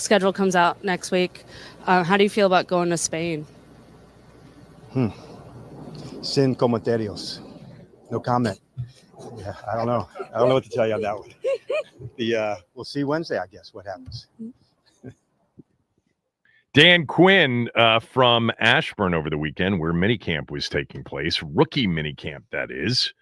schedule comes out next week. How do you feel about going to Spain? Sin comentarios. No comment. Yeah, I don't know. I don't know what to tell you on that one. We'll see Wednesday, I guess, what happens. Dan Quinn from Ashburn over the weekend, where minicamp was taking place, rookie minicamp, that is,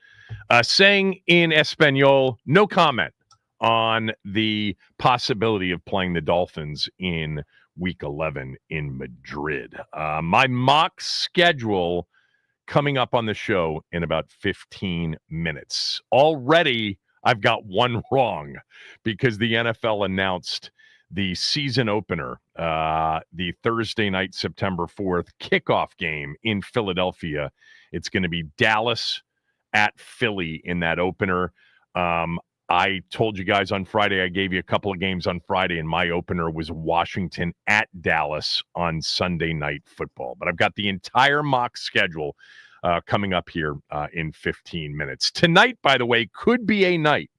saying in Espanol, no comment on the possibility of playing the Dolphins in Week 11 in Madrid. My mock schedule coming up on the show in about 15 minutes. Already, I've got one wrong because the NFL announced the season opener, the Thursday night, September 4th kickoff game in Philadelphia. It's going to be Dallas at Philly in that opener. I told you guys on Friday, I gave you a couple of games on Friday, and my opener was Washington at Dallas on Sunday Night Football. But I've got the entire mock schedule coming up here in 15 minutes. Tonight, by the way, could be a night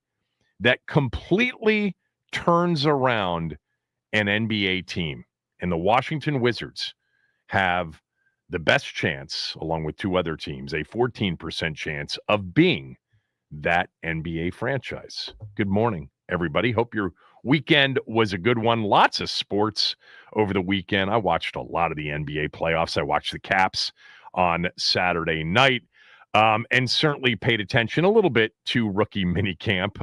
that completely turns around an NBA team. And the Washington Wizards have the best chance, along with two other teams, a 14% chance of being that NBA franchise. Good morning, everybody. Hope your weekend was a good one. Lots of sports over the weekend. I watched a lot of the NBA playoffs. I watched the Caps on Saturday night, and certainly paid attention a little bit to rookie minicamp,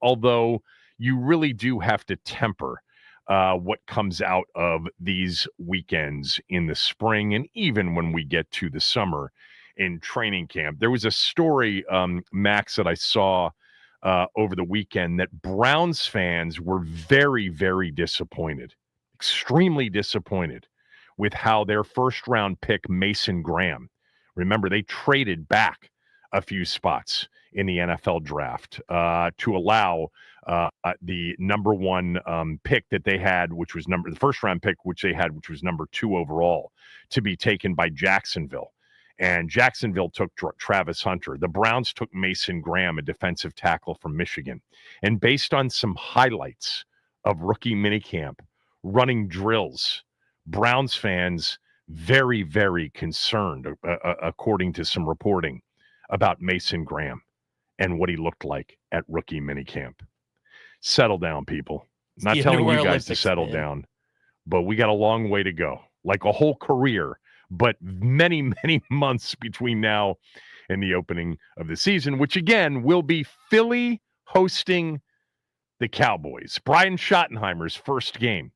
although you really do have to temper what comes out of these weekends in the spring and even when we get to the summer in training camp. There was a story, Max, that I saw over the weekend that Browns fans were very, very disappointed, extremely disappointed with how their first-round pick, Mason Graham, remember, they traded back a few spots in the NFL draft to allow the number one pick that they had, which was the first-round pick, which they had, which was number 2 overall, to be taken by Jacksonville. And Jacksonville took Travis Hunter. The Browns took Mason Graham, a defensive tackle from Michigan. And based on some highlights of rookie minicamp, running drills, Browns fans very, very concerned, according to some reporting, about Mason Graham and what he looked like at rookie minicamp. Settle down, people. Not telling you guys to settle down, but we got a long way to go, like a whole career, but many, many months between now and the opening of the season, which again will be Philly hosting the Cowboys. Brian Schottenheimer's first game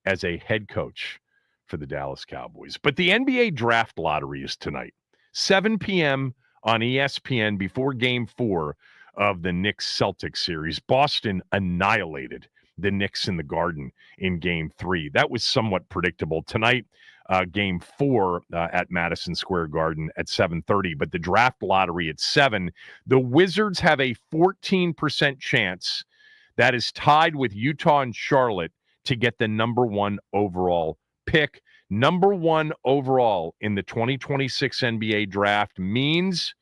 as a head coach for the Dallas Cowboys. But the NBA draft lottery is tonight, 7 p.m. on ESPN before Game 4 of the Knicks-Celtics series. Boston annihilated the Knicks in the Garden in Game 3. That was somewhat predictable. Tonight, Game 4 at Madison Square Garden at 7:30, but the draft lottery at 7. The Wizards have a 14% chance, that is tied with Utah and Charlotte, to get the number 1 overall pick. Number 1 overall in the 2026 NBA draft means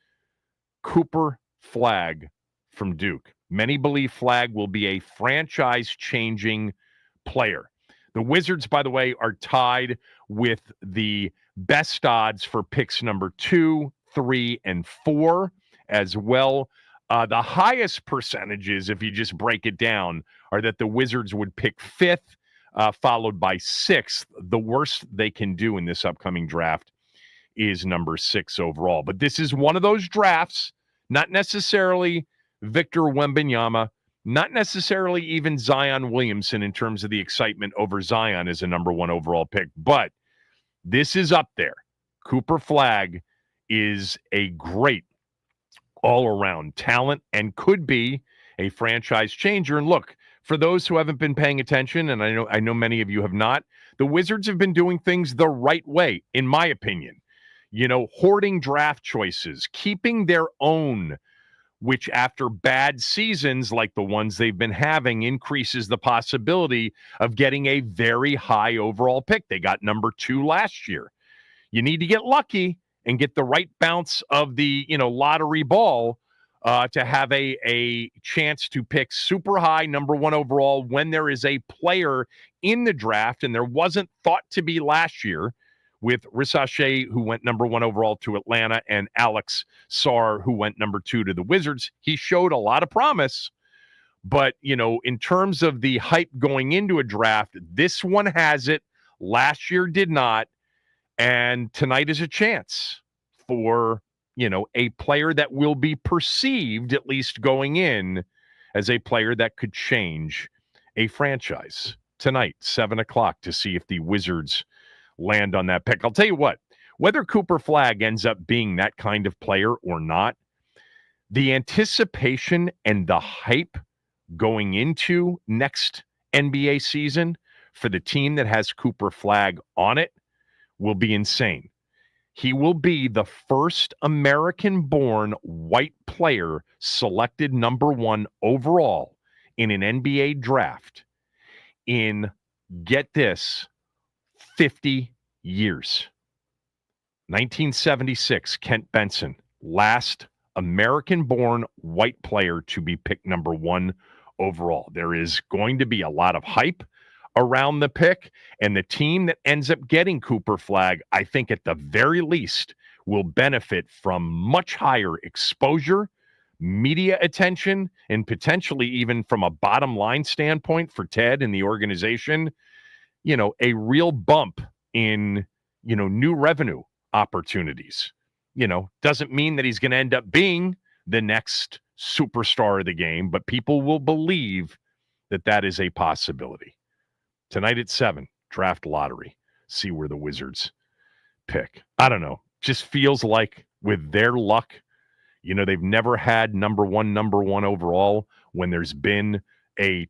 Cooper Flagg from Duke. Many believe Flagg will be a franchise-changing player. The Wizards, by the way, are tied with the best odds for picks number 2, 3, and 4 as well. The highest percentages, if you just break it down, are that the Wizards would pick 5th, followed by 6th. The worst they can do in this upcoming draft is number 6 overall. But this is one of those drafts, not necessarily Victor Wembanyama, not necessarily even Zion Williamson in terms of the excitement over Zion as a number 1 overall pick, but this is up there. Cooper Flagg is a great all-around talent and could be a franchise changer. And look, for those who haven't been paying attention, and I know many of you have not, the Wizards have been doing things the right way, in my opinion. Hoarding draft choices, keeping their own, which after bad seasons like the ones they've been having increases the possibility of getting a very high overall pick. They got number 2 last year. You need to get lucky and get the right bounce of the, lottery ball to have a chance to pick super high number 1 overall when there is a player in the draft, and there wasn't thought to be last year with Risache, who went number 1 overall to Atlanta, and Alex Sarr, who went number 2 to the Wizards. He showed a lot of promise, but, in terms of the hype going into a draft, this one has it. Last year did not, and tonight is a chance for, a player that will be perceived, at least going in, as a player that could change a franchise. Tonight, 7 o'clock, to see if the Wizards land on that pick. I'll tell you what, whether Cooper Flagg ends up being that kind of player or not, the anticipation and the hype going into next NBA season for the team that has Cooper Flagg on it will be insane. He will be the first American-born white player selected number 1 overall in an NBA draft in, get this, 50 years. 1976, Kent Benson, last American-born white player to be picked number 1 overall. There is going to be a lot of hype around the pick, and the team that ends up getting Cooper Flagg, I think at the very least, will benefit from much higher exposure, media attention, and potentially even from a bottom line standpoint for Ted and the organization, a real bump in, new revenue opportunities. Doesn't mean that he's going to end up being the next superstar of the game, but people will believe that that is a possibility. Tonight at 7, draft lottery. See where the Wizards pick. I don't know. Just feels like with their luck, they've never had number one overall when there's been a,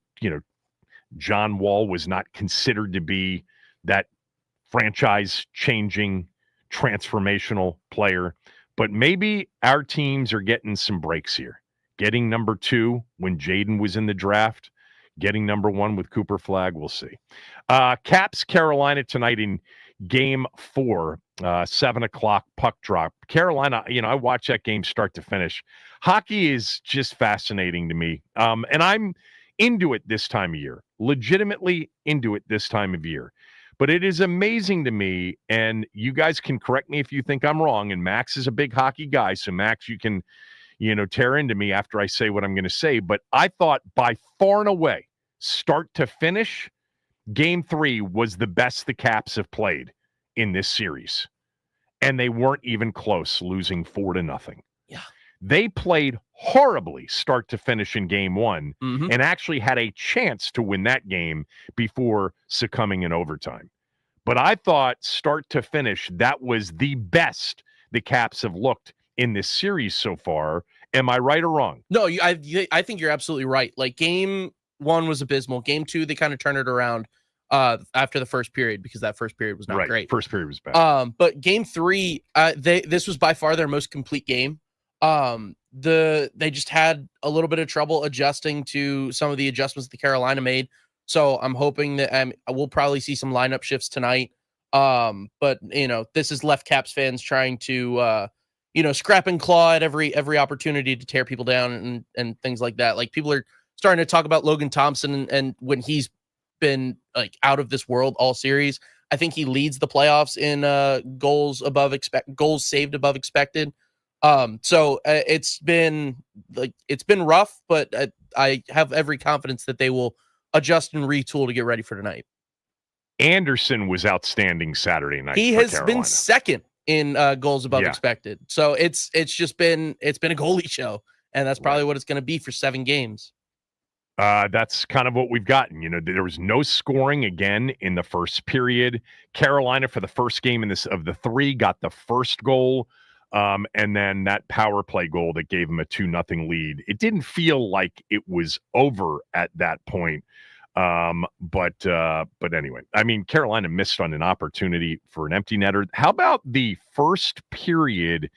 John Wall was not considered to be that franchise-changing, transformational player. But maybe our teams are getting some breaks here. Getting number 2 when Jaden was in the draft, getting number 1 with Cooper Flagg, we'll see. Caps Carolina tonight in game 4, 7 o'clock puck drop. Carolina, I watch that game start to finish. Hockey is just fascinating to me. And I'm into it this time of year, legitimately into it this time of year. But it is amazing to me, and you guys can correct me if you think I'm wrong, and Max is a big hockey guy, so Max, you can, tear into me after I say what I'm going to say. But I thought by far and away, start to finish, Game 3 was the best the Caps have played in this series. And they weren't even close, losing 4-0. Yeah. They played horribly start to finish in Game 1 and actually had a chance to win that game before succumbing in overtime. But I thought start to finish, that was the best the Caps have looked in this series so far. Am I right or wrong? No, I think you're absolutely right. Like, Game 1 was abysmal. Game 2, they kind of turned it around after the first period, because that first period was not great. First period was bad. But Game 3, this was by far their most complete game. They just had a little bit of trouble adjusting to some of the adjustments that Carolina made. So I'm hoping that we'll probably see some lineup shifts tonight. But this is left Caps fans trying to scrap and claw at every opportunity to tear people down and things like that. Like, people are starting to talk about Logan Thompson and when he's been like out of this world all series. I think he leads the playoffs in goals saved above expected. So it's been rough, but I have every confidence that they will adjust and retool to get ready for tonight. Anderson was outstanding Saturday night. He has Carolina. been second in goals above expected. So it's been a goalie show, and that's probably what it's going to be for 7 games. That's kind of what we've gotten. There was no scoring again in the first period. Carolina, for the first game of the 3, got the first goal. And then that power play goal that gave them a 2-0 lead. It didn't feel like it was over at that point. But anyway, I mean, Carolina missed on an opportunity for an empty netter. How about the first period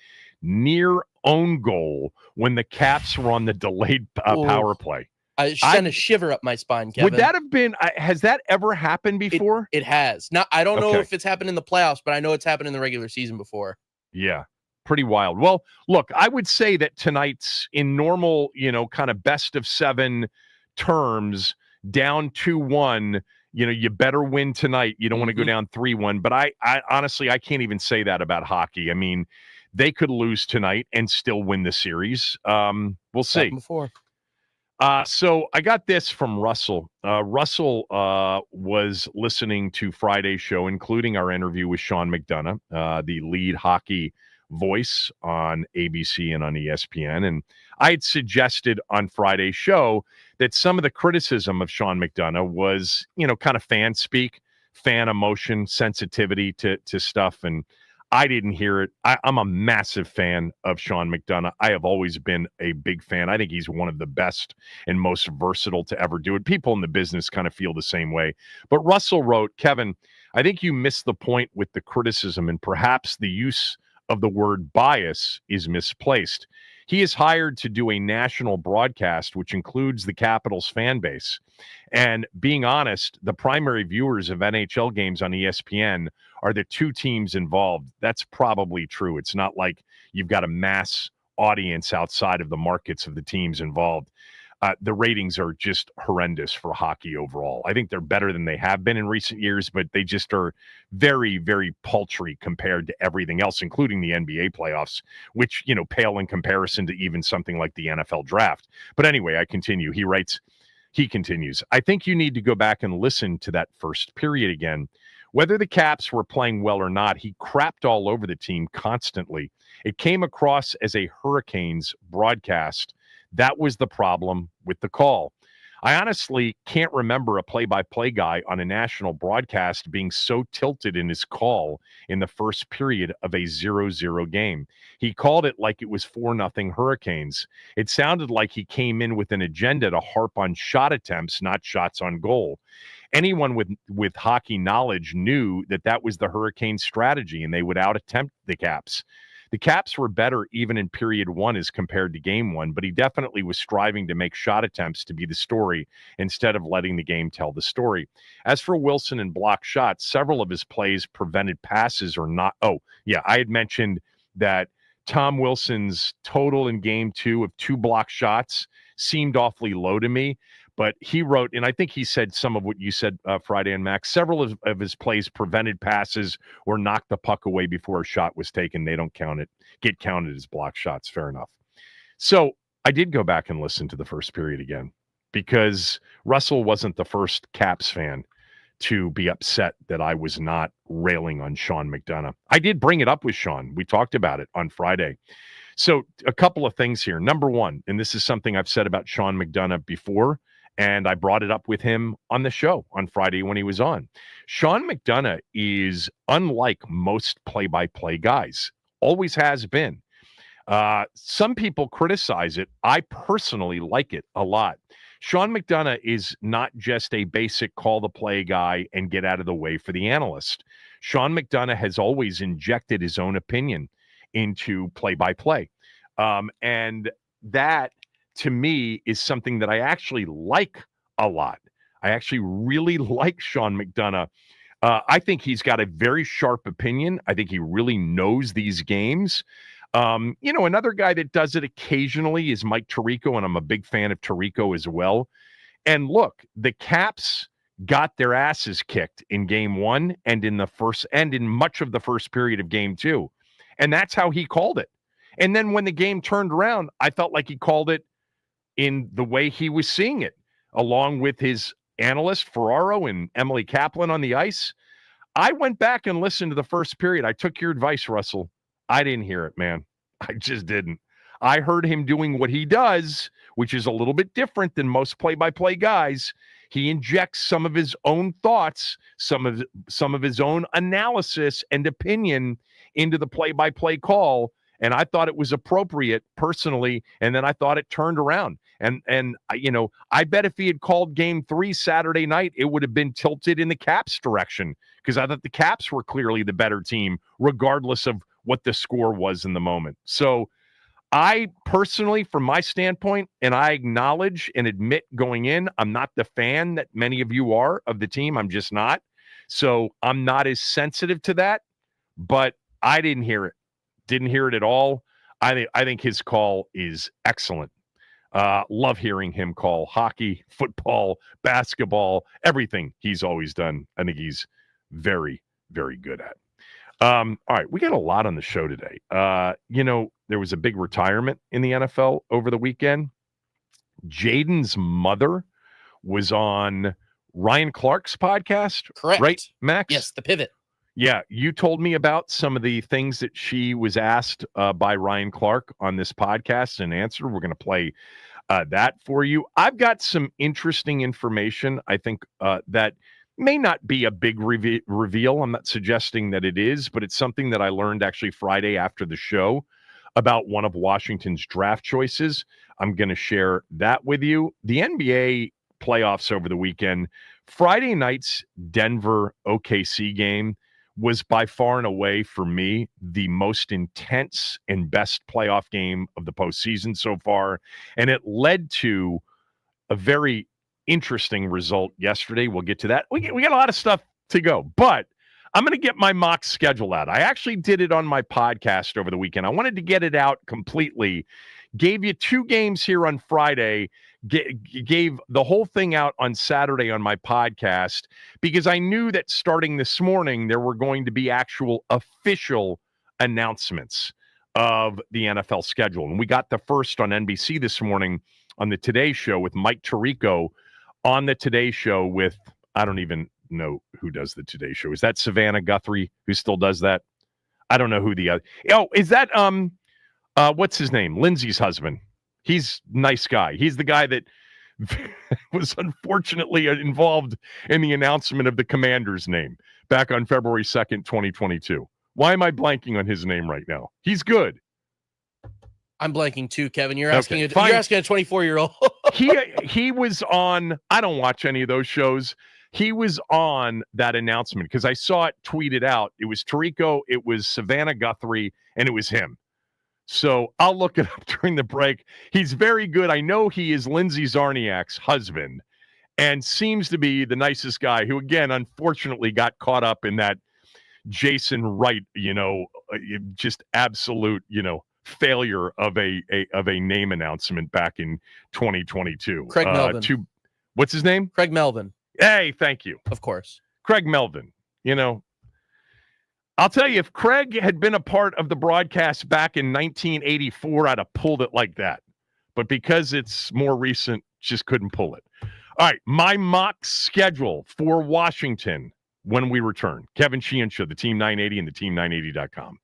near own goal when the Caps were on the delayed power play? I sent a shiver up my spine, Kevin. Would that have been, has that ever happened before? It has. Now, I don't know if it's happened in the playoffs, but I know it's happened in the regular season before. Yeah. Pretty wild. Well, look, I would say that tonight's in normal, kind of best of 7 terms, down 2-1 you better win tonight. You don't want to go down 3-1. But I honestly, I can't even say that about hockey. I mean, they could lose tonight and still win the series. We'll see. Before. So I got this from Russell. Russell was listening to Friday's show, including our interview with Sean McDonough, the lead hockey voice on ABC and on ESPN. And I had suggested on Friday's show that some of the criticism of Sean McDonough was, kind of fan speak, fan emotion, sensitivity to stuff. And I didn't hear it. I'm a massive fan of Sean McDonough. I have always been a big fan. I think he's one of the best and most versatile to ever do it. People in the business kind of feel the same way. But Russell wrote, Kevin, I think you missed the point with the criticism, and perhaps the use of the word bias is misplaced. He is hired to do a national broadcast, which includes the Capitals fan base. And being honest, the primary viewers of NHL games on ESPN are the two teams involved. That's probably true. It's not like you've got a mass audience outside of the markets of the teams involved. The ratings are just horrendous for hockey overall. I think they're better than they have been in recent years, but they just are very, very paltry compared to everything else, including the NBA playoffs, which, pale in comparison to even something like the NFL draft. But anyway, I continue. He continues, I think you need to go back and listen to that first period again. Whether the Caps were playing well or not, he crapped all over the team constantly. It came across as a Hurricanes broadcast. That was the problem with the call. I honestly can't remember a play-by-play guy on a national broadcast being so tilted in his call in the first period of a 0-0 game. He called it like it was 4-0 Hurricanes. It sounded like he came in with an agenda to harp on shot attempts, not shots on goal. Anyone with hockey knowledge knew that was the Hurricanes' strategy, and they would out-attempt the Caps. The Caps were better even in period one as compared to game one, but he definitely was striving to make shot attempts to be the story instead of letting the game tell the story. As for Wilson and block shots, several of his plays prevented passes or not. Oh, yeah, I had mentioned that Tom Wilson's total in game two of 2 block shots seemed awfully low to me. But he wrote, and I think he said some of what you said Friday and Max, several of his plays prevented passes or knocked the puck away before a shot was taken. They don't get counted as block shots. Fair enough. So I did go back and listen to the first period again because Russell wasn't the first Caps fan to be upset that I was not railing on Sean McDonough. I did bring it up with Sean. We talked about it on Friday. So a couple of things here. Number one, and this is something I've said about Sean McDonough before, and I brought it up with him on the show on Friday when he was on. Sean McDonough is unlike most play-by-play guys. Always has been. Some people criticize it. I personally like it a lot. Sean McDonough is not just a basic call-the-play guy and get out of the way for the analyst. Sean McDonough has always injected his own opinion into play-by-play. And that, to me, is something that I actually like a lot. I actually really like Sean McDonough. I think he's got a very sharp opinion. I think he really knows these games. Another guy that does it occasionally is Mike Tirico, and I'm a big fan of Tirico as well. And look, the Caps got their asses kicked in game one and in much of the first period of game two. And that's how he called it. And then when the game turned around, I felt like he called it in the way he was seeing it, along with his analyst, Ferraro, and Emily Kaplan on the ice. I went back and listened to the first period. I took your advice, Russell. I didn't hear it, man. I just didn't. I heard him doing what he does, which is a little bit different than most play-by-play guys. He injects some of his own thoughts, some of his own analysis and opinion into the play-by-play call. And I thought it was appropriate personally. And then I thought it turned around. And I bet if he had called game 3 Saturday night, it would have been tilted in the Caps direction because I thought the Caps were clearly the better team, regardless of what the score was in the moment. So I personally, from my standpoint, and I acknowledge and admit going in, I'm not the fan that many of you are of the team. I'm just not. So I'm not as sensitive to that, but I didn't hear it. Didn't hear it at all. I think his call is excellent. Love hearing him call hockey, football, basketball, everything he's always done. I think he's very, very good at. All right, we got a lot on the show today. There was a big retirement in the NFL over the weekend. Jaden's mother was on Ryan Clark's podcast. Correct. Right, Max? Yes, The Pivot. Yeah, you told me about some of the things that she was asked by Ryan Clark on this podcast and answered. We're going to play that for you. I've got some interesting information, I think, that may not be a big reveal. I'm not suggesting that it is, but it's something that I learned actually Friday after the show about one of Washington's draft choices. I'm going to share that with you. The NBA playoffs over the weekend, Friday night's Denver OKC game was by far and away for me the most intense and best playoff game of the postseason so far. And it led to a very interesting result yesterday. We'll get to that. We got a lot of stuff to go, but I'm going to get my mock schedule out. I actually did it on my podcast over the weekend. I wanted to get it out completely. Gave you 2 games here on Friday. Gave the whole thing out on Saturday on my podcast because I knew that starting this morning, there were going to be actual official announcements of the NFL schedule. And we got the first on NBC this morning on the Today Show with Mike Tirico on the Today Show with, I don't even know who does the Today Show. Is that Savannah Guthrie who still does that? I don't know who the other. Oh, is that what's his name? Lindsay's husband. He's a nice guy. He's the guy that was unfortunately involved in the announcement of the commander's name back on February 2nd, 2022. Why am I blanking on his name right now? He's good. I'm blanking too, Kevin. You're asking Okay, you're asking a 24-year-old. he was on, I don't watch any of those shows. He was on that announcement because I saw it tweeted out. It was Tirico, it was Savannah Guthrie, and it was him. So I'll look it up during the break. He's very good. I know he is Lindsay Zarniak's husband and seems to be the nicest guy who, again, unfortunately got caught up in that Jason Wright, just absolute, failure of a name announcement back in 2022. Craig Melvin. What's his name? Craig Melvin. Hey, thank you. Of course. Craig Melvin. I'll tell you, if Craig had been a part of the broadcast back in 1984, I'd have pulled it like that. But because it's more recent, just couldn't pull it. All right, my mock schedule for Washington when we return. Kevin Sheehan Show, the Team 980 and the Team980.com.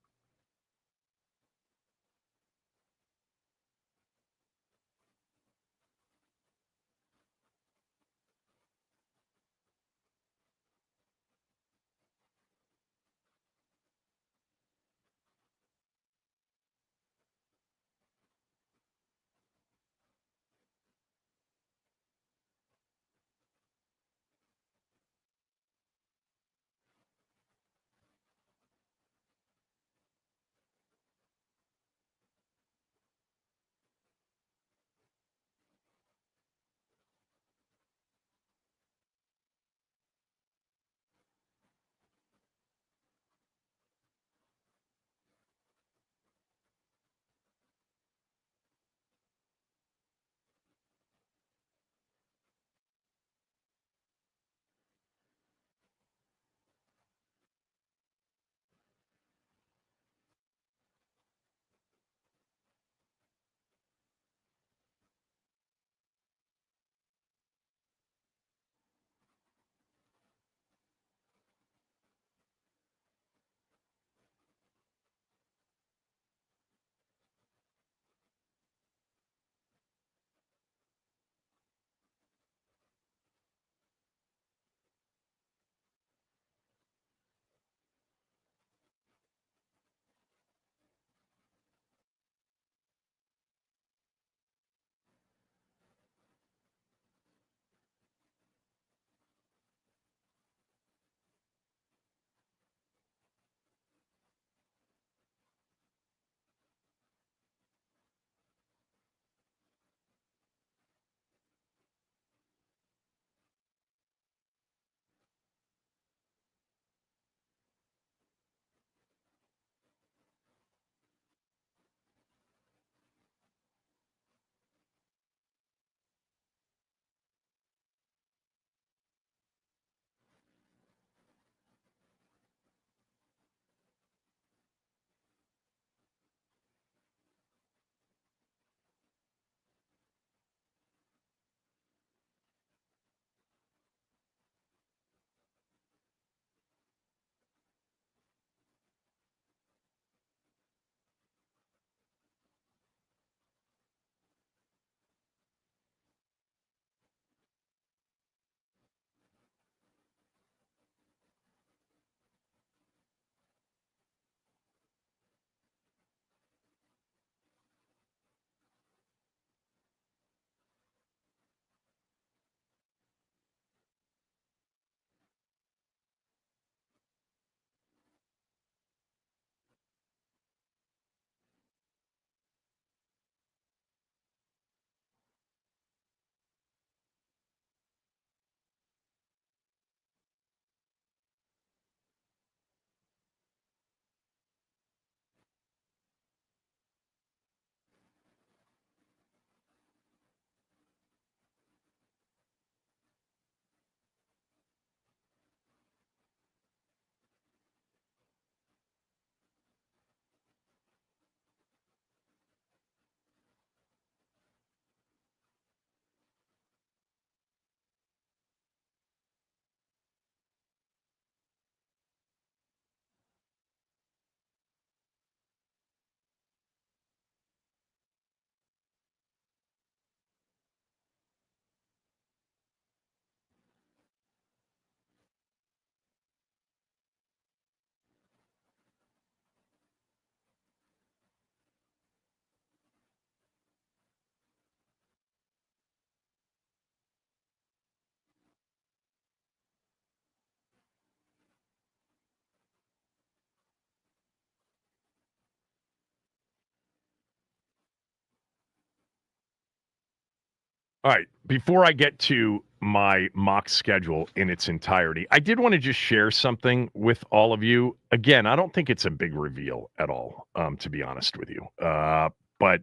All right. Before I get to my mock schedule in its entirety, I did want to just share something with all of you. Again, I don't think it's a big reveal at all, to be honest with you. But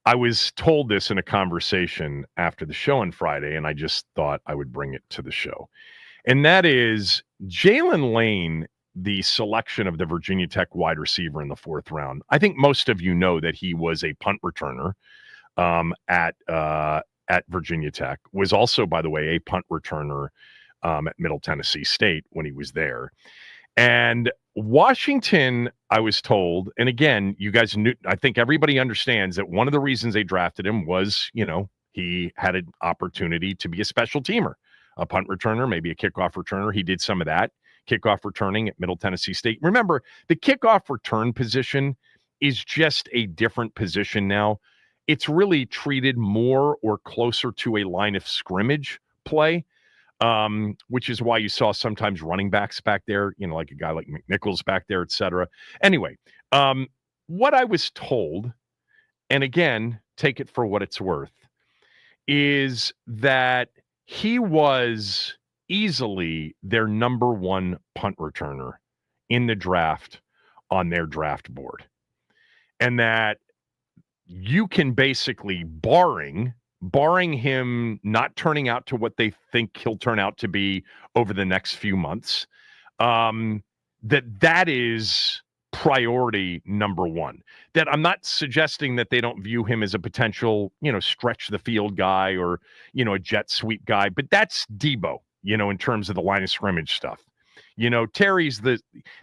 I was told this in a conversation after the show on Friday, and I just thought I would bring it to the show. And that is Jaylen Lane, the selection of the Virginia Tech wide receiver in the 4th round. I think most of you know that he was a punt returner at Virginia Tech, was also, by the way, a punt returner at Middle Tennessee State when he was there. And Washington, I was told, and again, you guys knew, I think everybody understands that one of the reasons they drafted him was, he had an opportunity to be a special teamer, a punt returner, maybe a kickoff returner. He did some of that, kickoff returning at Middle Tennessee State. Remember, the kickoff return position is just a different position now. It's really treated more or closer to a line of scrimmage play, which is why you saw sometimes running backs back there, like a guy like McNichols back there, et cetera. Anyway, what I was told, and again, take it for what it's worth, is that he was easily their number 1 punt returner in the draft on their draft board. And that you can basically, barring him not turning out to what they think he'll turn out to be over the next few months, that is priority number 1. That I'm not suggesting that they don't view him as a potential, stretch the field guy or, a jet sweep guy, but that's Debo, in terms of the line of scrimmage stuff. Terry's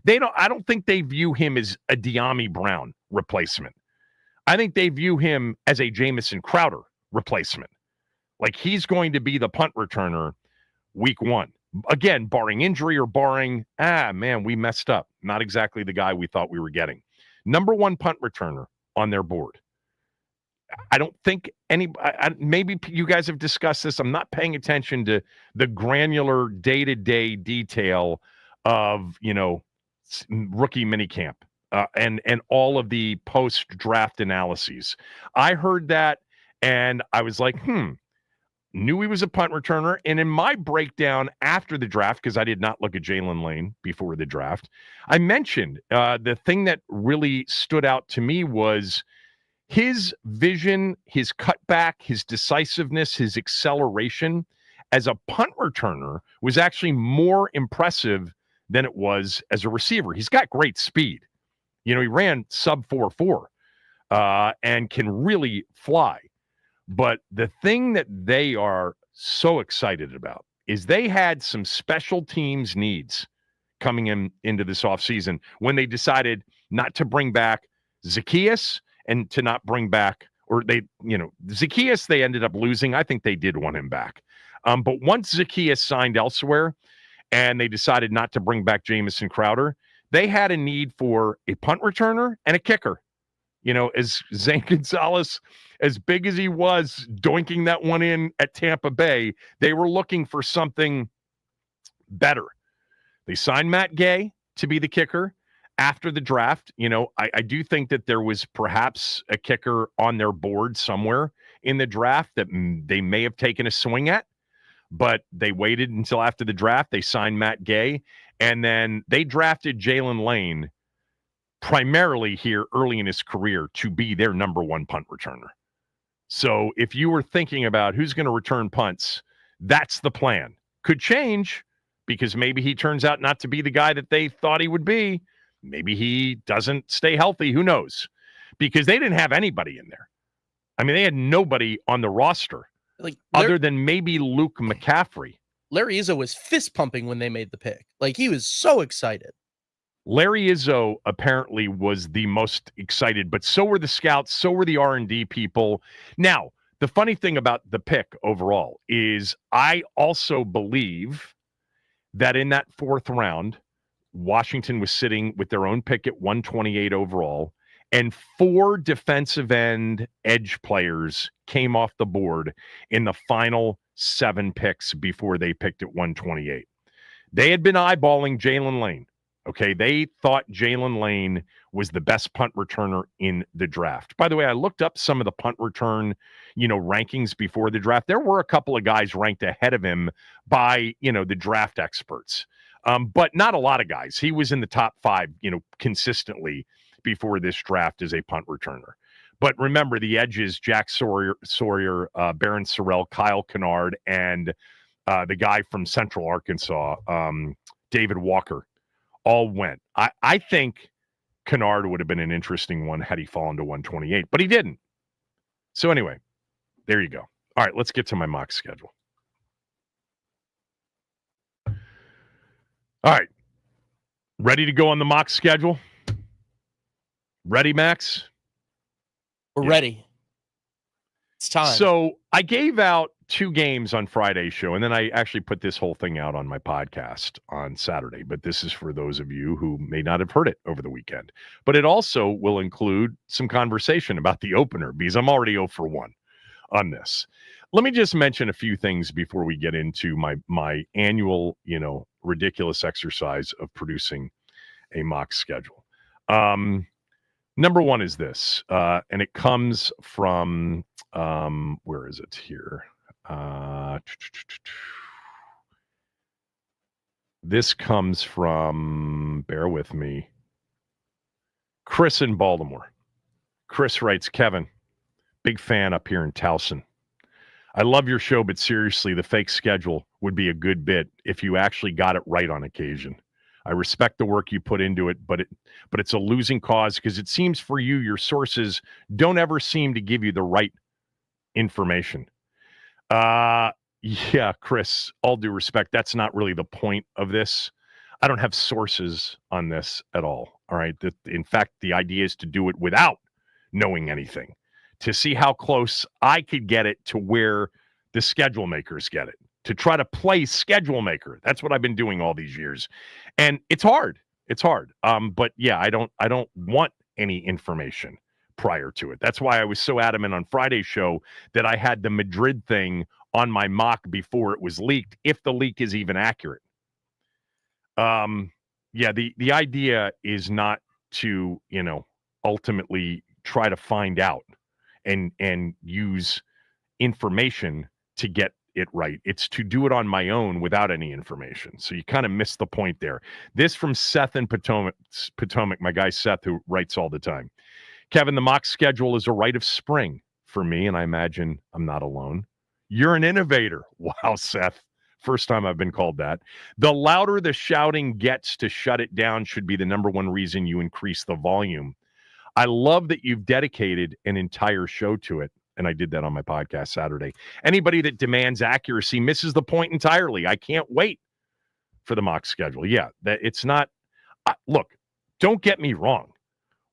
I don't think they view him as a De'Ami Brown replacement. I think they view him as a Jamison Crowder replacement. Like, he's going to be the punt returner week 1. Again, barring injury or barring, we messed up. Not exactly the guy we thought we were getting. Number 1 punt returner on their board. I don't think maybe you guys have discussed this. I'm not paying attention to the granular day-to-day detail of, rookie minicamp. And all of the post-draft analyses. I heard that, and I was like, knew he was a punt returner. And in my breakdown after the draft, because I did not look at Jaylen Lane before the draft, I mentioned the thing that really stood out to me was his vision, his cutback, his decisiveness, his acceleration as a punt returner was actually more impressive than it was as a receiver. He's got great speed. He ran sub 4.4 and can really fly. But the thing that they are so excited about is they had some special teams needs coming into this offseason when they decided not to bring back Zacchaeus and to not bring back, or Zacchaeus they ended up losing. I think they did want him back. But once Zacchaeus signed elsewhere and they decided not to bring back Jamison Crowder, they had a need for a punt returner and a kicker. As Zane Gonzalez, as big as he was, doinking that one in at Tampa Bay, they were looking for something better. They signed Matt Gay to be the kicker after the draft. I do think that there was perhaps a kicker on their board somewhere in the draft that they may have taken a swing at, but they waited until after the draft. They signed Matt Gay. And then they drafted Jaylen Lane primarily here early in his career to be their number 1 punt returner. So if you were thinking about who's going to return punts, that's the plan. Could change because maybe he turns out not to be the guy that they thought he would be. Maybe he doesn't stay healthy. Who knows? Because they didn't have anybody in there. I mean, they had nobody on the roster other than maybe Luke McCaffrey. Larry Izzo was fist pumping when they made the pick. He was so excited. Larry Izzo apparently was the most excited, but so were the scouts, so were the R&D people. Now, the funny thing about the pick overall is I also believe that in that 4th round, Washington was sitting with their own pick at 128 overall, and 4 defensive end edge players came off the board in the final 7 picks before they picked at 128. They had been eyeballing Jaylen Lane. Okay, they thought Jaylen Lane was the best punt returner in the draft. By the way, I looked up some of the punt return, rankings before the draft. There were a couple of guys ranked ahead of him by, the draft experts, but not a lot of guys. He was in the top 5, consistently before this draft as a punt returner. But remember, the edges: Jack Sawyer, Barron Sorrell, Kyle Kennard, and the guy from Central Arkansas, David Walker, all went. I think Kennard would have been an interesting one had he fallen to 128, but he didn't. So anyway, there you go. All right, let's get to my mock schedule. All right. Ready to go on the mock schedule? Ready, Max? We're ready. It's time. So I gave out 2 games on Friday's show, and then I actually put this whole thing out on my podcast on Saturday. But this is for those of you who may not have heard it over the weekend. But it also will include some conversation about the opener, because I'm already 0 for 1 on this. Let me just mention a few things before we get into my annual, ridiculous exercise of producing a mock schedule. Number 1 is this, and it comes from, where is it here? This comes from, bear with me, Chris in Baltimore. Chris writes, Kevin, big fan up here in Towson. I love your show, but seriously, the fake schedule would be a good bit if you actually got it right on occasion. I respect the work you put into it, but it's a losing cause because it seems for you, your sources don't ever seem to give you the right information. Yeah, Chris, all due respect, that's not really the point of this. I don't have sources on this at all. All right. In fact, the idea is to do it without knowing anything, to see how close I could get it to where the schedule makers get it, to try to play schedule maker. That's what I've been doing all these years. And it's hard. It's hard. But yeah, I don't want any information prior to it. That's why I was so adamant on Friday's show that I had the Madrid thing on my mock before it was leaked, if the leak is even accurate. Yeah, the idea is not to, ultimately try to find out and use information to get it right. It's to do it on my own without any information. So you kind of missed the point there. This from Seth in Potomac, my guy Seth, who writes all the time. Kevin, the mock schedule is a rite of spring for me, and I imagine I'm not alone. You're an innovator. Wow, Seth. First time I've been called that. The louder the shouting gets to shut it down should be the number one reason you increase the volume. I love that you've dedicated an entire show to it, and I did that on my podcast Saturday. Anybody that demands accuracy misses the point entirely. I can't wait for the mock schedule. Yeah, that it's not. Look, don't get me wrong.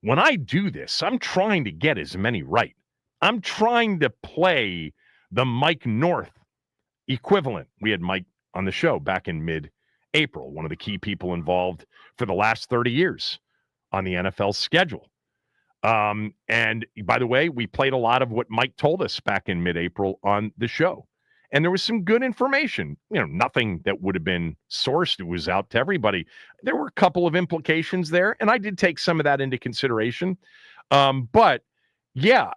When I do this, I'm trying to get as many right. I'm trying to play the Mike North equivalent. We had Mike on the show back in mid-April, one of the key people involved for the last 30 years on the NFL schedule. And by the way, we played a lot of what Mike told us back in mid-April on the show. And there was some good information, nothing that would have been sourced. It was out to everybody. There were a couple of implications there, and I did take some of that into consideration. But yeah,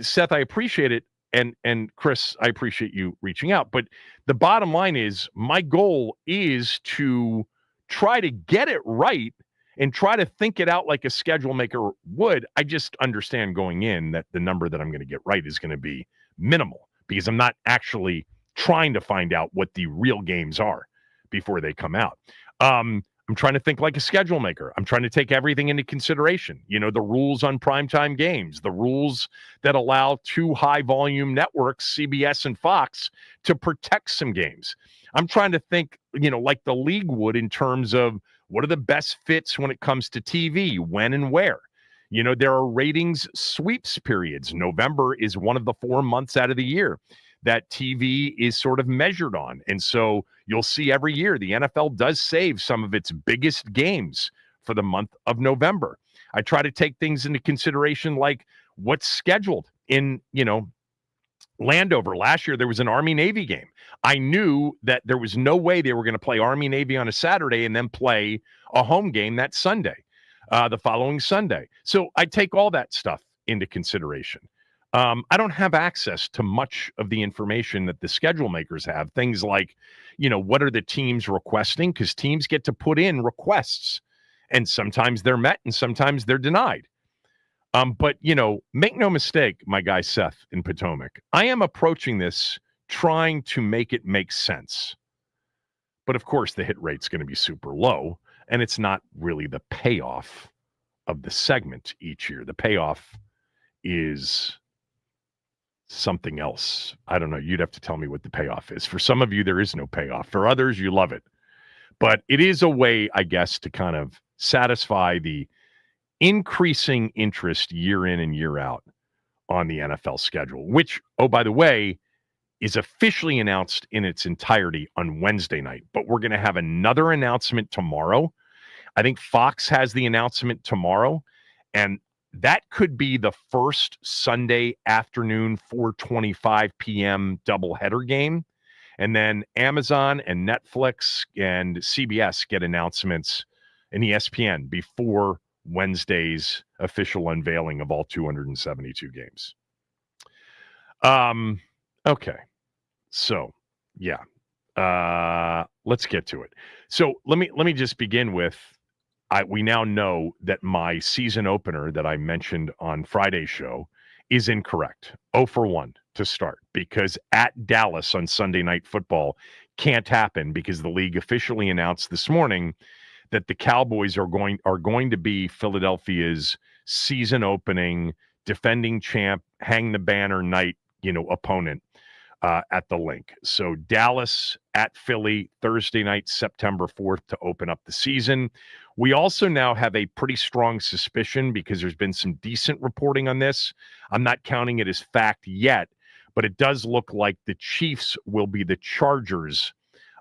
Seth, I appreciate it. And Chris, I appreciate you reaching out. But the bottom line is my goal is to try to get it right and try to think it out like a schedule maker would. I just understand going in that the number that I'm going to get right is going to be minimal because I'm not actually trying to find out what the real games are before they come out. I'm trying to think like a schedule maker. I'm trying to take everything into consideration. The rules on primetime games, the rules that allow 2 high volume networks, CBS and Fox, to protect some games. I'm trying to think, like the league would in terms of what are the best fits when it comes to TV, when and where. There are ratings sweeps periods. November is one of the 4 months out of the year that TV is sort of measured on. And so you'll see every year the NFL does save some of its biggest games for the month of November. I try to take things into consideration like what's scheduled in, Landover, last year there was an Army-Navy game. I knew that there was no way they were going to play Army-Navy on a Saturday and then play a home game that Sunday, the following Sunday. So I take all that stuff into consideration. I don't have access to much of the information that the schedule makers have. Things like, what are the teams requesting? Because teams get to put in requests, and sometimes they're met and sometimes they're denied. But, make no mistake, my guy Seth in Potomac, I am approaching this trying to make it make sense. But, of course, the hit rate's going to be super low, and it's not really the payoff of the segment each year. The payoff is something else. I don't know. You'd have to tell me what the payoff is. For some of you, there is no payoff. For others, you love it. But it is a way, I guess, to kind of satisfy the increasing interest year in and year out on the NFL schedule, which, oh, by the way, is officially announced in its entirety on Wednesday night. But we're going to have another announcement tomorrow. I think Fox has the announcement tomorrow, and that could be the first Sunday afternoon 4:25 p.m. doubleheader game. And then Amazon and Netflix and CBS get announcements, and ESPN before Wednesday's official unveiling of all 272 games. Okay. So, yeah. Let's get to it. So let me just begin with, we now know that my season opener that I mentioned on Friday's show is incorrect. 0 for 1 to start, because at Dallas on Sunday Night Football can't happen, because the league officially announced this morning that the Cowboys are going to be Philadelphia's season opening defending champ, hang the banner night, opponent at the Link. So Dallas at Philly Thursday night, September 4th, to open up the season. We also now have a pretty strong suspicion, because there's been some decent reporting on this. I'm not counting it as fact yet, but it does look like the Chiefs will be the Chargers'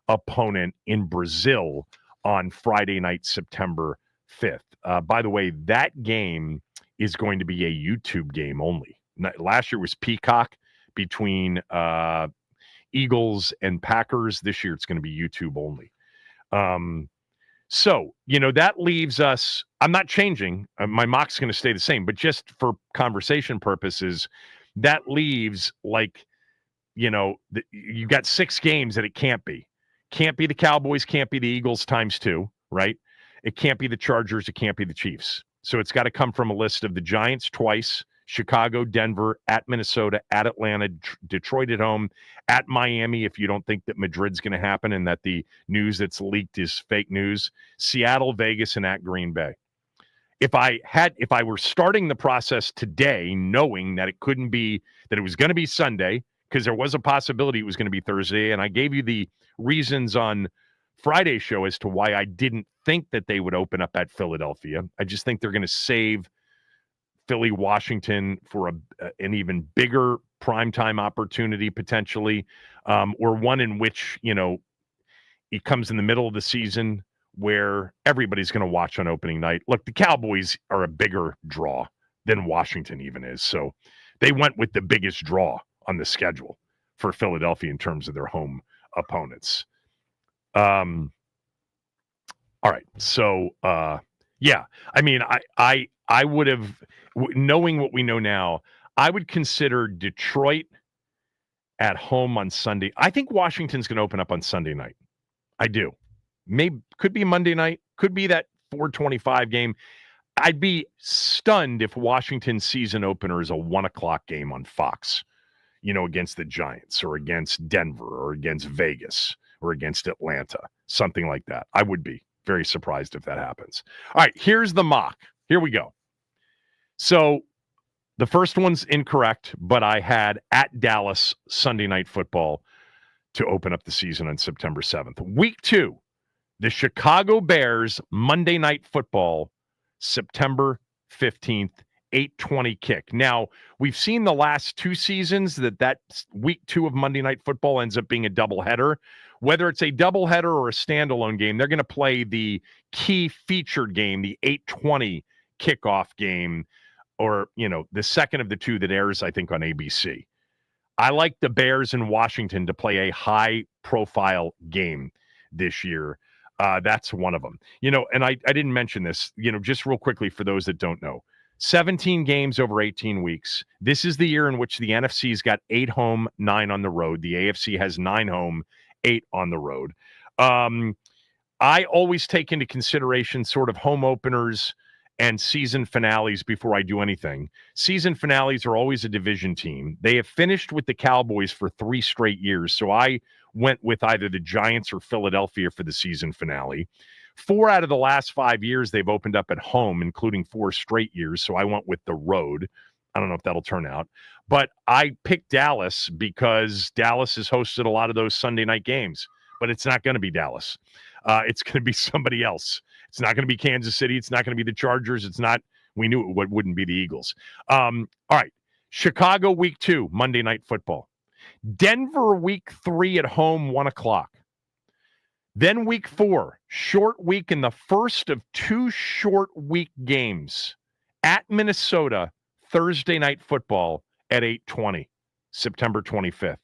opponent in Brazil on Friday night, September 5th. By the way, that game is going to be a YouTube game only. Last year was Peacock between Eagles and Packers. This year it's going to be YouTube only. So, that leaves us, I'm not changing. My mock's going to stay the same, but just for conversation purposes, that leaves you got 6 games that it can't be. Can't be the Cowboys, can't be the Eagles times 2, right? It can't be the Chargers, it can't be the Chiefs. So it's got to come from a list of the Giants twice, Chicago, Denver, at Minnesota, at Atlanta, Detroit at home, at Miami, if you don't think that Madrid's going to happen and that the news that's leaked is fake news, Seattle, Vegas, and at Green Bay. If I were starting the process today, knowing that it couldn't be, that it was going to be Sunday, because there was a possibility it was going to be Thursday, and I gave you the reasons on Friday's show as to why I didn't think that they would open up at Philadelphia. I just think they're going to save Philly, Washington for an even bigger primetime opportunity potentially, or one in which, it comes in the middle of the season where everybody's going to watch on opening night. Look, the Cowboys are a bigger draw than Washington even is. So they went with the biggest draw on the schedule for Philadelphia in terms of their home opponents. All right. So, yeah, I mean, I would have, knowing what we know now, I would consider Detroit at home on Sunday. I think Washington's going to open up on Sunday night. I do. Could be Monday night, could be that 4:25 game. I'd be stunned if Washington's season opener is a 1:00 game on Fox, against the Giants or against Denver or against Vegas or against Atlanta, something like that. I would be very surprised if that happens. All right, here's the mock. Here we go. So the first one's incorrect, but I had at Dallas Sunday Night Football to open up the season on September 7th. Week 2, the Chicago Bears Monday Night Football, September 15th, 8:20 kick. Now, we've seen the last 2 seasons that week 2 of Monday Night Football ends up being a doubleheader. Whether it's a doubleheader or a standalone game, they're going to play the key featured game, the 8:20 kickoff game, or, the second of the 2 that airs, I think, on ABC. I like the Bears in Washington to play a high-profile game this year. That's one of them. And I didn't mention this, just real quickly for those that don't know. 17 games over 18 weeks. This is the year in which the NFC's got 8 home, 9 on the road. The AFC has 9 home, 8 on the road. I always take into consideration sort of home openers and season finales before I do anything. Season finales are always a division team. They have finished with the Cowboys for 3 straight years, so I went with either the Giants or Philadelphia for the season finale. 4 out of the last 5 years they've opened up at home, including 4 straight years, so I went with the road. I don't know if that'll turn out. But I picked Dallas because Dallas has hosted a lot of those Sunday night games, but it's not going to be Dallas. It's going to be somebody else. It's not going to be Kansas City. It's not going to be the Chargers. It's not, we knew it wouldn't be the Eagles. All right. Chicago week 2, Monday Night Football. Denver week 3 at home, 1 o'clock. Then week 4, short week in the first of 2 short week games at Minnesota, Thursday Night Football at 8:20, September 25th.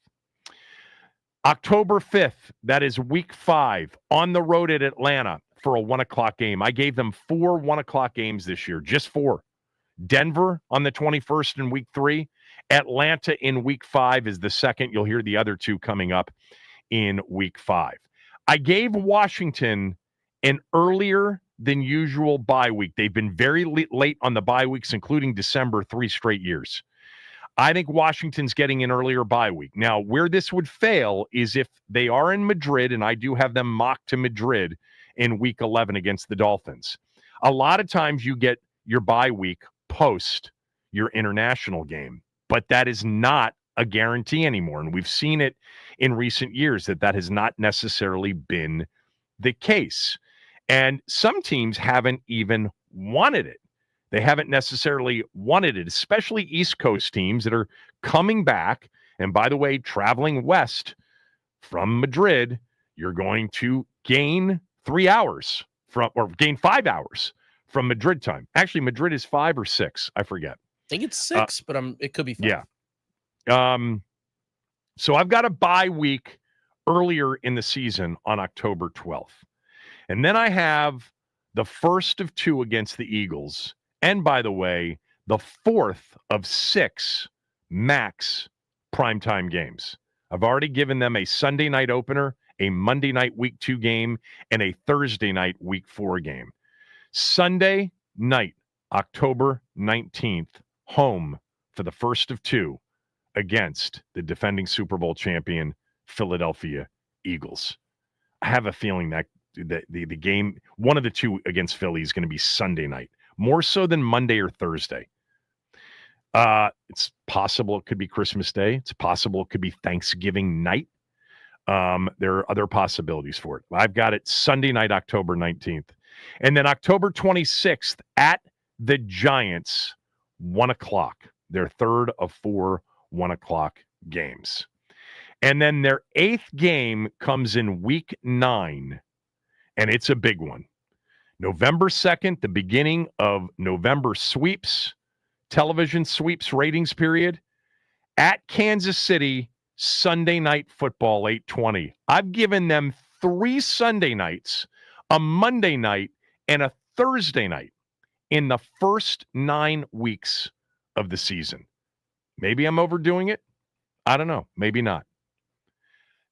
October 5th, that is week 5, on the road at Atlanta for a 1 o'clock game. I gave them 4 1 o'clock games this year, just 4. Denver on the 21st in week 3. Atlanta in week 5 is the second. You'll hear the other 2 coming up in week 5. I gave Washington an earlier than usual bye week. They've been very late on the bye weeks, including December, 3 straight years. I think Washington's getting an earlier bye week. Now, where this would fail is if they are in Madrid, and I do have them mocked to Madrid in week 11 against the Dolphins. A lot of times you get your bye week post your international game, but that is not a guarantee anymore. And we've seen it in recent years that has not necessarily been the case. And some teams haven't even wanted it. They haven't necessarily wanted it, especially East Coast teams that are coming back. And by the way, traveling west from Madrid, you're going to gain 3 hours or gain 5 hours from Madrid time. Actually, Madrid is 5 or 6. I forget. I think it's 6, but it could be 5. Yeah. So I've got a bye week earlier in the season on October 12th. And then I have the first of 2 against the Eagles. And by the way, the 4th of 6 max primetime games. I've already given them a Sunday night opener, a Monday night week 2 game, and a Thursday night week 4 game. Sunday night, October 19th, home for the first of 2 against the defending Super Bowl champion Philadelphia Eagles. I have a feeling that the game, one of the 2 against Philly, is going to be Sunday night, more so than Monday or Thursday. It's possible it could be Christmas Day. It's possible it could be Thanksgiving night. There are other possibilities for it. I've got it Sunday night, October 19th. And then October 26th at the Giants, 1 o'clock. Their 3rd of 4 1 o'clock games. And then their 8th game comes in week 9, and it's a big one. November 2nd, the beginning of November sweeps, television sweeps ratings period, at Kansas City, Sunday Night Football, 8:20. I've given them 3 Sunday nights, a Monday night, and a Thursday night in the first 9 weeks of the season. Maybe I'm overdoing it. I don't know. Maybe not.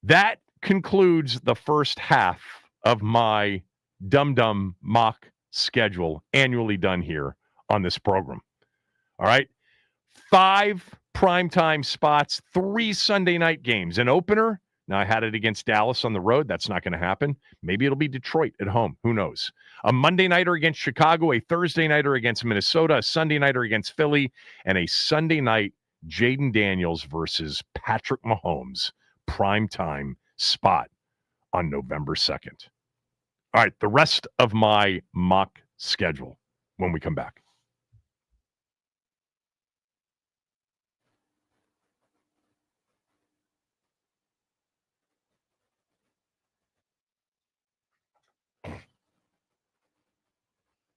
That concludes the first half of my Dum mock schedule, annually done here on this program. All right. 5 primetime spots, 3 Sunday night games, an opener. Now, I had it against Dallas on the road. That's not going to happen. Maybe it'll be Detroit at home. Who knows? A Monday nighter against Chicago, a Thursday nighter against Minnesota, a Sunday nighter against Philly, and a Sunday night Jaden Daniels versus Patrick Mahomes primetime spot on November 2nd. All right, the rest of my mock schedule when we come back.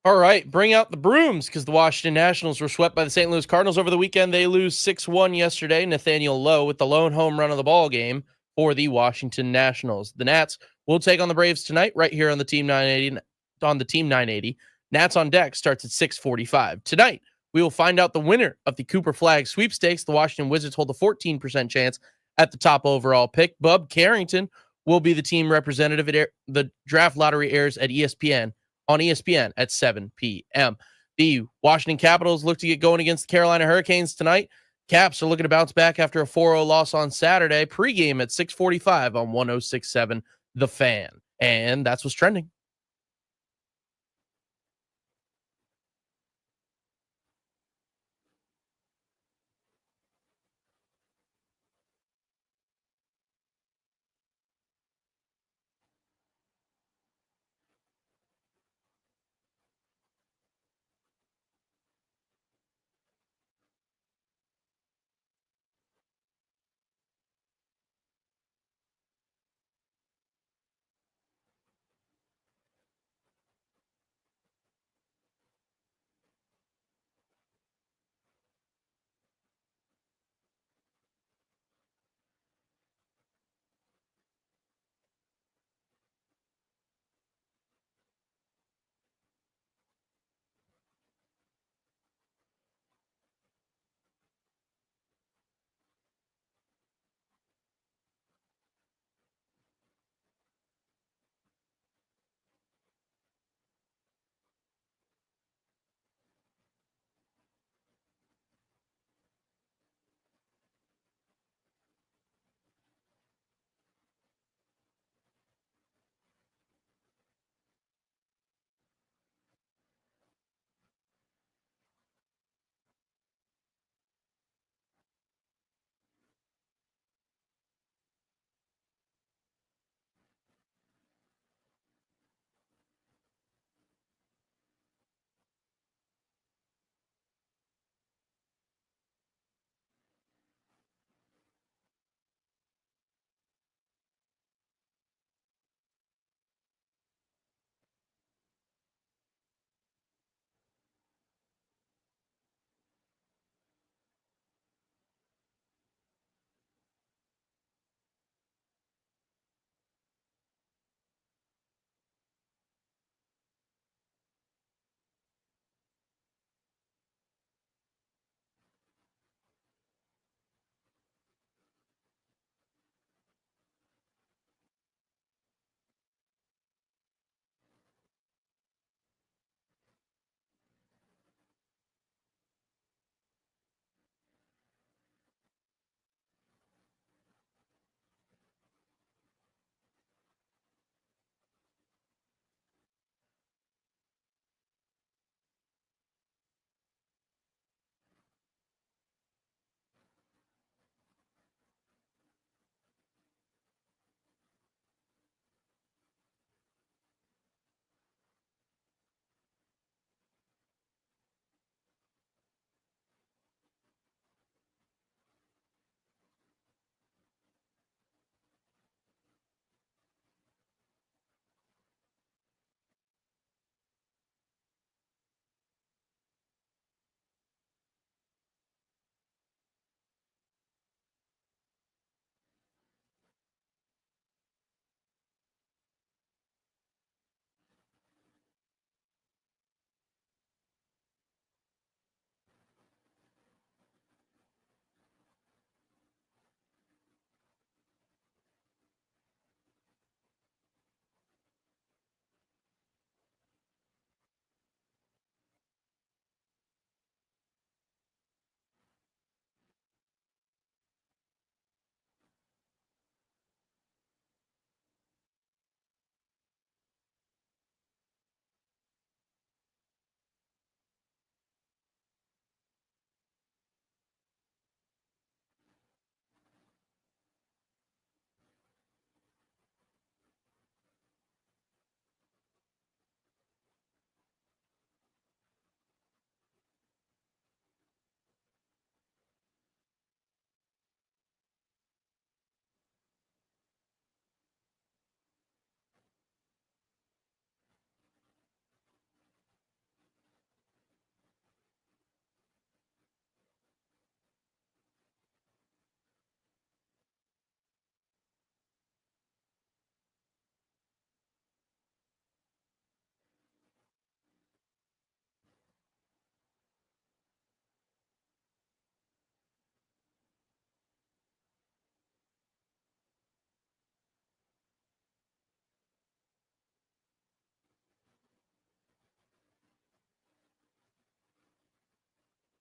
All right, bring out the brooms because the Washington Nationals were swept by the St. Louis Cardinals over the weekend. They lose 6-1 yesterday. Nathaniel Lowe with the lone home run of the ball game for the Washington Nationals. The Nats will take on the Braves tonight right here on the Team 980. On the Team 980, Nats on deck starts at 6:45 tonight. We will find out the winner of the Cooper Flag sweepstakes. The Washington Wizards hold a 14% chance at the top overall pick. Bub Carrington will be the team representative. The draft lottery airs at ESPN on ESPN at 7 p.m. The Washington Capitals look to get going against the Carolina Hurricanes tonight. Caps are looking to bounce back after a 4-0 loss on Saturday. Pregame at 6:45 on 106.7 The Fan. And that's what's trending.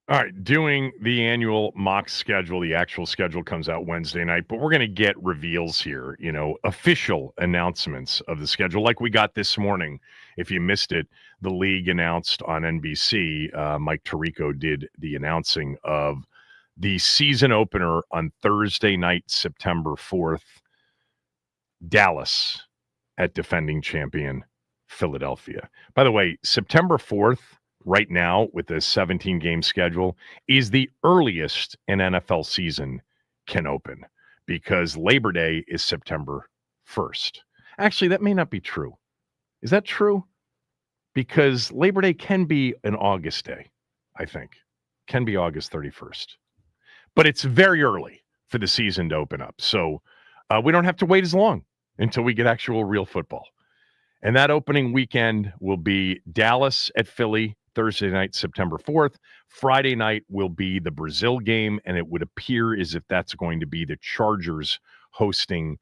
All right, doing the annual mock schedule. The actual schedule comes out Wednesday night, but we're going to get reveals here, official announcements of the schedule like we got this morning. If you missed it, the league announced on NBC, Mike Tirico did the announcing of the season opener on Thursday night, September 4th, Dallas at defending champion Philadelphia. By the way, September 4th, right now with a 17-game schedule, is the earliest an NFL season can open because Labor Day is September 1st. Actually, that may not be true. Is that true? Because Labor Day can be an August day, I think. Can be August 31st. But it's very early for the season to open up. So we don't have to wait as long until we get actual real football. And that opening weekend will be Dallas at Philly, Thursday night, September 4th. Friday night will be the Brazil game, and it would appear as if that's going to be the Chargers hosting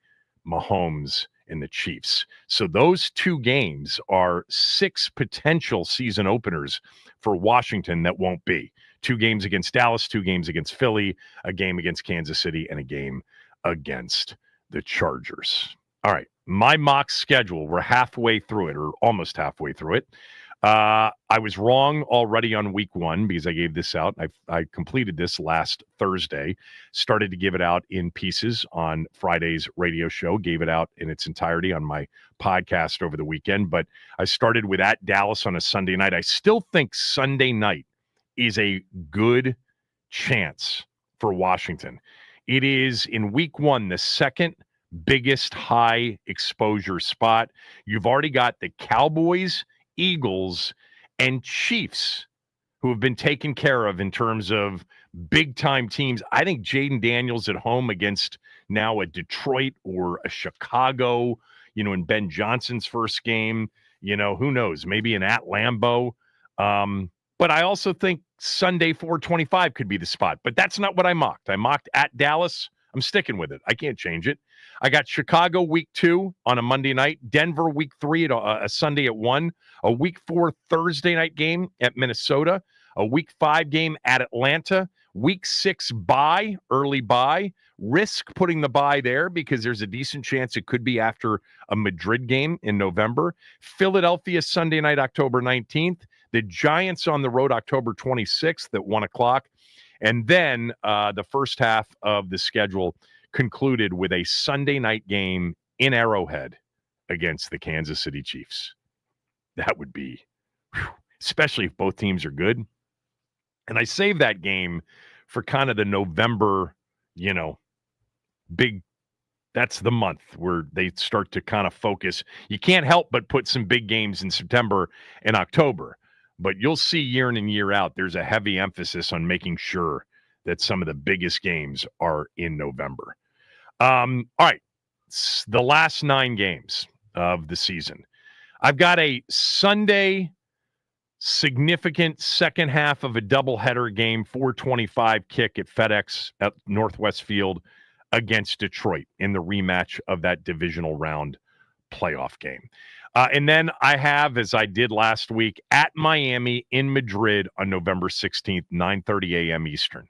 Mahomes and the Chiefs. So those two games are 6 potential season openers for Washington that won't be. 2 games against Dallas, 2 games against Philly, a game against Kansas City, and a game against the Chargers. All right, my mock schedule, we're halfway through it, or almost halfway through it. I was wrong already on week 1 because I gave this out. I completed this last Thursday, started to give it out in pieces on Friday's radio show, gave it out in its entirety on my podcast over the weekend, but I started with at Dallas on a Sunday night. I still think Sunday night is a good chance for Washington. It is in week 1, the second biggest high exposure spot. You've already got the Cowboys, Eagles, and Chiefs who have been taken care of in terms of big time teams. I think Jaden Daniels at home against now a Detroit or a Chicago, in Ben Johnson's first game, who knows, maybe an at Lambeau. But I also think Sunday 425 could be the spot, but that's not what I mocked. I mocked at Dallas. I'm sticking with it. I can't change it. I got Chicago week 2 on a Monday night, Denver week 3 at a Sunday at 1, a week 4 Thursday night game at Minnesota, a week 5 game at Atlanta, week 6 bye, early bye, risk putting the bye there because there's a decent chance it could be after a Madrid game in November, Philadelphia Sunday night, October 19th, the Giants on the road October 26th at 1 o'clock, and then the first half of the schedule concluded with a Sunday night game in Arrowhead against the Kansas City Chiefs. That would be, especially if both teams are good. And I saved that game for kind of the November, big, that's the month where they start to kind of focus. You can't help but put some big games in September and October. But you'll see year in and year out, there's a heavy emphasis on making sure that some of the biggest games are in November. All right, the last 9 games of the season. I've got a Sunday significant second half of a doubleheader game, 425 kick at FedEx at Northwest Field against Detroit in the rematch of that divisional round playoff game. And then I have, as I did last week, at Miami in Madrid on November 16th, 9:30 a.m. Eastern.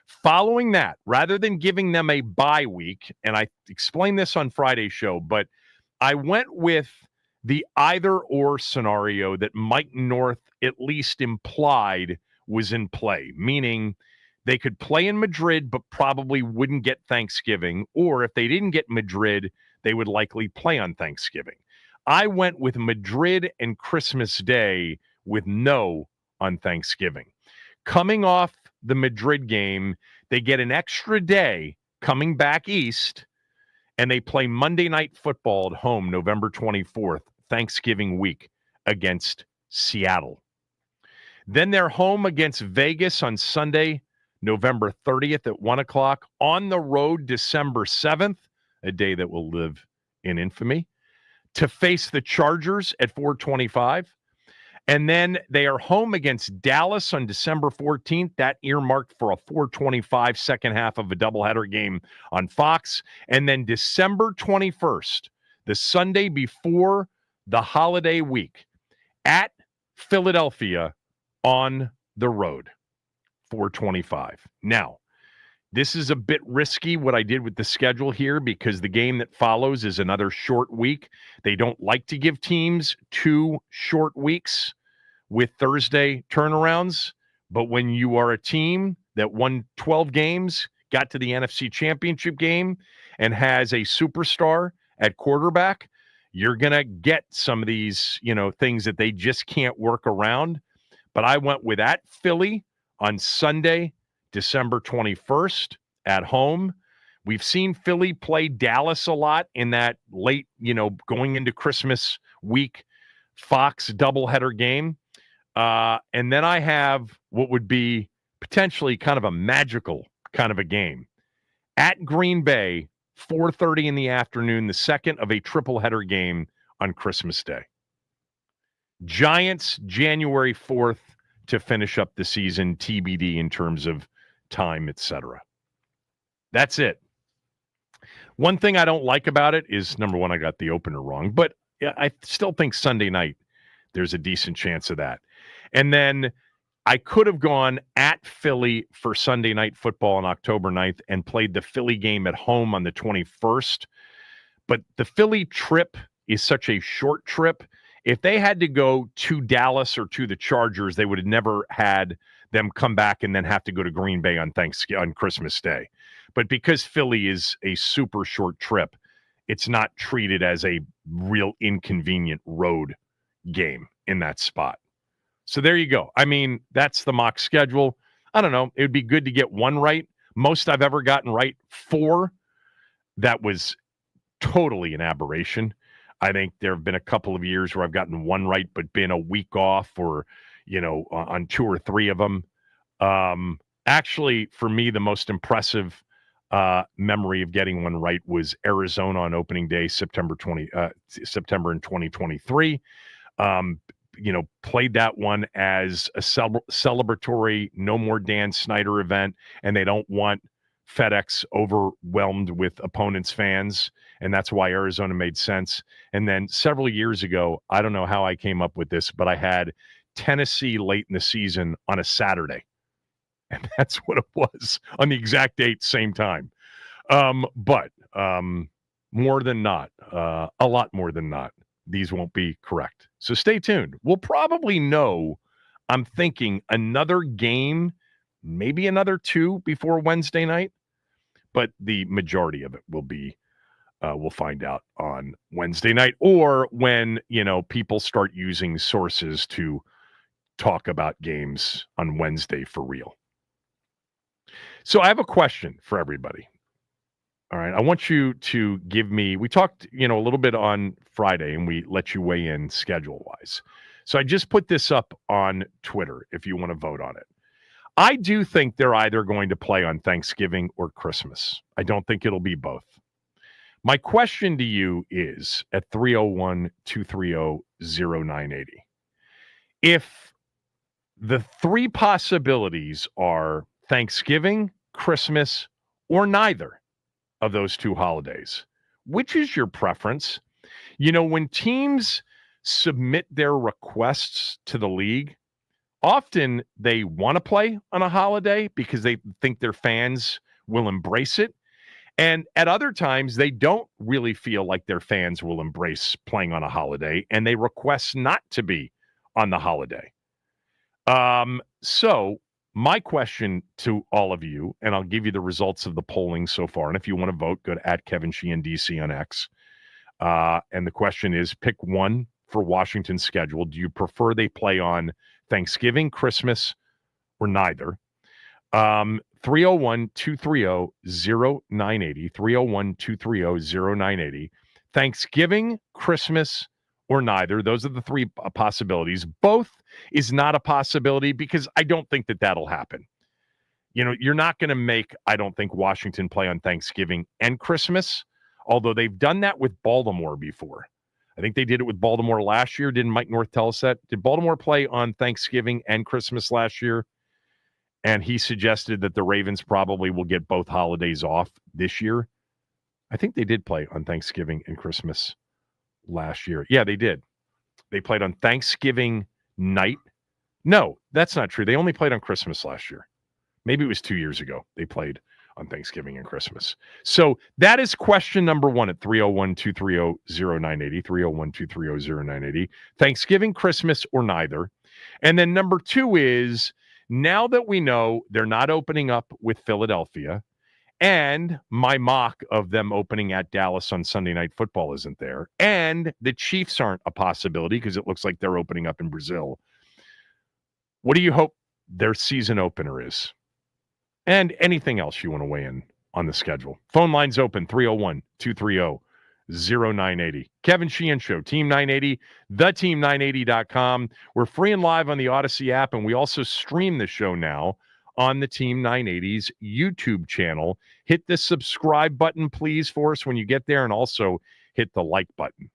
Following that, rather than giving them a bye week, and I explained this on Friday's show, but I went with the either-or scenario that Mike North at least implied was in play, meaning they could play in Madrid but probably wouldn't get Thanksgiving, or if they didn't get Madrid, they would likely play on Thanksgiving. I went with Madrid and Christmas Day with no on Thanksgiving. Coming off the Madrid game, they get an extra day coming back east, and they play Monday Night Football at home November 24th, Thanksgiving week, against Seattle. Then they're home against Vegas on Sunday, November 30th at 1 o'clock. On the road, December 7th, a day that will live in infamy, to face the Chargers at 425. And then they are home against Dallas on December 14th. That earmarked for a 425 second half of a doubleheader game on Fox. And then December 21st, the Sunday before the holiday week, at Philadelphia on the road. 4:25. Now, this is a bit risky what I did with the schedule here because the game that follows is another short week. They don't like to give teams 2 short weeks with Thursday turnarounds. But when you are a team that won 12 games, got to the NFC Championship game, and has a superstar at quarterback, you're going to get some of these, things that they just can't work around. But I went with at Philly on Sunday, December 21st at home. We've seen Philly play Dallas a lot in that late, going into Christmas week, Fox doubleheader game. And then I have what would be potentially kind of a magical kind of a game at Green Bay, 4:30 in the afternoon, the second of a triple header game on Christmas Day. Giants, January 4th to finish up the season, TBD in terms of time, etc. That's it. One thing I don't like about it is, number one, I got the opener wrong, but I still think Sunday night there's a decent chance of that. And then I could have gone at Philly for Sunday Night Football on October 9th and played the Philly game at home on the 21st. But the Philly trip is such a short trip. If they had to go to Dallas or to the Chargers, they would have never had them come back and then have to go to Green Bay on Christmas Day. But because Philly is a super short trip, it's not treated as a real inconvenient road game in that spot. So there you go. I mean, that's the mock schedule. I don't know. It would be good to get one right. Most I've ever gotten right, 4. That was totally an aberration. I think there have been a couple of years where I've gotten one right, but been a week off or, on 2 or 3 of them. Actually, for me, the most impressive memory of getting one right was Arizona on opening day, September in 2023. Played that one as a celebratory No More Dan Snyder event, and they don't want FedEx overwhelmed with opponents' fans, and that's why Arizona made sense. And then several years ago, I don't know how I came up with this, but I had Tennessee late in the season on a Saturday, and that's what it was on the exact date, same time. But more than not, a lot more than not, these won't be correct. So stay tuned. We'll probably know, I'm thinking, another game, maybe another 2 before Wednesday night, but the majority of it will be, we'll find out on Wednesday night, or when, people start using sources to talk about games on Wednesday for real. So I have a question for everybody. All right. I want you to give me, we talked, a little bit on Friday and we let you weigh in schedule wise. So I just put this up on Twitter if you want to vote on it. I do think they're either going to play on Thanksgiving or Christmas. I don't think it'll be both. My question to you is at 301-230-0980. If the 3 possibilities are Thanksgiving, Christmas, or neither of those 2 holidays, which is your preference? When teams submit their requests to the league, often they want to play on a holiday because they think their fans will embrace it. And at other times, they don't really feel like their fans will embrace playing on a holiday, and they request not to be on the holiday. So my question to all of you, and I'll give you the results of the polling so far, and if you want to vote, go to @KevinSheehan on X. And the question is, pick one for Washington's schedule. Do you prefer they play on Thanksgiving, Christmas, or neither? 301-230-0980, 301-230-0980. Thanksgiving, Christmas, or neither. Those are the 3 possibilities. Both is not a possibility because I don't think that that'll happen. You're not going to make, I don't think, Washington play on Thanksgiving and Christmas, although they've done that with Baltimore before. I think they did it with Baltimore last year. Didn't Mike North tell us that? Did Baltimore play on Thanksgiving and Christmas last year? And he suggested that the Ravens probably will get both holidays off this year. I think they did play on Thanksgiving and Christmas last year. Yeah, they did. They played on Thanksgiving night. No, that's not true. They only played on Christmas last year. Maybe it was 2 years ago they played on Thanksgiving and Christmas. So that is question number 1 at 301-230-0980, 301-230-0980. Thanksgiving, Christmas, or neither. And then number 2 is, now that we know they're not opening up with Philadelphia, and my mock of them opening at Dallas on Sunday Night Football isn't there, and the Chiefs aren't a possibility because it looks like they're opening up in Brazil, what do you hope their season opener is? And anything else you want to weigh in on the schedule. Phone lines open, 301-230-0980. Kevin Sheehan Show, Team 980, theteam980.com. We're free and live on the Odyssey app, and we also stream the show now on the Team 980's YouTube channel. Hit the subscribe button, please, for us when you get there, and also hit the like button.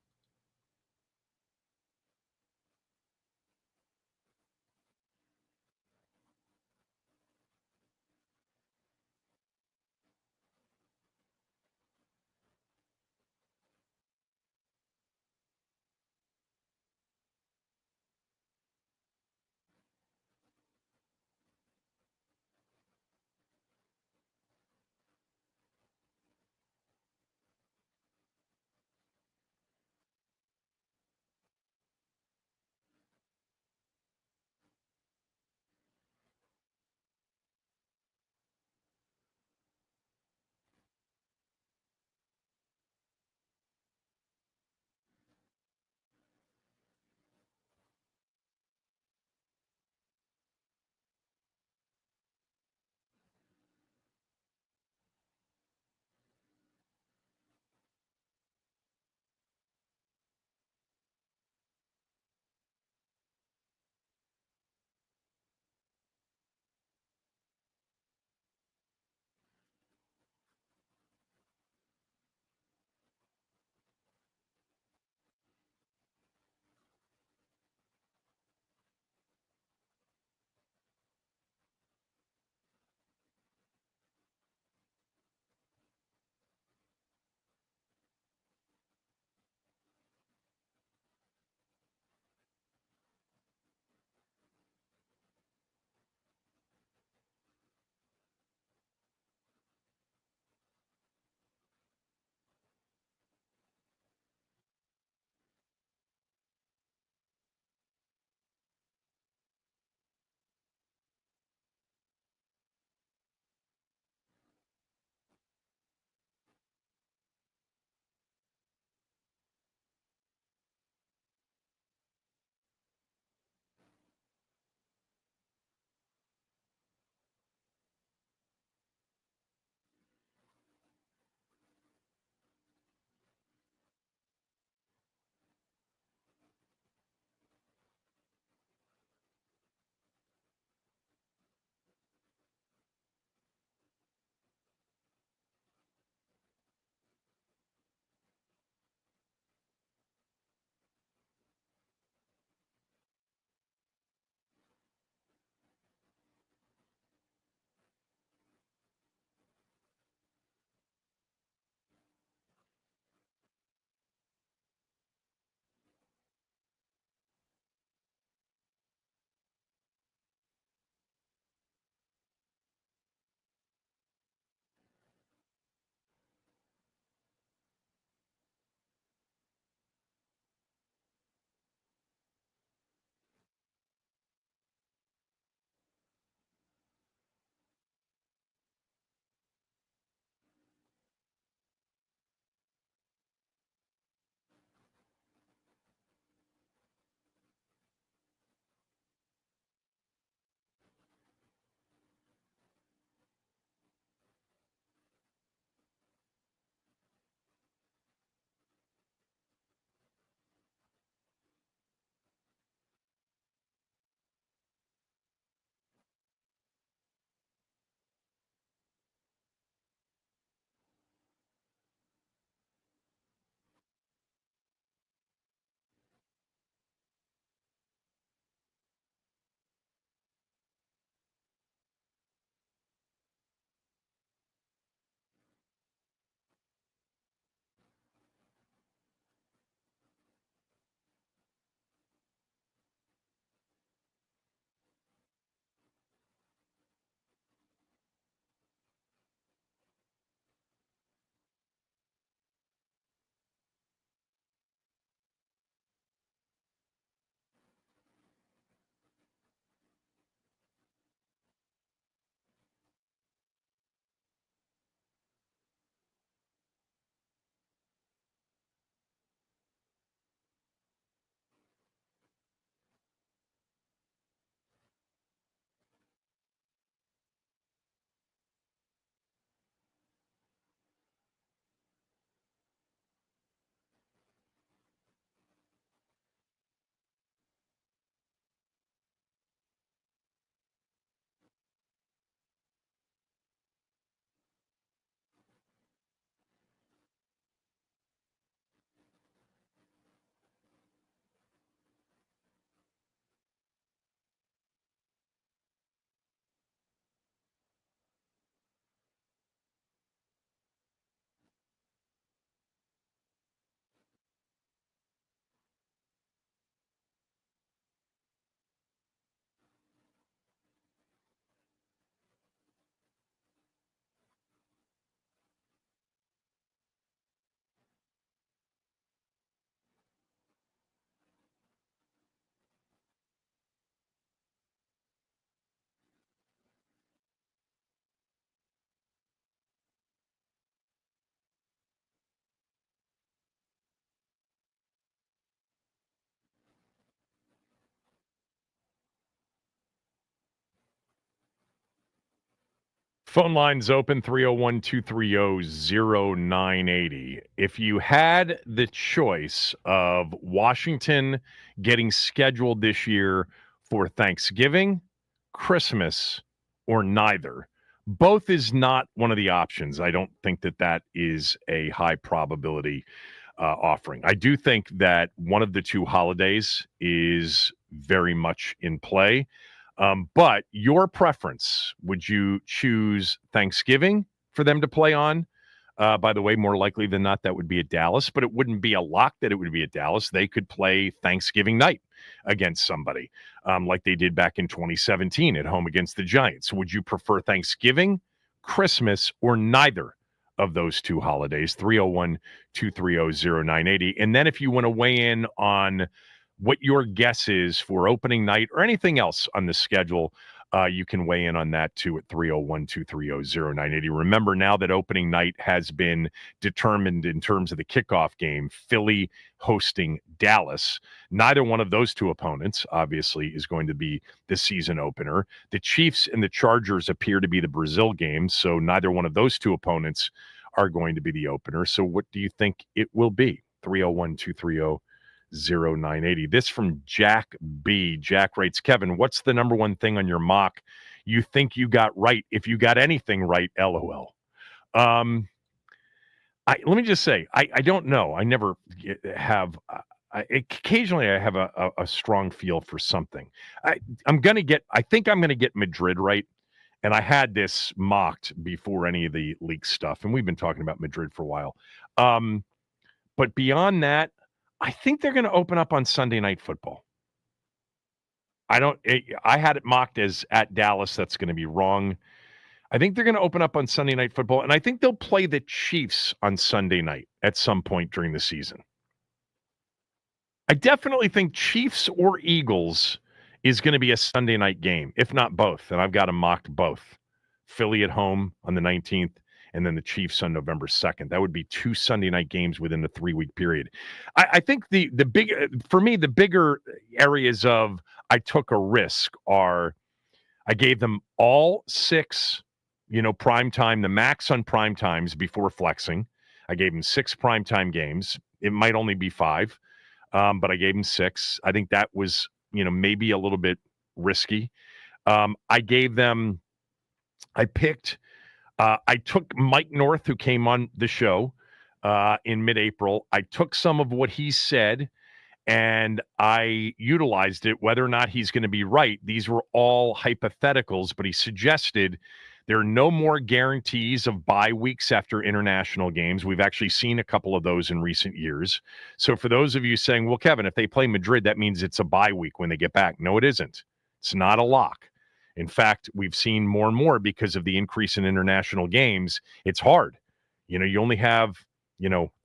Phone lines open 301-230-0980. If you had the choice of Washington getting scheduled this year for Thanksgiving, Christmas, or neither, both is not one of the options. I don't think that is a high probability offering. I do think that one of the two holidays is very much in play. But your preference, would you choose Thanksgiving for them to play on? By the way, more likely than not, that would be at Dallas, but it wouldn't be a lock that it would be at Dallas. They could play Thanksgiving night against somebody like they did back in 2017 at home against the Giants. Would you prefer Thanksgiving, Christmas, or neither of those two holidays? 301-230-0980. And then if you want to weigh in on what your guess is for opening night or anything else on the schedule, you can weigh in on that too at 301-230-0980. Remember now that opening night has been determined in terms of the kickoff game, Philly hosting Dallas. Neither one of those two opponents, obviously, is going to be the season opener. The Chiefs and the Chargers appear to be the Brazil games, so neither one of those two opponents are going to be the opener. So what do you think it will be? 301-230-0980. This from Jack B. Jack writes, Kevin, what's the number one thing on your mock you think you got right, if you got anything right? LOL. Let me just say, I don't know. I never have. Occasionally, I have a strong feel for something. I think I'm gonna get Madrid right. And I had this mocked before any of the leak stuff, and we've been talking about Madrid for a while. But beyond that, I think they're going to open up on Sunday Night Football. I had it mocked as at Dallas. That's going to be wrong. I think they're going to open up on Sunday Night Football, and I think they'll play the Chiefs on Sunday night at some point during the season. I definitely think Chiefs or Eagles is going to be a Sunday night game, if not both, and I've got them mocked both. Philly at home on the 19th, and then the Chiefs on November 2nd. That would be two Sunday night games within the 3-week period. I think the bigger areas of I took a risk are I gave them all 6, prime time, the max on prime times before flexing. I gave them 6 primetime games. It might only be 5, but I gave them 6. I think that was, maybe a little bit risky. I took Mike North, who came on the show in mid-April. I took some of what he said, and I utilized it. Whether or not he's going to be right, these were all hypotheticals, but he suggested there are no more guarantees of bye weeks after international games. We've actually seen a couple of those in recent years. So for those of you saying, well, Kevin, if they play Madrid, that means it's a bye week when they get back. No, it isn't. It's not a lock. In fact, we've seen more and more because of the increase in international games. It's hard. You only have,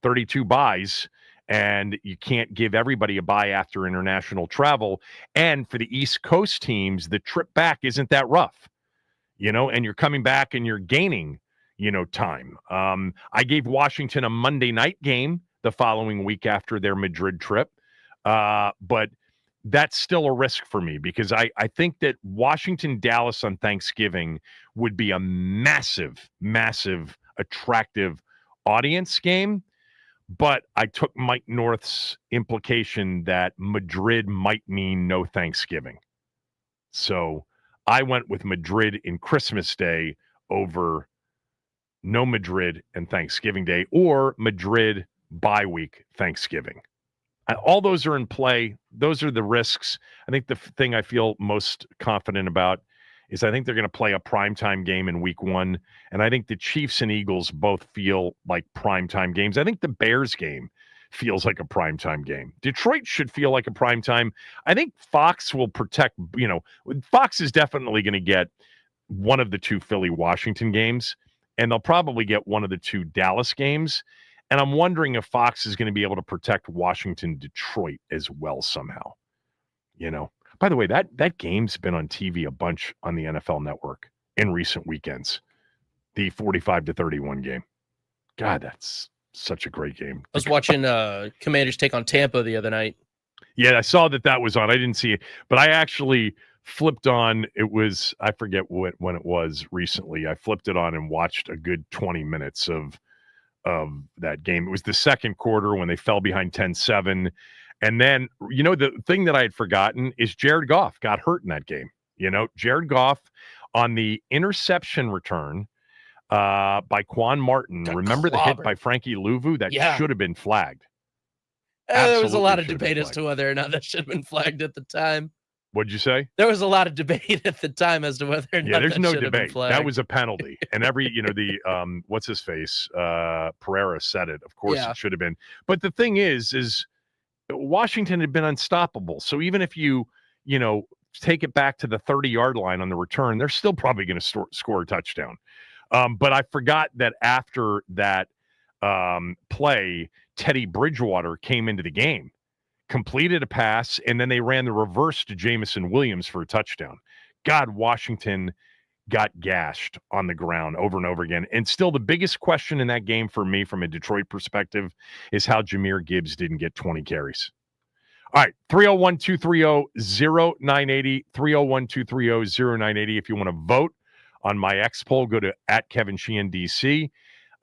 32 buys, and you can't give everybody a bye after international travel. And for the East Coast teams, the trip back isn't that rough, and you're coming back and you're gaining, time. I gave Washington a Monday night game the following week after their Madrid trip. But that's still a risk for me because I think that Washington-Dallas on Thanksgiving would be a massive, massive, attractive audience game. But I took Mike North's implication that Madrid might mean no Thanksgiving. So I went with Madrid in Christmas Day over no Madrid and Thanksgiving Day, or Madrid bye week Thanksgiving. All those are in play. Those are the risks. I think the thing I feel most confident about is I think they're going to play a primetime game in week 1. And I think the Chiefs and Eagles both feel like primetime games. I think the Bears game feels like a primetime game. Detroit should feel like a primetime. I think Fox will protect, Fox is definitely going to get one of the 2 Philly-Washington games, and they'll probably get one of the 2 Dallas games. And I'm wondering if Fox is going to be able to protect Washington-Detroit as well somehow. By the way, that game's been on TV a bunch on the NFL Network in recent weekends. The 45-31 game. God, that's such a great game. I was watching Commanders take on Tampa the other night. Yeah, I saw that was on. I didn't see it, but I actually flipped on. It was, I forget when it was recently. I flipped it on and watched a good 20 minutes of that game. It was the second quarter when they fell behind 10-7. And then, the thing that I had forgotten is Jared Goff got hurt in that game. Jared Goff on the interception return by Quan Martin. Remember the hit by Frankie Louvu? That should have been flagged. There was a lot of debate as to whether or not that should have been flagged at the time. What'd you say? There was a lot of debate at the time as to whether or not there's that no should have been debate. flagged. That was a penalty. And the what's his face? Pereira said it. Of course it should have been. But the thing is Washington had been unstoppable. So even if you take it back to the 30-yard line on the return, they're still probably going to score a touchdown. But I forgot that after that play, Teddy Bridgewater came into the game, completed a pass, and then they ran the reverse to Jamison Williams for a touchdown. God, Washington got gashed on the ground over and over again. And still the biggest question in that game for me from a Detroit perspective is how Jahmyr Gibbs didn't get 20 carries. All right, 301-230-0980, 301-230-0980. If you want to vote on my X poll, go to @KevinSheehan,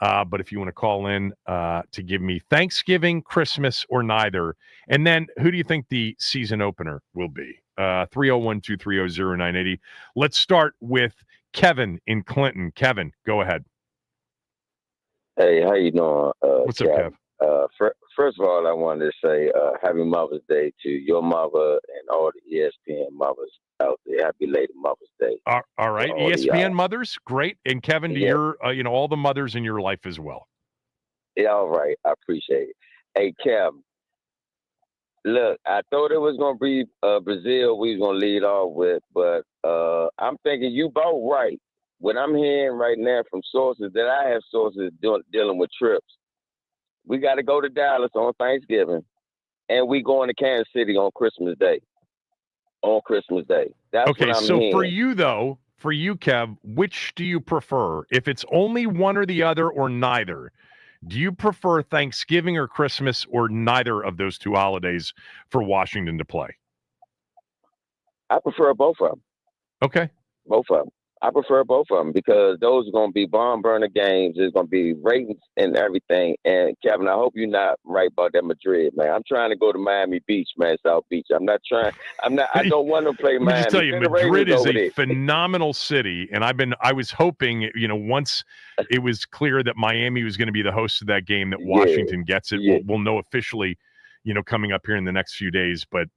but if you want to call in to give me Thanksgiving, Christmas, or neither, and then who do you think the season opener will be? 301-230-0980. Let's start with Kevin in Clinton. Kevin, go ahead. Hey, how you doing? What's up, Kev? First of all, I wanted to say Happy Mother's Day to your mother and all the ESPN mothers out there. Happy late Mother's Day. All right, ESPN mothers, great. And Kevin, to your, all the mothers in your life as well. Yeah, all right. I appreciate it. Hey, Kev, look, I thought it was going to be Brazil we was going to lead off with, but I'm thinking you both right. What I'm hearing right now from sources that I have sources dealing with trips, we got to go to Dallas on Thanksgiving, and we going to Kansas City on Christmas Day. That's okay, what I'm so hearing. for you, Kev, which do you prefer? If it's only one or the other or neither, do you prefer Thanksgiving or Christmas or neither of those two holidays for Washington to play? I prefer both of them. Okay. Both of them. I prefer both of them because those are going to be barn burner games. There's going to be ratings and everything. And Kevin, I hope you're not right about that Madrid, man. I'm trying to go to Miami Beach, man, South Beach. I don't want to play Miami. Let me just tell you, Madrid is a phenomenal city. And I was hoping, once it was clear that Miami was going to be the host of that game, that Washington gets it. Yeah. We'll know officially, coming up here in the next few days. But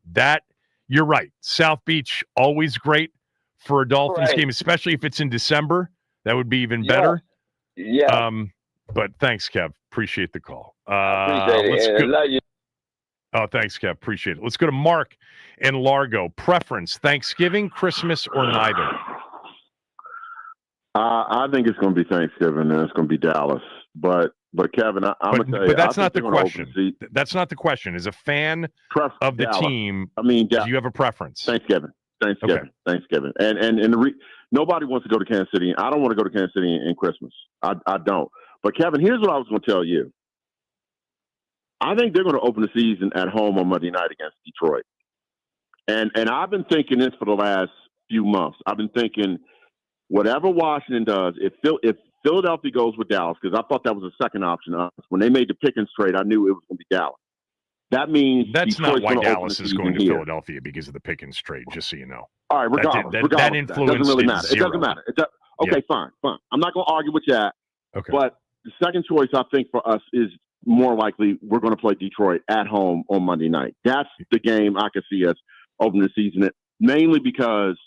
you're right. South Beach, always great for a Dolphins game, especially if it's in December. That would be even better. Yeah. But thanks, Kev. Appreciate the call. Appreciate it. I love you. Oh, thanks, Kev. Appreciate it. Let's go to Mark in Largo. Preference, Thanksgiving, Christmas, or neither? I think it's going to be Thanksgiving, and it's going to be Dallas. But Kevin, I'm going to tell you. But that's not the question. That's not the question. As a fan of the team, do you have a preference? Thanksgiving. Okay. Thanksgiving. And nobody wants to go to Kansas City. I don't want to go to Kansas City in Christmas. I don't. But Kevin, here's what I was going to tell you. I think they're going to open the season at home on Monday night against Detroit. And I've been thinking this for the last few months. I've been thinking whatever Washington does, if Philadelphia goes with Dallas, because I thought that was a second option. When they made the Pickens trade, I knew it was going to be Dallas. That means that's Detroit's not why Dallas is going to here. Philadelphia because of the Pickens trade, just so you know. All right, regardless, that influence doesn't really matter. Zero. It doesn't matter. Okay, fine. I'm not going to argue with that. Okay. But the second choice, I think, for us is more likely we're going to play Detroit at home on Monday night. That's the game I could see us opening the season, mainly because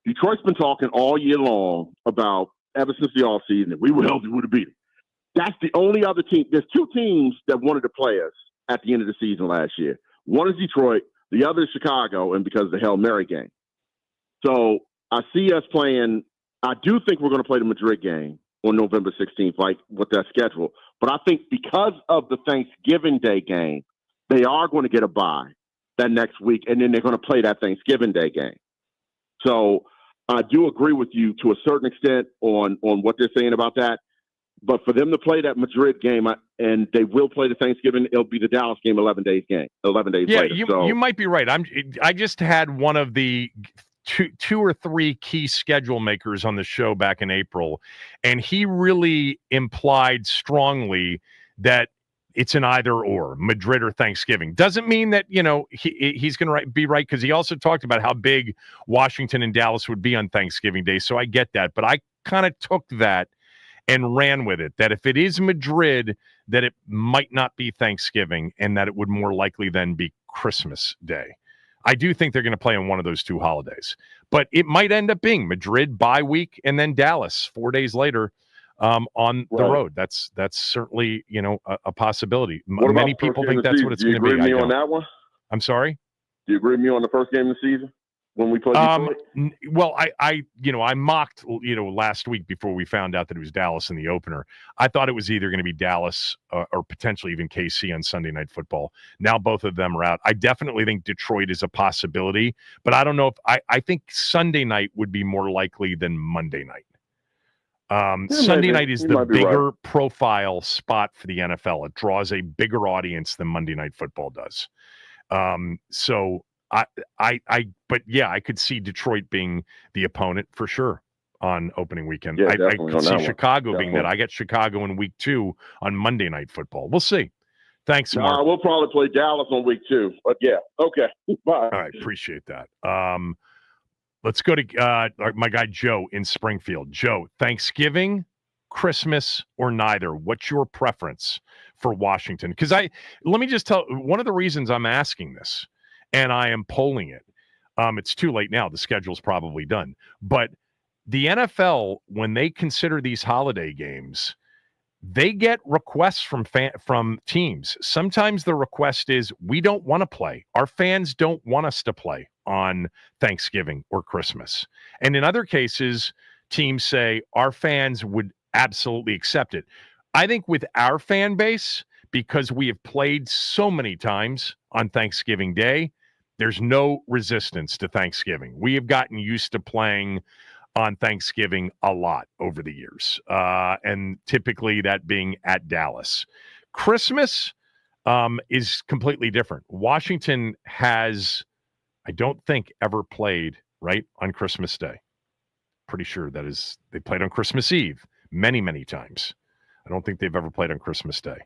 Detroit's been talking all year long about, ever since the offseason, that we would have beat them. That's the only other team. There's two teams that wanted to play us at the end of the season last year. One is Detroit, the other is Chicago, and because of the Hail Mary game. So I see us playing. I do think we're going to play the Madrid game on November 16th, like with that schedule. But I think because of the Thanksgiving Day game, they are going to get a bye that next week, and then they're going to play that Thanksgiving Day game. So I do agree with you to a certain extent on what they're saying about that. But for them to play that Madrid game, and they will play the Thanksgiving, it'll be the Dallas game 11 days later. You might be right. I just had one of the two or three key schedule makers on the show back in April, and he really implied strongly that it's an either or, Madrid or Thanksgiving. Doesn't mean that, he's going to be right, because he also talked about how big Washington and Dallas would be on Thanksgiving Day. So I get that. But I kind of took that and ran with it, that if it is Madrid, that it might not be Thanksgiving, and that it would more likely then be Christmas Day. I do think they're going to play on one of those two holidays. But it might end up being Madrid bye week and then Dallas 4 days later. On the road. That's certainly, a possibility. Many people think that's what it's going to be. Do you agree with me on that one? I'm sorry? Do you agree with me on the first game of the season when we played Detroit? Well, I mocked, last week before we found out that it was Dallas in the opener. I thought it was either going to be Dallas or potentially even KC on Sunday Night Football. Now both of them are out. I definitely think Detroit is a possibility, but I don't know if I think Sunday night would be more likely than Monday night. Sunday night is the bigger profile spot for the NFL. It draws a bigger audience than Monday Night Football does. So but yeah, I could see Detroit being the opponent for sure on opening weekend. Yeah, I could see Chicago being that. Definitely. I get Chicago in week 2 on Monday Night Football. We'll see. Thanks, Mark. We'll probably play Dallas on week 2, but yeah, okay. Bye. All right, appreciate that. Let's go to my guy Joe in Springfield. Joe, Thanksgiving, Christmas, or neither? What's your preference for Washington? Because let me just tell one of the reasons I'm asking this, and I am polling it. It's too late now. The schedule's probably done. But the NFL, when they consider these holiday games, they get requests from teams. Sometimes the request is, we don't want to play. Our fans don't want us to play on Thanksgiving or Christmas. And in other cases, teams say our fans would absolutely accept it. I think with our fan base, because we have played so many times on Thanksgiving Day, there's no resistance to Thanksgiving. We have gotten used to playing on Thanksgiving a lot over the years, and typically that being at Dallas. Christmas is completely different. Washington has, I don't think, ever played right on Christmas Day. Pretty sure they played on Christmas Eve many, many times. I don't think they've ever played on Christmas Day.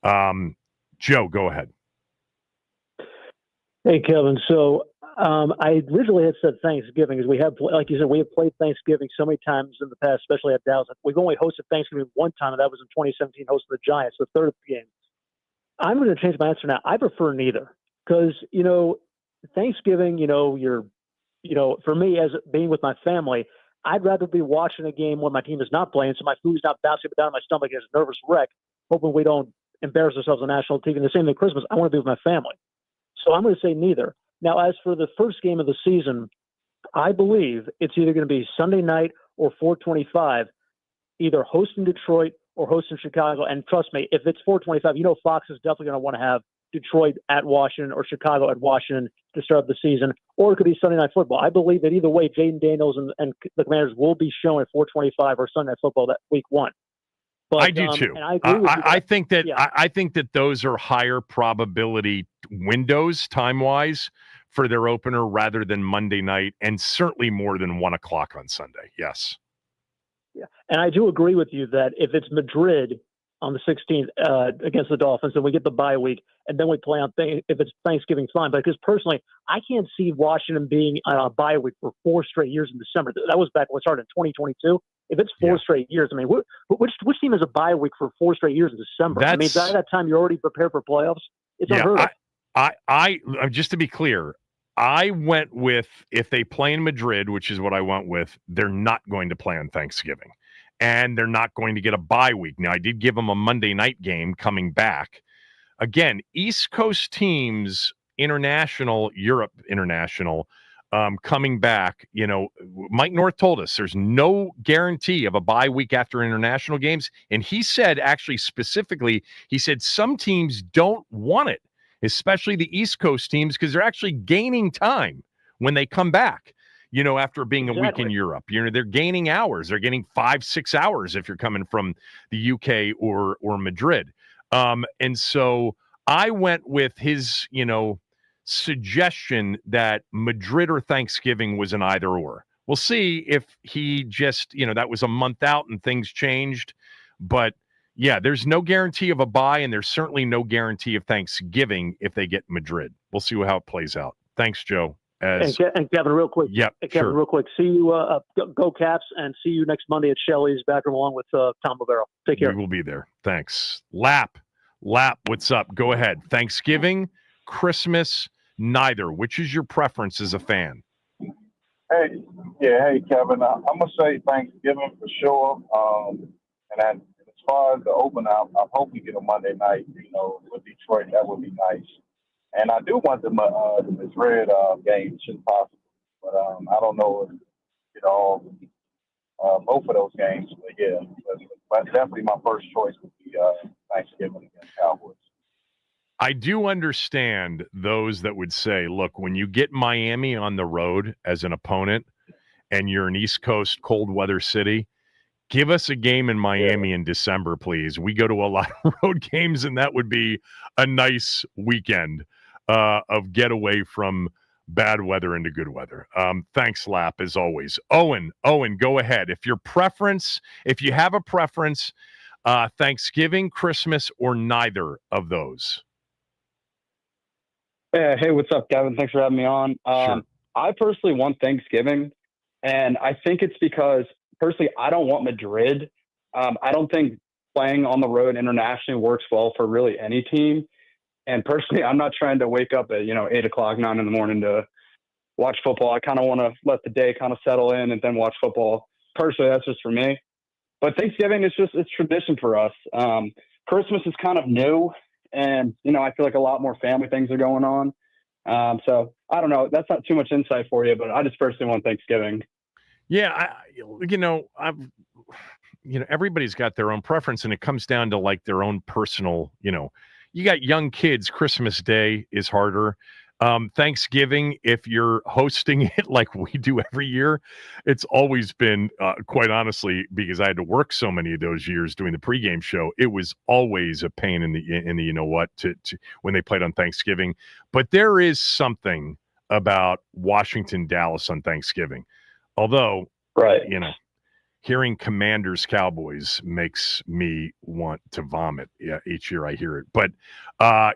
Joe, go ahead. Hey, Kevin. So I originally had said Thanksgiving, because we have, like you said, we have played Thanksgiving so many times in the past, especially at Dallas. We've only hosted Thanksgiving one time, and that was in 2017, hosting the Giants, the third game. I'm going to change my answer now. I prefer neither, because, Thanksgiving, for me, as being with my family, I'd rather be watching a game when my team is not playing, so my food's not bouncing down my stomach as a nervous wreck, hoping we don't embarrass ourselves on national TV. And the same thing Christmas, I want to be with my family. So I'm going to say neither. Now, as for the first game of the season, I believe it's either going to be Sunday night or 4:25, either hosting Detroit or hosting Chicago. And trust me, if it's 4:25, Fox is definitely going to want to have Detroit at Washington or Chicago at Washington to start the season, or it could be Sunday Night Football. I believe that either way, Jaden Daniels and the Commanders will be showing at 4:25 or Sunday Night Football that week 1. But, I do too. And I agree with you. I think that I think that those are higher probability windows time wise for their opener rather than Monday night, and certainly more than 1 o'clock on Sunday. Yes. Yeah, and I do agree with you that if it's Madrid on the 16th against the Dolphins, and we get the bye week, and then we play on if it's Thanksgiving, fine. But because personally, I can't see Washington being on a bye week for 4 straight years in December. That was back when it started in 2022. If it's 4 straight years, I mean, which team has a bye week for 4 straight years in December? I mean, by that time you're already prepared for playoffs. It's unheard of. I just to be clear, I went with, if they play in Madrid, which is what I went with, they're not going to play on Thanksgiving, and they're not going to get a bye week. Now, I did give them a Monday night game coming back. Again, East Coast teams, Europe international, coming back, Mike North told us there's no guarantee of a bye week after international games. And he said, actually, specifically, he said some teams don't want it, especially the East Coast teams, because they're actually gaining time when they come back, after being a week in Europe. They're gaining hours. They're getting 5-6 hours if you're coming from the UK or Madrid. And so I went with his, suggestion that Madrid or Thanksgiving was an either or. We'll see if he just, that was a month out and things changed. But yeah, there's no guarantee of a bye, and there's certainly no guarantee of Thanksgiving if they get Madrid. We'll see how it plays out. Thanks, Joe. And Kevin, real quick. Yep, Kevin, sure. real quick. See you. Go Caps, and see you next Monday at Shelley's back room along with Tom Bavero. Take care. We will be there. Thanks. Lap, what's up? Go ahead. Thanksgiving, Christmas, neither. Which is your preference as a fan? Hey, Kevin. I'm gonna say Thanksgiving for sure. As far as the opener, I hope we get a Monday night. With Detroit, that would be nice. And I do want the Madrid game, should possible, but I don't know if both of those games. But yeah, but definitely my first choice would be Thanksgiving against Cowboys. I do understand those that would say, look, when you get Miami on the road as an opponent and you're an East Coast cold weather city, give us a game in Miami in December, please. We go to a lot of road games, and that would be a nice weekend of getaway from bad weather into good weather. Thanks, Lap, as always. Owen, go ahead. If you have a preference, Thanksgiving, Christmas, or neither of those. Hey, what's up, Kevin? Thanks for having me on. Sure. I personally want Thanksgiving, and I think it's because, personally, I don't want Madrid. I don't think playing on the road internationally works well for really any team. And personally, I'm not trying to wake up at 8 o'clock, 9 in the morning to watch football. I kind of want to let the day kind of settle in and then watch football. Personally, that's just for me. But Thanksgiving it's tradition for us. Christmas is kind of new. And, I feel like a lot more family things are going on. So I don't know. That's not too much insight for you, but I just personally want Thanksgiving. Yeah. Everybody's got their own preference, and it comes down to like their own personal, you got young kids. Christmas Day is harder. Thanksgiving, if you're hosting it like we do every year, it's always been, quite honestly, because I had to work so many of those years doing the pregame show, it was always a pain in the to when they played on Thanksgiving. But there is something about Washington, Dallas on Thanksgiving. Although, right, hearing Commanders Cowboys makes me want to vomit. Yeah, each year I hear it. But I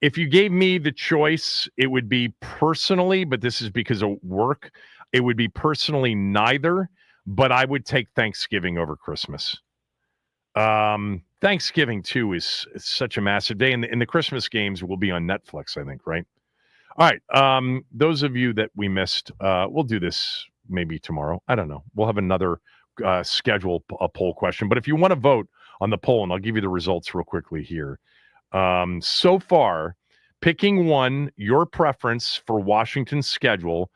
if you gave me the choice, it would be personally, but this is because of work, it would be personally neither, but I would take Thanksgiving over Christmas. Thanksgiving, too, is such a massive day, and the Christmas games will be on Netflix, I think, right? All right, those of you that we missed, we'll do this maybe tomorrow. I don't know. We'll have another schedule a poll question, but if you want to vote on the poll, and I'll give you the results real quickly here. So far, picking one, your preference for Washington's schedule,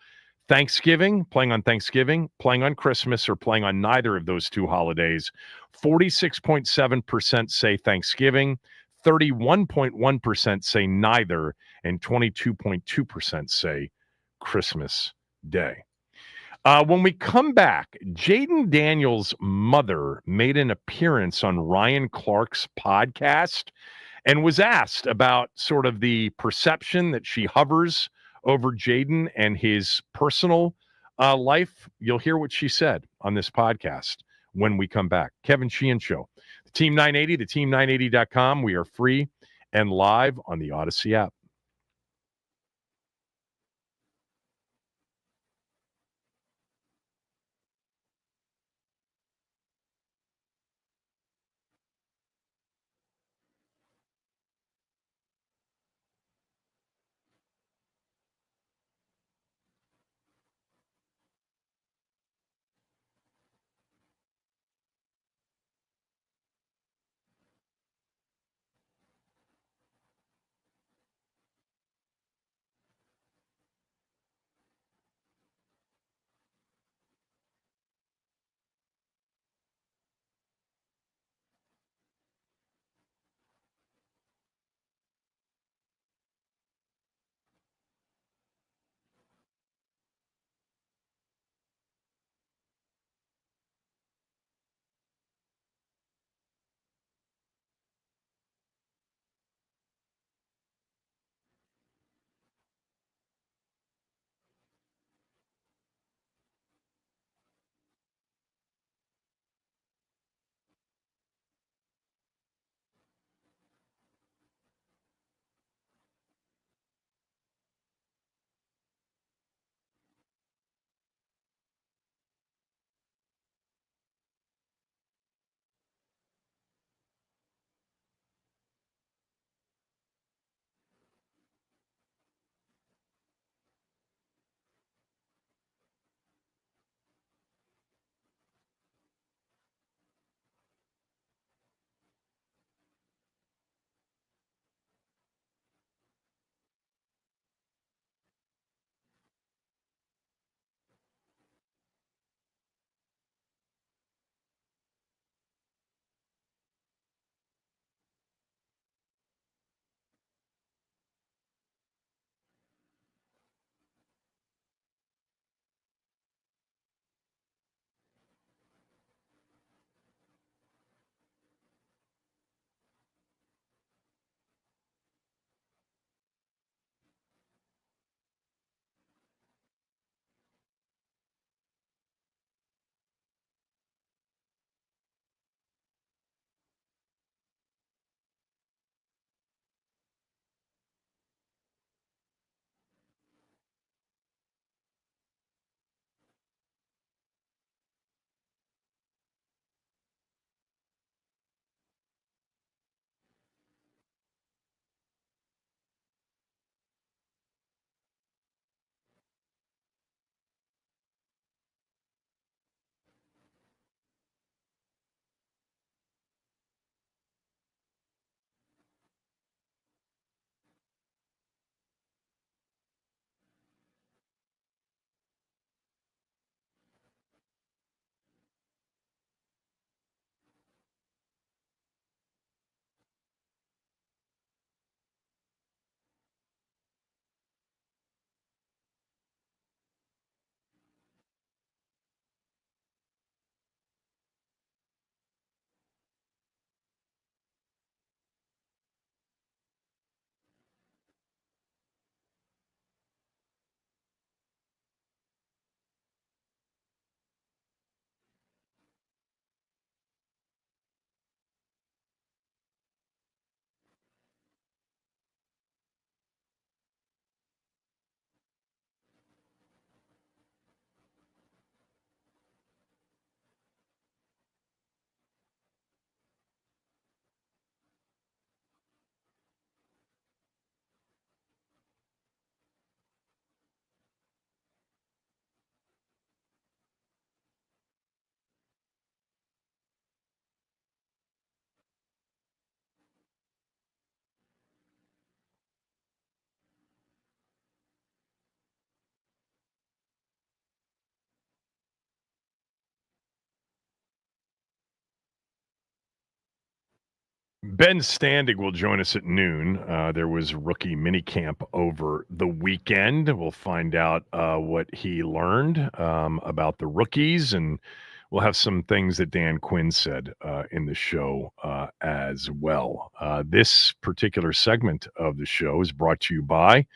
Thanksgiving, playing on Christmas, or playing on neither of those two holidays. 46.7% say Thanksgiving, 31.1% say neither, and 22.2% say Christmas Day. When we come back, Jaden Daniels' mother made an appearance on Ryan Clark's podcast and was asked about sort of the perception that she hovers over Jaden and his personal life. You'll hear what she said on this podcast when we come back. Kevin Sheehan Show. The Team 980, the team980.com. We are free and live on the Odyssey app. Ben Standig will join us at noon. There was rookie minicamp over the weekend. We'll find out what he learned about the rookies, and we'll have some things that Dan Quinn said in the show as well. This particular segment of the show is brought to you by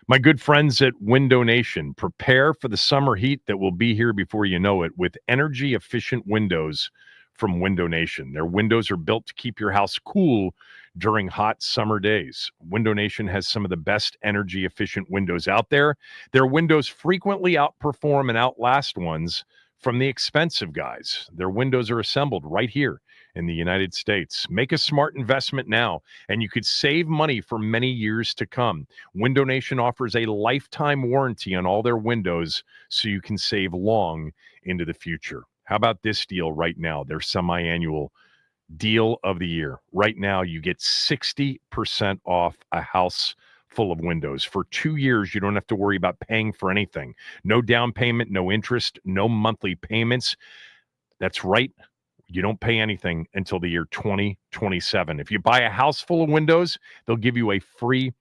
my good friends at Window Nation. Prepare for the summer heat that will be here before you know it with energy-efficient windows from Window Nation. Their windows are built to keep your house cool during hot summer days. Window Nation has some of the best energy-efficient windows out there. Their windows frequently outperform and outlast ones from the expensive guys. Their windows are assembled right here in the United States. Make a smart investment now, and you could save money for many years to come. Window Nation offers a lifetime warranty on all their windows, so you can save long into the future. How about this deal right now? Their semi-annual deal of the year. Right now, you get 60% off a house full of windows. For 2 years, you don't have to worry about paying for anything. No down payment, no interest, no monthly payments. That's right. You don't pay anything until the year 2027. If you buy a house full of windows, they'll give you a free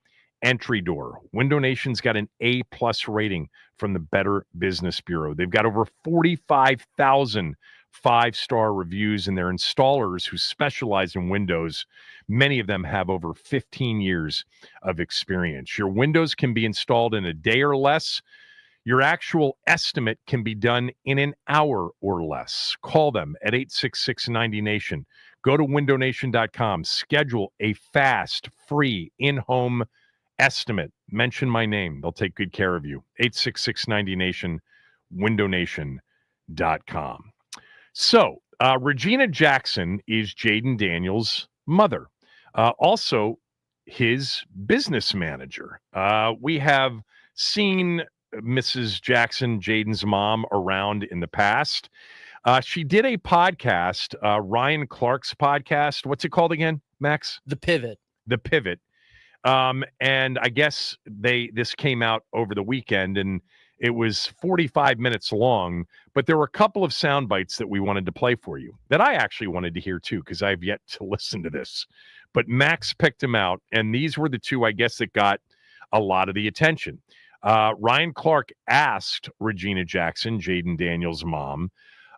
entry door. Window Nation's got an A+ rating from the Better Business Bureau. They've got over 45,000 5-star reviews, and their installers who specialize in windows, many of them have over 15 years of experience. Your windows can be installed in a day or less. Your actual estimate can be done in an hour or less. Call them at 866-90-NATION. Go to windownation.com. Schedule a fast, free, in-home estimate. Mention my name. They'll take good care of you. 866-90-NATION, windownation.com. So, Regina Jackson is Jaden Daniels' mother, also his business manager. We have seen Mrs. Jackson, Jaden's mom, around in the past. She did a podcast, Ryan Clark's podcast. What's it called again, Max? The Pivot. The Pivot. And I guess this came out over the weekend, and it was 45 minutes long, but there were a couple of sound bites that we wanted to play for you that I actually wanted to hear too, because I've yet to listen to this. But Max picked them out, and these were the two, I guess, that got a lot of the attention. Ryan Clark asked Regina Jackson, Jaden Daniels' mom,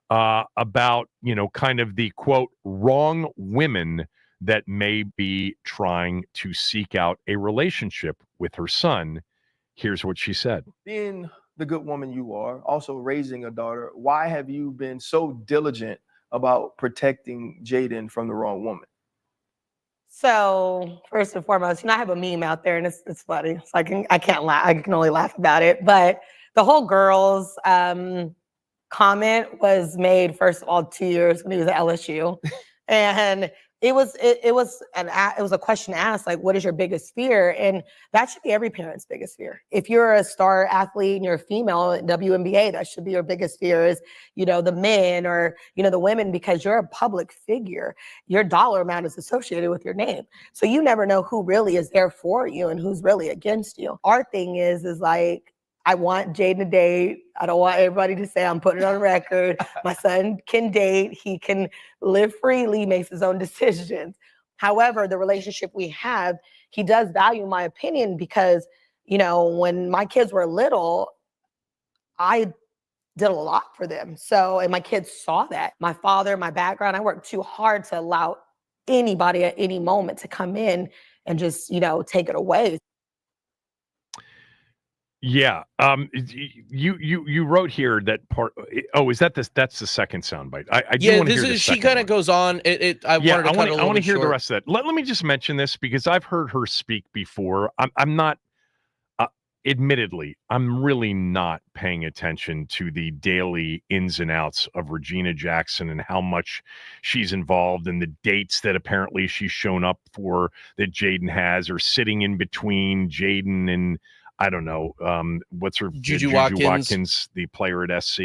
about, kind of the, quote, wrong women that may be trying to seek out a relationship with her son. Here's what she said. Being the good woman you are, also raising a daughter, why have you been so diligent about protecting Jaden from the wrong woman? So first and foremost, I have a meme out there, and it's funny. So I can't laugh. I can only laugh about it. But the whole girls comment was made, first of all, 2 years when he was at LSU, and it was a question asked, like, what is your biggest fear? And that should be every parent's biggest fear. If you're a star athlete and you're a female in WNBA, that should be your biggest fear is, the men or, the women, because you're a public figure. Your dollar amount is associated with your name. So you never know who really is there for you and who's really against you. Our thing is like, I want Jaden to date. I don't want everybody to say I'm putting it on record. My son can date. He can live freely, makes his own decisions. However, the relationship we have, he does value my opinion because, when my kids were little, I did a lot for them. So, and my kids saw that. My father, my background, I worked too hard to allow anybody at any moment to come in and just, take it away. Yeah. You wrote here that part. Oh, is that this? That's the second soundbite. I do want to hear this. She kind of goes on. I want to hear the rest of that. Let me just mention this because I've heard her speak before. I'm not. Admittedly, I'm really not paying attention to the daily ins and outs of Regina Jackson and how much she's involved and the dates that apparently she's shown up for that Jaden has, or sitting in between Jaden and, I don't know, what's her Juju Watkins, the player at SC.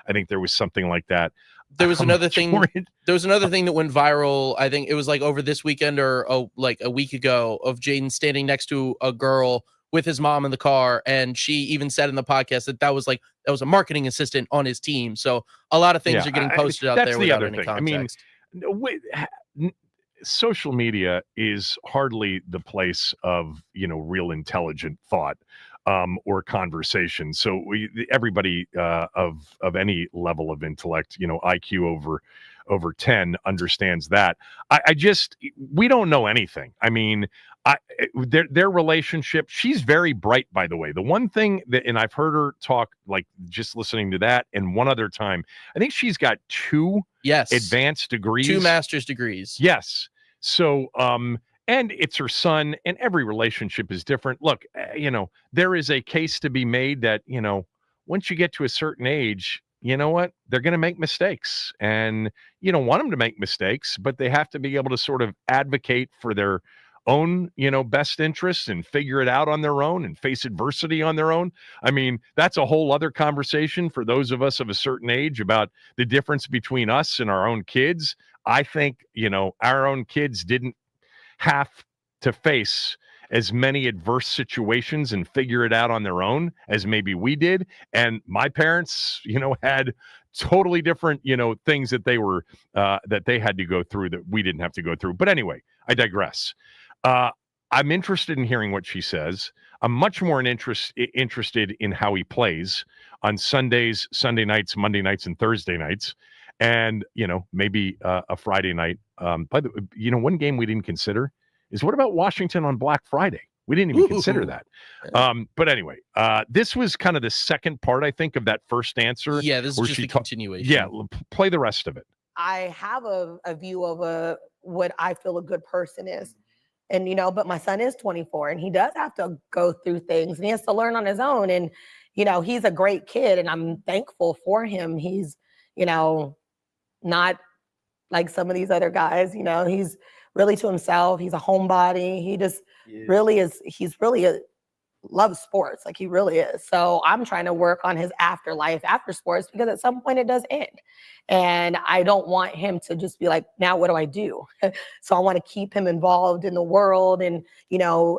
I think there was something like that. There was another thing. There was another thing that went viral. I think it was like over this weekend or like a week ago, of Jaden standing next to a girl with his mom in the car, and she even said in the podcast that was a marketing assistant on his team. So a lot of things are getting posted out there without any context. I mean, social media is hardly the place of, real intelligent thought or conversation. So everybody of any level of intellect, IQ over 10 understands that. We don't know anything. I mean, their relationship, she's very bright, by the way. The one thing and I've heard her talk, like just listening to that, and one other time, I think she's got 2 advanced degrees. 2 master's degrees. Yes. So, and it's her son, and every relationship is different. Look, there is a case to be made that, once you get to a certain age, you know what? They're going to make mistakes, and you don't want them to make mistakes, but they have to be able to sort of advocate for their own, best interests and figure it out on their own and face adversity on their own. I mean, that's a whole other conversation for those of us of a certain age about the difference between us and our own kids. I think, our own kids didn't have to face as many adverse situations and figure it out on their own as maybe we did. And my parents, had totally different, things that they were, that they had to go through that we didn't have to go through. But anyway, I digress. I'm interested in hearing what she says. I'm much more interested in how he plays on Sundays, Sunday nights, Monday nights, and Thursday nights. And, maybe a Friday night. By the way, one game we didn't consider is what about Washington on Black Friday? We didn't even consider that. But anyway, this was kind of the second part, I think, of that first answer. Yeah, this is just a continuation. Yeah, play the rest of it. I have a view of what I feel a good person is. And, but my son is 24 and he does have to go through things and he has to learn on his own. And, he's a great kid and I'm thankful for him. He's, not like some of these other guys, he's really to himself. He's a homebody. He just really is. He's really loves sports. Like he really is. So I'm trying to work on his afterlife after sports because at some point it does end. And I don't want him to just be like, now what do I do? So I want to keep him involved in the world and,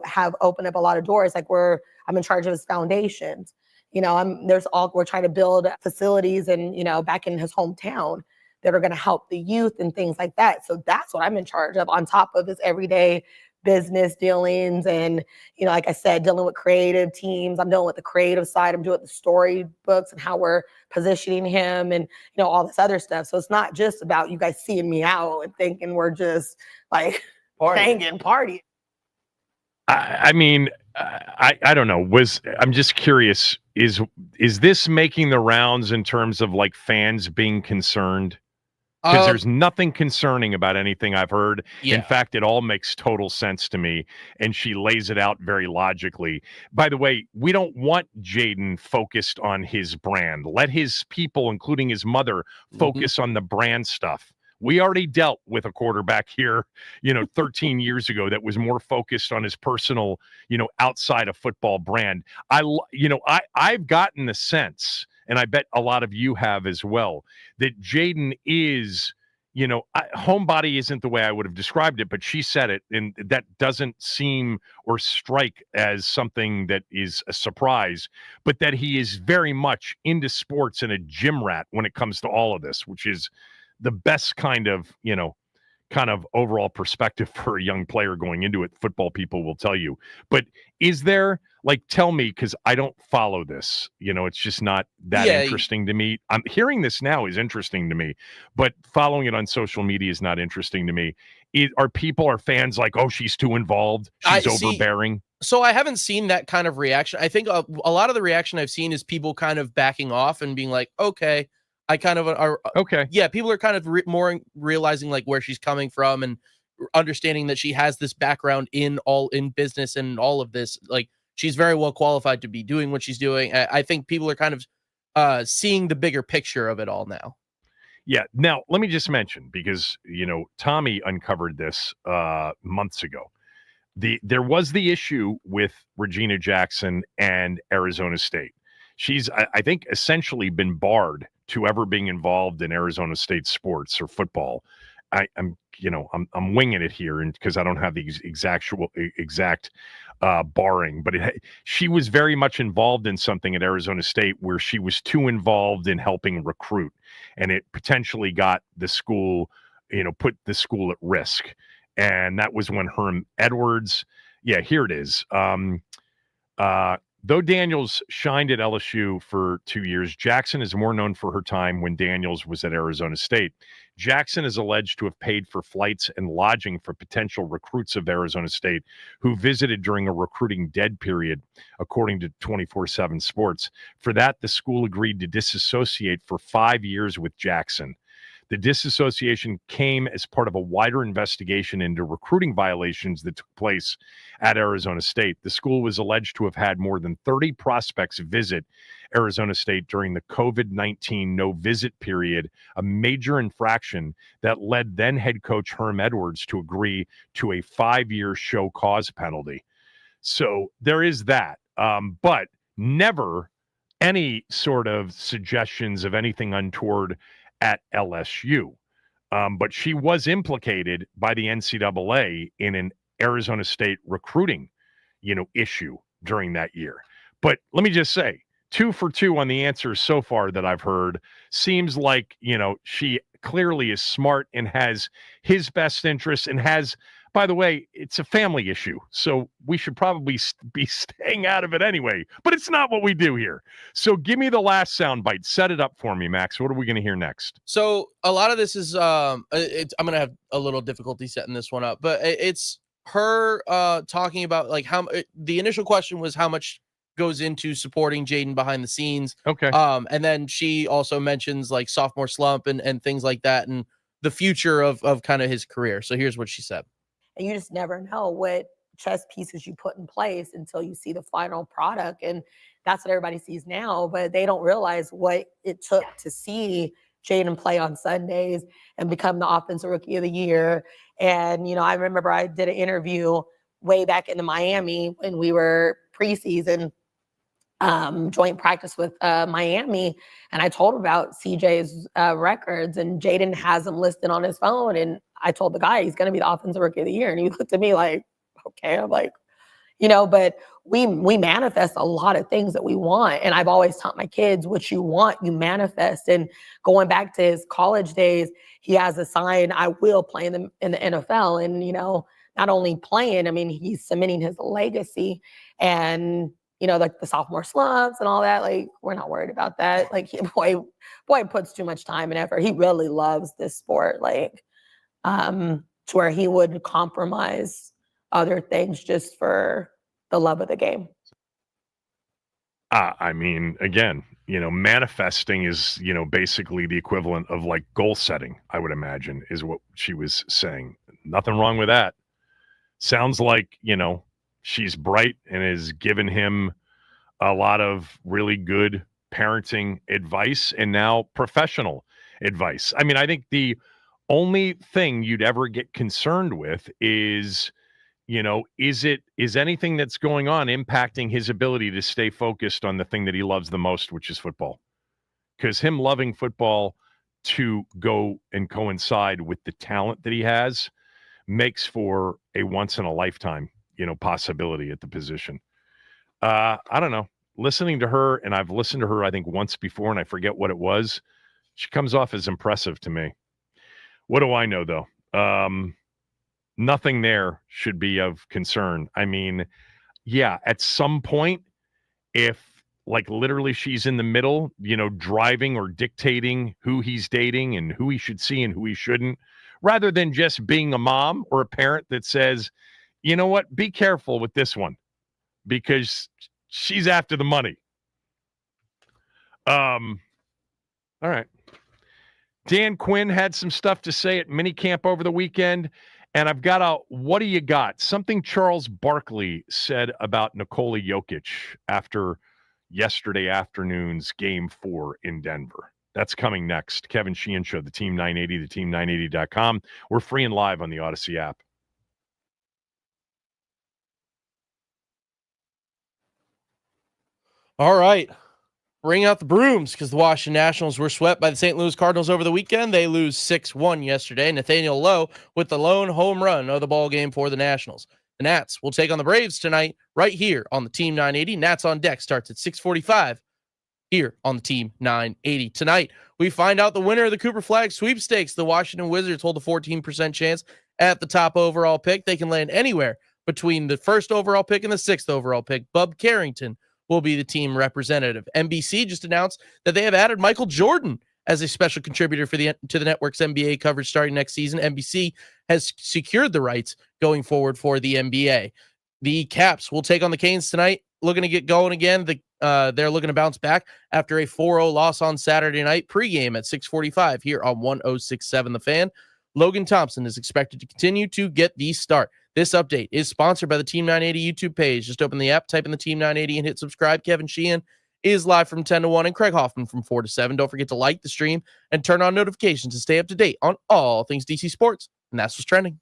have opened up a lot of doors. Like I'm in charge of his foundations. We're trying to build facilities and, back in his hometown that are going to help the youth and things like that. So that's what I'm in charge of on top of his everyday business dealings. And, like I said, dealing with creative teams. I'm dealing with the creative side. I'm doing the storybooks and how we're positioning him and, all this other stuff. So it's not just about you guys seeing me out and thinking we're just like hanging, partying. I mean, I don't know. I'm just curious. Is this making the rounds in terms of like fans being concerned? Because there's nothing concerning about anything I've heard. Yeah. In fact, it all makes total sense to me. And she lays it out very logically. By the way, we don't want Jaden focused on his brand. Let his people, including his mother, focus on the brand stuff. We already dealt with a quarterback here, 13 years ago that was more focused on his personal, outside of football brand. I've gotten the sense, and I bet a lot of you have as well, that Jaden is, homebody isn't the way I would have described it, but she said it, and that doesn't seem or strike as something that is a surprise, but that he is very much into sports and a gym rat when it comes to all of this, which is the best kind of overall perspective for a young player going into it. Football people will tell you. But is there, tell me, because I don't follow this. It's just not that interesting to me. I'm hearing this now is interesting to me, but following it on social media is not interesting to me. Are fans like, oh, she's too involved, she's overbearing? So I haven't seen that kind of reaction. I think a lot of the reaction I've seen is people kind of backing off and being like, okay, I kind of are okay. Yeah, people are kind of more realizing like where she's coming from and understanding that she has this background in business and all of this. Like she's very well qualified to be doing what she's doing. I think people are kind of seeing the bigger picture of it all now. Yeah. Now let me just mention, because Tommy uncovered this months ago. There was the issue with Regina Jackson and Arizona State. She's, I think, essentially been barred to ever being involved in Arizona State sports or football. I'm winging it here, and because I don't have the exact barring, but she was very much involved in something at Arizona State where she was too involved in helping recruit, and it potentially got the school, put the school at risk. And that was when Herm Edwards, yeah, here it is. Though Daniels shined at LSU for 2 years, Jackson is more known for her time when Daniels was at Arizona State. Jackson is alleged to have paid for flights and lodging for potential recruits of Arizona State who visited during a recruiting dead period, according to 24/7 Sports. For that, the school agreed to disassociate for 5 years with Jackson. The disassociation came as part of a wider investigation into recruiting violations that took place at Arizona State. The school was alleged to have had more than 30 prospects visit Arizona State during the COVID-19 no-visit period, a major infraction that led then head coach Herm Edwards to agree to a 5-year show cause penalty. So there is that, but never any sort of suggestions of anything untoward at LSU. But she was implicated by the NCAA in an Arizona State recruiting, issue during that year. But let me just say, 2 for 2 on the answers so far that I've heard. Seems like, she clearly is smart and has his best interests and has, by the way, it's a family issue. So we should probably be staying out of it anyway, but it's not what we do here. So give me the last soundbite. Set it up for me, Max. What are we going to hear next? So a lot of this is, I'm going to have a little difficulty setting this one up, but it's her talking about like how the initial question was how much goes into supporting Jaden behind the scenes. Okay. And then she also mentions like sophomore slump and things like that and the future of kind of his career. So here's what she said. And you just never know what chess pieces you put in place until you see the final product. And that's what everybody sees now, but they don't realize what it took to see Jaden play on Sundays and become the offensive rookie of the year. And, I remember I did an interview way back in Miami when we were preseason joint practice with Miami. And I told him about CJ's records, and Jaden has them listed on his phone. And I told the guy he's going to be the offensive rookie of the year. And he looked at me like, okay. I'm like, but we manifest a lot of things that we want. And I've always taught my kids, what you want, you manifest. And going back to his college days, he has a sign, I will play in the NFL. And, not only playing, I mean, he's cementing his legacy. And like the sophomore slumps and all that, like, we're not worried about that. Like, boy puts too much time and effort. He really loves this sport, like, to where he would compromise other things just for the love of the game. I mean, again, manifesting is, basically the equivalent of like goal setting, I would imagine, is what she was saying. Nothing wrong with that. Sounds like, she's bright and has given him a lot of really good parenting advice and now professional advice. I mean, I think the only thing you'd ever get concerned with is, is anything that's going on impacting his ability to stay focused on the thing that he loves the most, which is football? Because him loving football to go and coincide with the talent that he has makes for a once in a lifetime, possibility at the position. I don't know. Listening to her, and I've listened to her, I think, once before, and I forget what it was. She comes off as impressive to me. What do I know, though? Nothing there should be of concern. I mean, yeah, at some point, if like literally she's in the middle, driving or dictating who he's dating and who he should see and who he shouldn't, rather than just being a mom or a parent that says, you know what, be careful with this one because she's after the money. All right. Dan Quinn had some stuff to say at minicamp over the weekend, and I've got a what do you got? Something Charles Barkley said about Nikola Jokic after yesterday afternoon's Game 4 in Denver. That's coming next. Kevin Sheehan Show, the Team 980, the team980.com. We're free and live on the Odyssey app. All right. Bring out the brooms because the Washington Nationals were swept by the St. Louis Cardinals over the weekend. They lose 6-1 yesterday. Nathaniel Lowe with the lone home run of the ball game for the Nationals. The Nats will take on the Braves tonight right here on the Team 980. Nats on deck starts at 6:45 here on the Team 980. Tonight, we find out the winner of the Cooper Flag sweepstakes. The Washington Wizards hold a 14% chance at the top overall pick. They can land anywhere between the first overall pick and the sixth overall pick. Bub Carrington will be the team representative. NBC just announced that they have added Michael Jordan as a special contributor to the network's NBA coverage starting next season. NBC has secured the rights going forward for the NBA. The Caps will take on the Canes tonight, looking to get going again. They're looking to bounce back after a 4-0 loss on Saturday night. Pregame at 6:45 here on 106.7 The Fan. Logan Thompson is expected to continue to get the start. This update is sponsored by the Team 980 YouTube page. Just open the app, type in the Team 980, and hit subscribe. Kevin Sheehan is live from 10 to 1 and Craig Hoffman from 4 to 7. Don't forget to like the stream and turn on notifications to stay up to date on all things DC sports. And that's what's trending.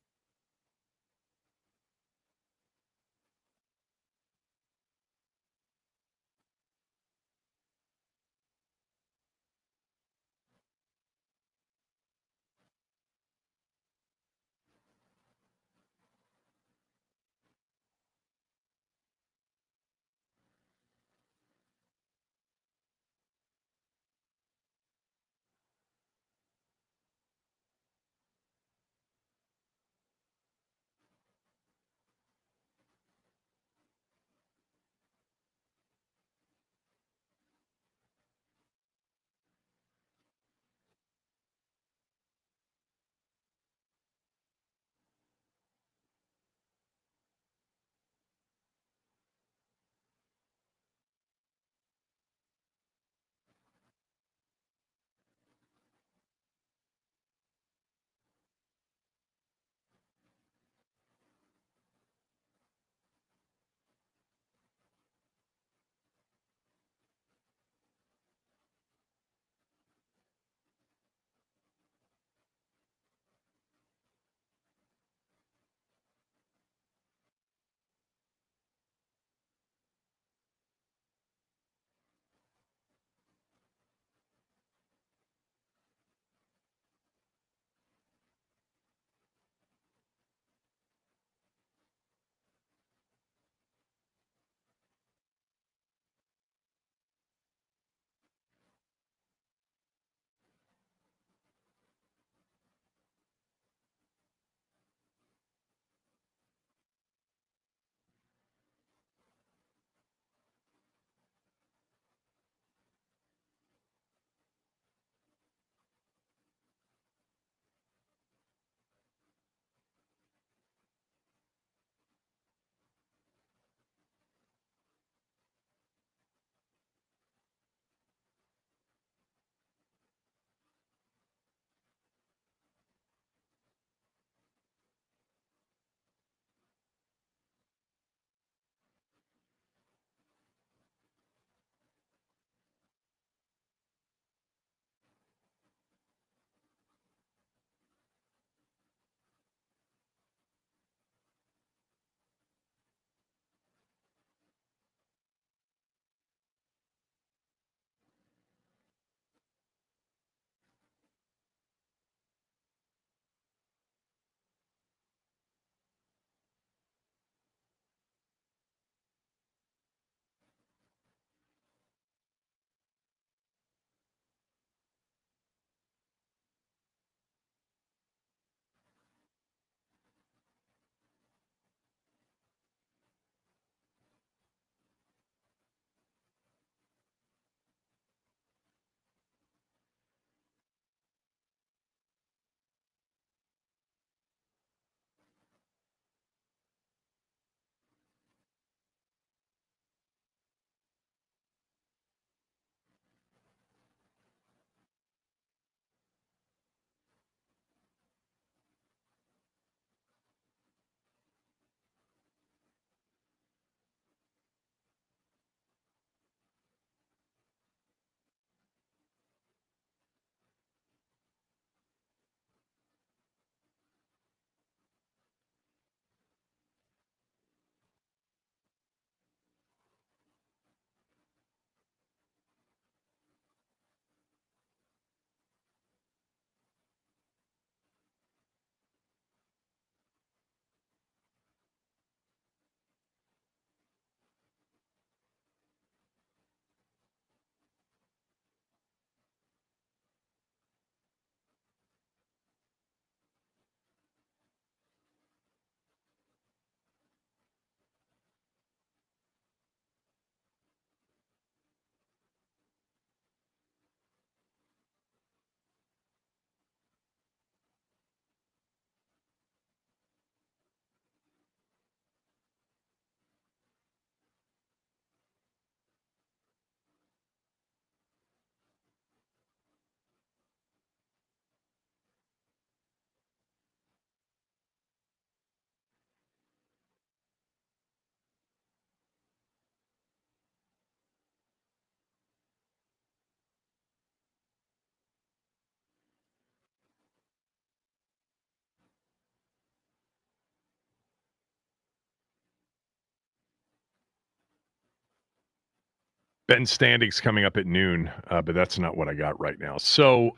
Ben Standing's coming up at noon, but that's not what I got right now. So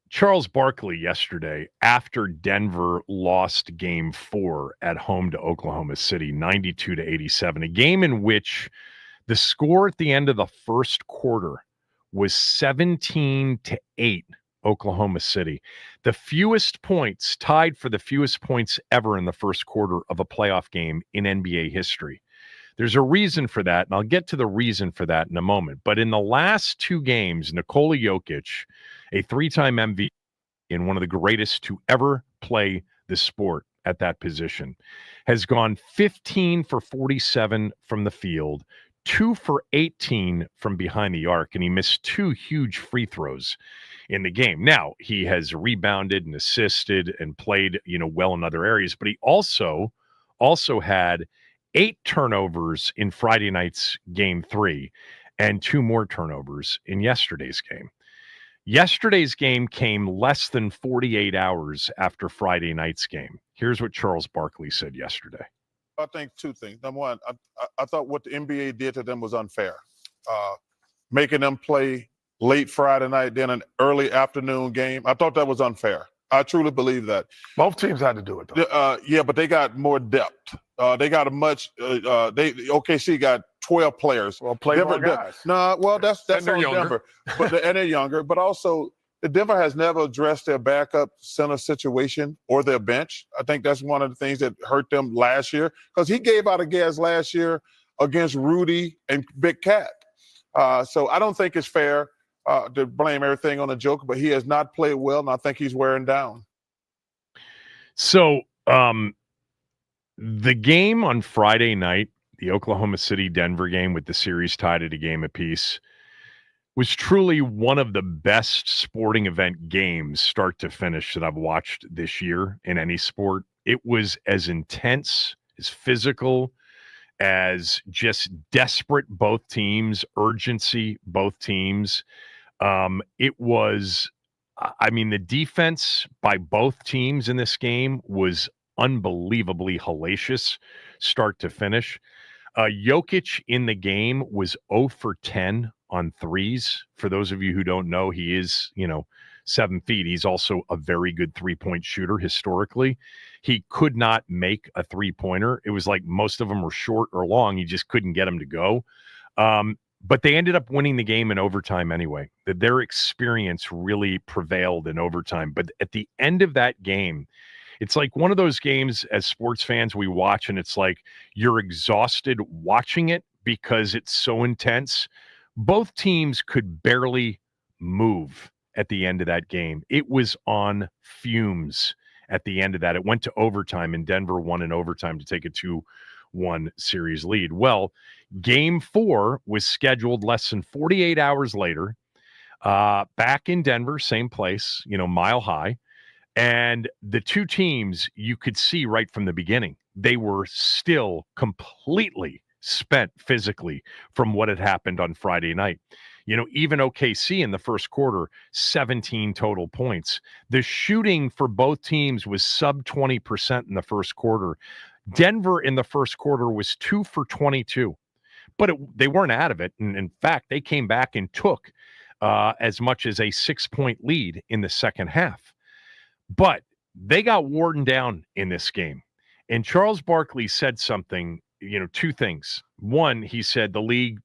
Charles Barkley yesterday, after Denver lost game 4 at home to Oklahoma City, 92-87, a game in which the score at the end of the first quarter was 17-8 Oklahoma City. The fewest points, tied for the fewest points ever in the first quarter of a playoff game in NBA history. There's a reason for that, and I'll get to the reason for that in a moment. But in the last 2 games, Nikola Jokic, a 3-time MVP and one of the greatest to ever play the sport at that position, has gone 15 for 47 from the field, 2 for 18 from behind the arc, and he missed 2 huge free throws in the game. Now, he has rebounded and assisted and played, well in other areas, but he also had 8 turnovers in Friday night's game 3 and 2 more turnovers in yesterday's game. Yesterday's game came less than 48 hours after Friday night's game. Here's what Charles Barkley said yesterday. I think 2 things. Number one, I thought what the NBA did to them was unfair. Making them play late Friday night, then an early afternoon game. I thought that was unfair. I truly believe that. Both teams had to do it, though. Yeah, but they got more depth. They got a much. OKC got 12 players. Well, play more guys. No, well, that's And they're on younger. Denver. And they're younger. But also, the Denver has never addressed their backup center situation or their bench. I think that's one of the things that hurt them last year, because he gave out a gas last year against Rudy and Big Cat. So I don't think it's fair to blame everything on the Joker, but he has not played well, and I think he's wearing down. So the game on Friday night, the Oklahoma City-Denver game with the series tied at a game apiece, was truly one of the best sporting event games start to finish that I've watched this year in any sport. It was as intense, as physical, as just desperate both teams, urgency both teams. It was, the defense by both teams in this game was unbelievably hellacious start to finish. Jokic in the game was 0 for 10 on threes. For those of you who don't know, he is, 7 feet. He's also a very good three-point shooter historically. He could not make a three-pointer. It was like most of them were short or long. He just couldn't get them to go. But they ended up winning the game in overtime anyway. Their experience really prevailed in overtime. But at the end of that game, it's like one of those games as sports fans we watch, and it's like you're exhausted watching it because it's so intense. Both teams could barely move at the end of that game. It was on fumes at the end of that. It went to overtime, and Denver won in overtime to take a 2-1 series lead. Well, game 4 was scheduled less than 48 hours later, back in Denver, same place, Mile High. And the two teams, you could see right from the beginning, they were still completely spent physically from what had happened on Friday night. Even OKC in the first quarter, 17 total points. The shooting for both teams was sub 20% in the first quarter. Denver in the first quarter was 2 for 22, but they weren't out of it. And in fact, they came back and took as much as a 6-point lead in the second half. But they got worn down in this game. And Charles Barkley said something, 2 things. One, he said the league,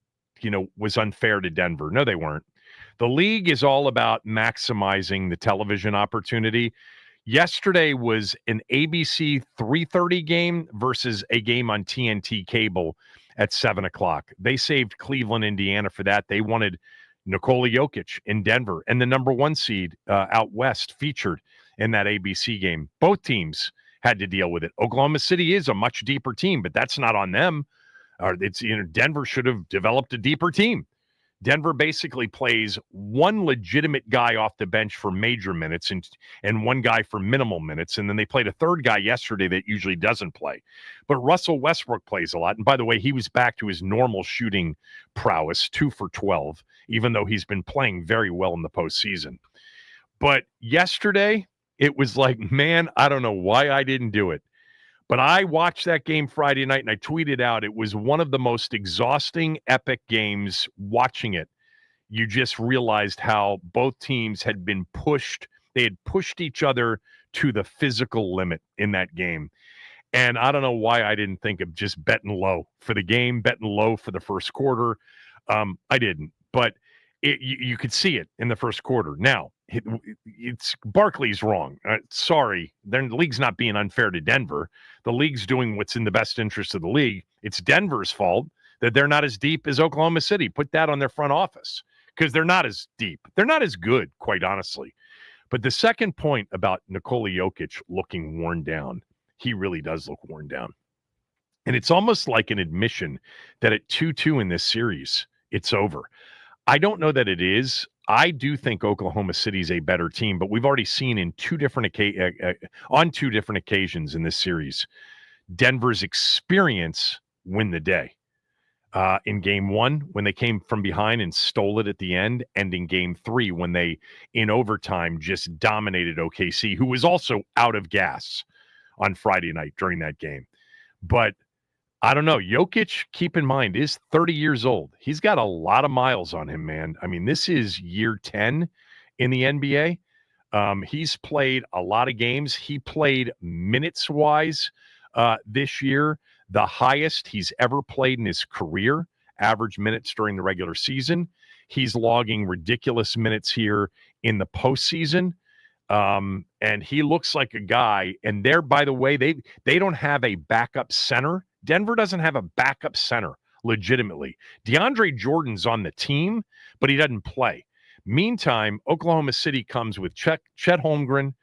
was unfair to Denver. No, they weren't. The league is all about maximizing the television opportunity. Yesterday was an ABC 3:30 game versus a game on TNT cable at 7 o'clock. They saved Cleveland, Indiana for that. They wanted Nikola Jokic in Denver and the number 1 seed out west featured in that ABC game. Both teams had to deal with it. Oklahoma City is a much deeper team, but that's not on them. Denver should have developed a deeper team. Denver basically plays one legitimate guy off the bench for major minutes and one guy for minimal minutes. And then they played a third guy yesterday that usually doesn't play. But Russell Westbrook plays a lot. And by the way, he was back to his normal shooting prowess, 2 for 12, even though he's been playing very well in the postseason. But yesterday, it was like, man, I don't know why I didn't do it. But I watched that game Friday night and I tweeted out it was one of the most exhausting, epic games watching it. You just realized how both teams had been pushed. They had pushed each other to the physical limit in that game. And I don't know why I didn't think of just betting low for the game, betting low for the first quarter. I didn't, but you could see it in the first quarter. Now, it's Barkley's wrong. Sorry, the league's not being unfair to Denver. The league's doing what's in the best interest of the league. It's Denver's fault that they're not as deep as Oklahoma City. Put that on their front office because they're not as deep. They're not as good, quite honestly. But the second point about Nikola Jokic looking worn down, he really does look worn down. And it's almost like an admission that at 2-2 in this series, it's over. I don't know that it is. I do think Oklahoma City's a better team, but we've already seen in on two different occasions in this series, Denver's experience win the day. In game one, when they came from behind and stole it at the end, and in game three, when they, in overtime, just dominated OKC, who was also out of gas on Friday night during that game. But I don't know. Jokic, keep in mind, is 30 years old. He's got a lot of miles on him, man. I mean, this is year 10 in the NBA. He's played a lot of games. He played minutes-wise this year, the highest he's ever played in his career, average minutes during the regular season. He's logging ridiculous minutes here in the postseason. And he looks like a guy. And there, by the way, they don't have a backup center. Denver doesn't have a backup center, legitimately. DeAndre Jordan's on the team, but he doesn't play. Meantime, Oklahoma City comes with Chet Holmgren,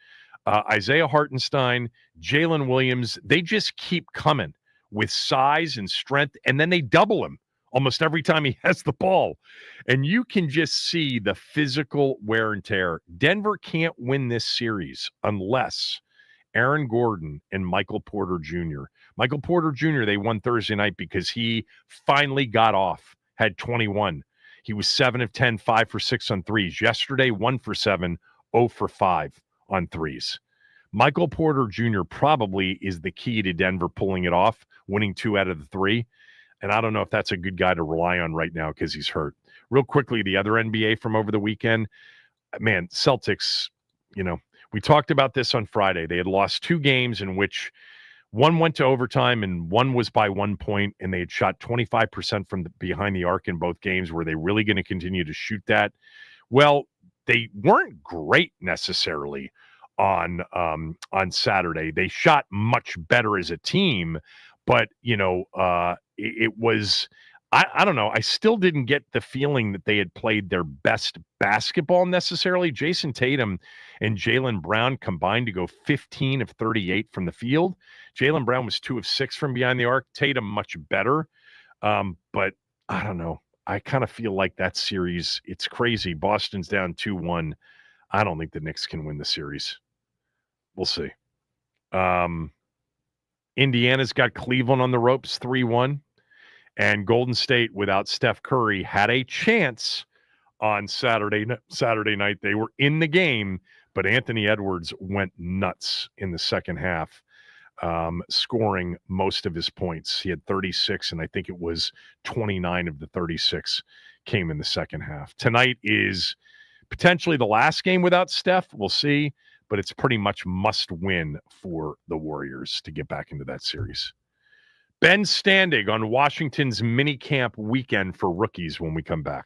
Isaiah Hartenstein, Jalen Williams. They just keep coming with size and strength, and then they double him almost every time he has the ball. And you can just see the physical wear and tear. Denver can't win this series unless Aaron Gordon and Michael Porter Jr. Michael Porter Jr., they won Thursday night because he finally got off, had 21. He was 7 of 10, 5 for 6 on threes. Yesterday, 1 for 7, 0 for 5 on threes. Michael Porter Jr. probably is the key to Denver pulling it off, winning 2 out of the 3. And I don't know if that's a good guy to rely on right now because he's hurt. Real quickly, the other NBA from over the weekend, man, Celtics, we talked about this on Friday. They had lost 2 games in which one went to overtime and one was by 1 point, and they had shot 25% from behind the arc in both games. Were they really going to continue to shoot that? Well, they weren't great necessarily on Saturday. They shot much better as a team, but it was, I don't know. I still didn't get the feeling that they had played their best basketball necessarily. Jason Tatum and Jaylen Brown combined to go 15 of 38 from the field. Jaylen Brown was 2 of 6 from behind the arc. Tatum much better. But I don't know. I kind of feel like that series, it's crazy. Boston's down 2-1. I don't think the Knicks can win the series. We'll see. Indiana's got Cleveland on the ropes 3-1. And Golden State, without Steph Curry, had a chance on Saturday night. They were in the game, but Anthony Edwards went nuts in the second half, scoring most of his points. He had 36, and I think it was 29 of the 36 came in the second half. Tonight is potentially the last game without Steph. We'll see, but it's pretty much must win for the Warriors to get back into that series. Ben Standig on Washington's minicamp weekend for rookies when we come back.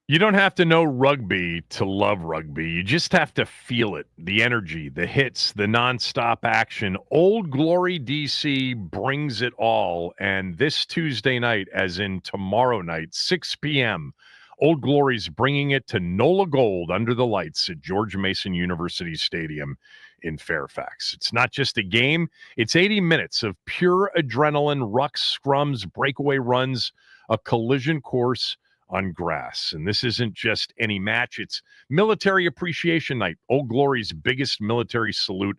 You don't have to know rugby to love rugby. You just have to feel it. The energy, the hits, the nonstop action. Old Glory DC brings it all. And this Tuesday night, as in tomorrow night, 6 p.m., Old Glory's bringing it to NOLA Gold under the lights at George Mason University Stadium in Fairfax. It's not just a game. It's 80 minutes of pure adrenaline, rucks, scrums, breakaway runs, a collision course on grass. And this isn't just any match. It's Military Appreciation Night, Old Glory's biggest military salute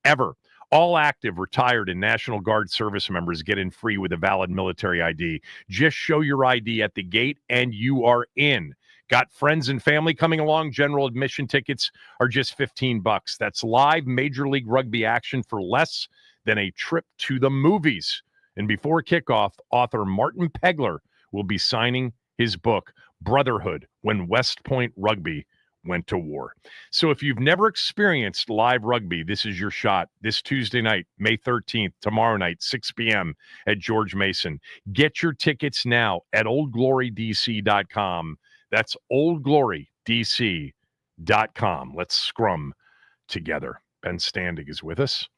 ever. All active, retired, and National Guard service members get in free with a valid military ID. Just show your ID at the gate and you are in. Got friends and family coming along? General admission tickets are just $15. That's live Major League Rugby action for less than a trip to the movies. And before kickoff, author Martin Pegler will be signing his book, Brotherhood, When West Point Rugby Went to War. So if you've never experienced live rugby, this is your shot. This Tuesday night, May 13th, tomorrow night, 6 p.m. at George Mason. Get your tickets now at oldglorydc.com. That's oldglorydc.com. Let's scrum together. Ben Standig is with us.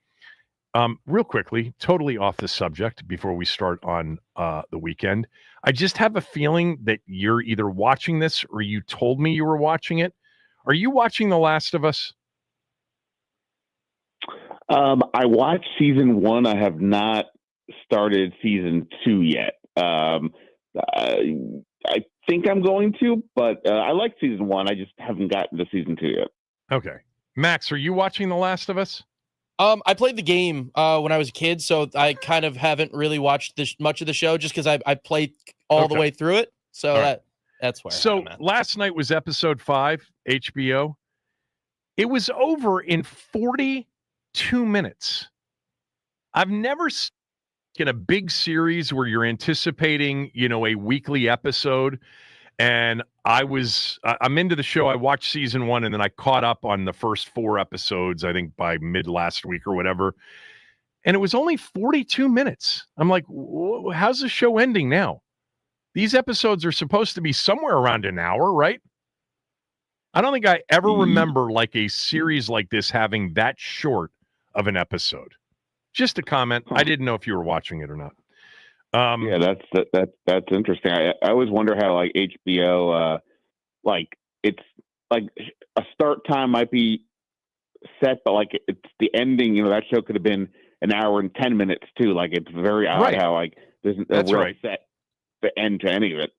Real quickly, totally off the subject before we start on the weekend. I just have a feeling that you're either watching this or you told me you were watching it. Are you watching The Last of Us? I watched season 1. I have not started season 2 yet. I think I'm going to, but I like season 1. I just haven't gotten to season 2 yet. Okay. Max, are you watching The Last of Us? I played the game when I was a kid, so I kind of haven't really watched much of the show just because I played all the way through it. So that's where. So last night was episode 5, HBO. It was over in 42 minutes. I've never seen in a big series where you're anticipating, a weekly episode. And I'm into the show. I watched season 1 and then I caught up on the first 4 episodes, I think by mid last week or whatever. And it was only 42 minutes. I'm like, how's the show ending now? These episodes are supposed to be somewhere around an hour, right? I don't think I ever remember like a series like this having that short of an episode. Just a comment. I didn't know if you were watching it or not. Yeah, that's interesting. I always wonder how like HBO, it's like a start time might be set, but like it's the ending. That show could have been an hour and 10 minutes too. Like it's very odd how like there's a real set the end to any of it.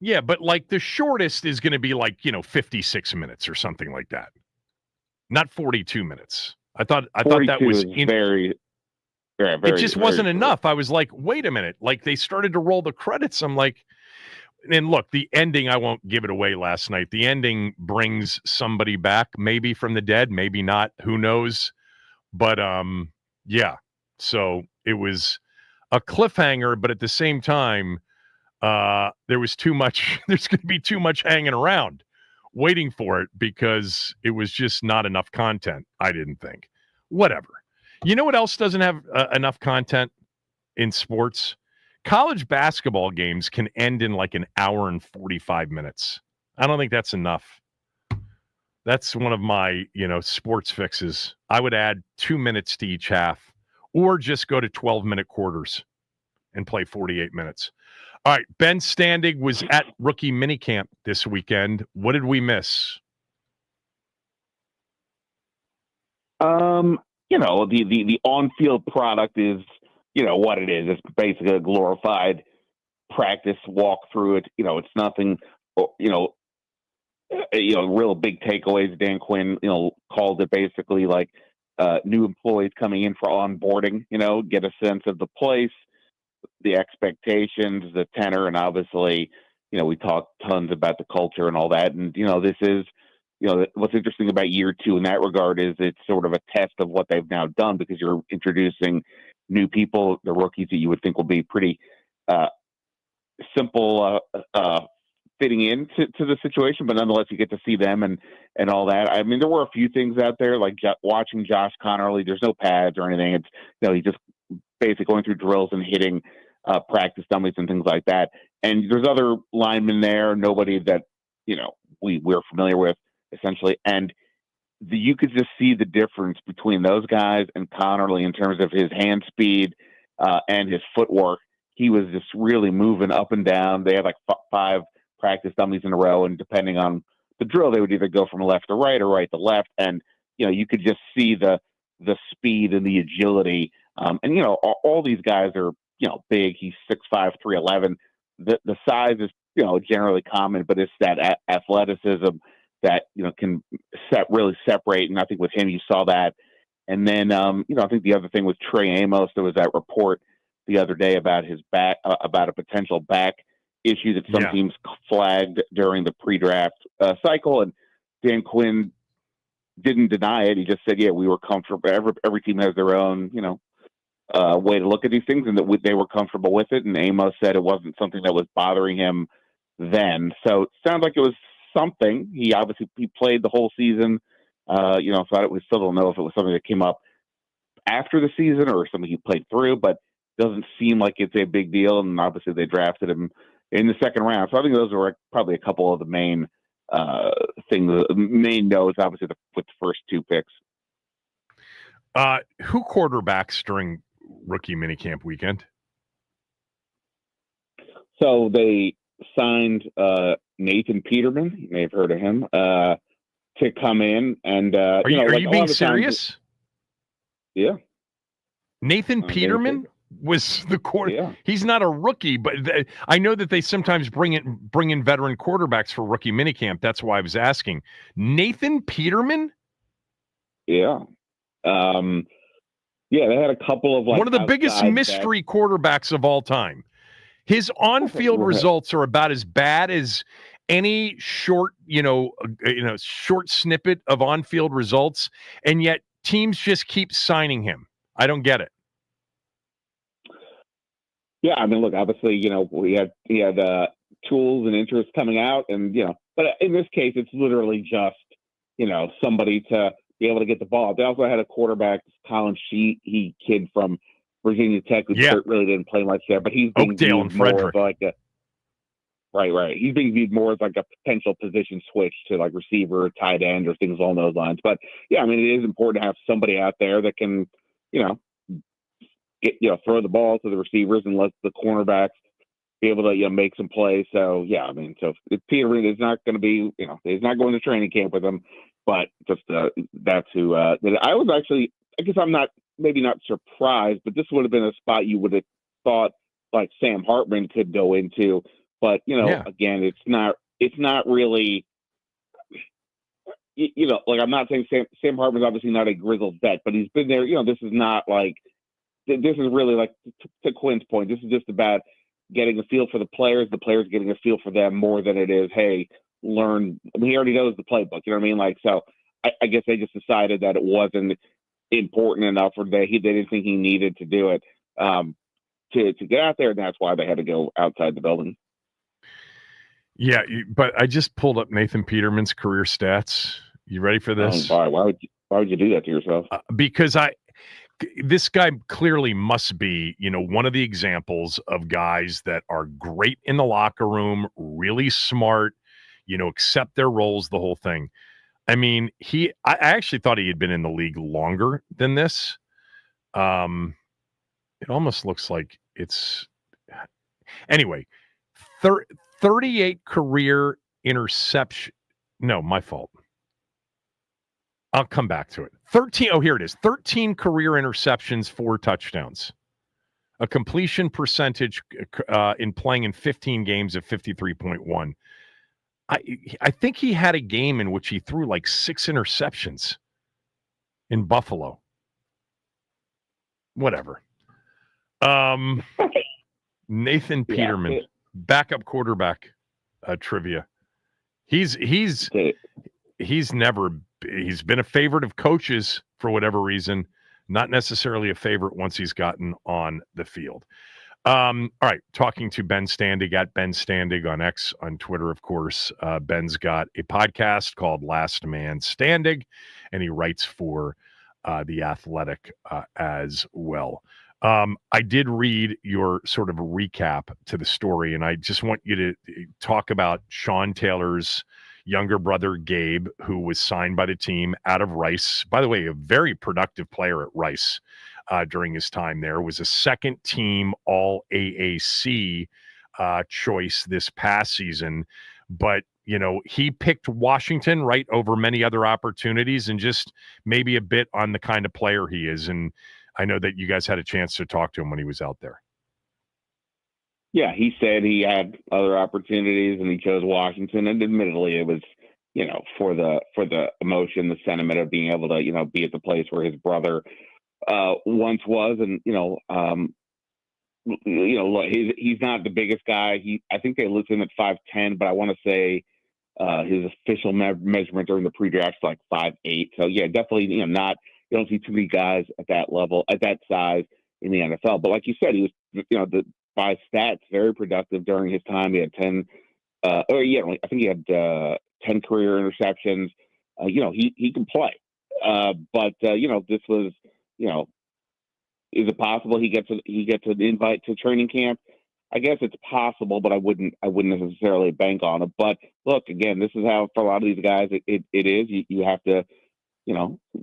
Yeah, but like the shortest is going to be like 56 minutes or something like that, not 42 minutes. I thought that was very. Yeah, it just wasn't enough. I was like, wait a minute. Like they started to roll the credits. I'm like, and look, the ending, I won't give it away last night. The ending brings somebody back, maybe from the dead, maybe not. Who knows? But yeah. So it was a cliffhanger, but at the same time, there was too much. There's going to be too much hanging around waiting for it because it was just not enough content. I didn't think. Whatever. You know what else doesn't have enough content in sports? College basketball games can end in like an hour and 45 minutes. I don't think that's enough. That's one of my, sports fixes. I would add 2 minutes to each half or just go to 12-minute quarters and play 48 minutes. All right, Ben Standig was at rookie minicamp this weekend. What did we miss? The on-field product is, what it is. It's basically a glorified practice walkthrough. It's nothing, real big takeaways. Dan Quinn, called it basically like new employees coming in for onboarding, get a sense of the place, the expectations, the tenor, and obviously, we talked tons about the culture and all that. And, this is, what's interesting about year 2 in that regard is it's sort of a test of what they've now done because you're introducing new people, the rookies that you would think will be pretty simple fitting into the situation, but nonetheless, you get to see them and all that. I mean, there were a few things out there, like watching Josh Connerly. There's no pads or anything. It's, he's just basically going through drills and hitting practice dummies and things like that. And there's other linemen there, nobody that we're familiar with essentially. And you could just see the difference between those guys and Connerly in terms of his hand speed and his footwork. He was just really moving up and down. They had like 5 practice dummies in a row, and depending on the drill, they would either go from left to right or right to left. And you could just see the speed and the agility. And all these guys are big. He's 6'5", 311. The size is generally common, but it's that athleticism that can really separate. And I think with him, you saw that. And then I think the other thing was Trey Amos. There was that report the other day about his back, about a potential back issue that some teams flagged during the pre-draft cycle, and Dan Quinn didn't deny it. He just said, "Yeah, we were comfortable. Every team has their own, way to look at these things, and that they were comfortable with it." And Amos said it wasn't something that was bothering him then. So it sounds like it was something. He played the whole season. So we still don't know if it was something that came up after the season or something he played through, but doesn't seem like it's a big deal. And obviously they drafted him in the second round. So I think those were probably a couple of the main things, main notes, obviously with the first 2 picks. Who quarterbacks during rookie minicamp weekend? So they signed Nathan Peterman. You may have heard of him, to come in. And are you being serious? Yeah. Nathan Peterman was the quarter. Yeah. He's not a rookie, but I know that they sometimes bring in veteran quarterbacks for rookie minicamp. That's why I was asking. Nathan Peterman? Yeah. They had a couple of one of the biggest mystery quarterbacks of all time. His on-field results are about as bad as any short snippet of on-field results, and yet teams just keep signing him. I don't get it. Yeah, I mean, look, obviously, he had tools and interest coming out, and but in this case, it's literally just somebody to be able to get the ball. They also had a quarterback, Colin Sheehan, kid from Virginia Tech, who really didn't play much there, but he's being Oakdale and Frederick. More like right. He's being viewed more as like a potential position switch to like receiver, tight end, or things along those lines. But yeah, I mean, it is important to have somebody out there that can, throw the ball to the receivers and let the cornerbacks be able to make some plays. So yeah, I mean, so if Peterman is not going to be, he's not going to training camp with him, but just that's who. I was actually, I guess I'm not. Maybe not surprised, but this would have been a spot you would have thought like Sam Hartman could go into. But again, it's not really. Like I'm not saying Sam Hartman's obviously not a grizzled vet, but he's been there. This is not like this is really like to Quinn's point. This is just about getting a feel for the players getting a feel for them more than it is. Hey, learn. I mean, he already knows the playbook. You know what I mean? Like so. I guess they just decided that it wasn't important enough, or they didn't think he needed to do it to get out there, and that's why they had to go outside the building. Yeah, but I just pulled up Nathan Peterman's career stats. You ready for this? Why would you do that to yourself? Because this guy clearly must be, one of the examples of guys that are great in the locker room, really smart, accept their roles, the whole thing. I mean, I actually thought he had been in the league longer than this. It almost looks like it's anyway, 38 career interception. No, my fault. I'll come back to it. 13. Oh, here it is. 13 career interceptions, 4 touchdowns. A completion percentage in playing in 15 games of 53.1. I think he had a game in which he threw like 6 interceptions in Buffalo. Whatever. Nathan Peterman, backup quarterback trivia. He's been a favorite of coaches for whatever reason, not necessarily a favorite once he's gotten on the field. All right, talking to Ben Standig at Ben Standig on X, on Twitter, of course. Ben's got a podcast called Last Man Standig, and he writes for The Athletic as well. I did read your sort of recap to the story, and I just want you to talk about Sean Taylor's younger brother, Gabe, who was signed by the team out of Rice. By the way, a very productive player at Rice during his time there. Was a second team All AAC choice this past season. But, you know, he picked Washington right over many other opportunities, and just maybe a bit on the kind of player he is. And I know that you guys had a chance to talk to him when he was out there. Yeah, he said he had other opportunities and he chose Washington. And admittedly, it was, you know, for the emotion, the sentiment of being able to, you know, be at the place where his brother once was. And, he's not the biggest guy. I think they listed him at 5'10", but I want to say his official measurement during the pre-draft is like 5'8". So yeah, definitely, you don't see too many guys at that level, at that size in the NFL. But like you said, he was, by stats, very productive during his time. He had 10, I think he had 10 career interceptions. He can play. But this was, is it possible he gets an invite to training camp? I guess it's possible, but I wouldn't necessarily bank on it. But look, again, this is how for a lot of these guys it is. You have to,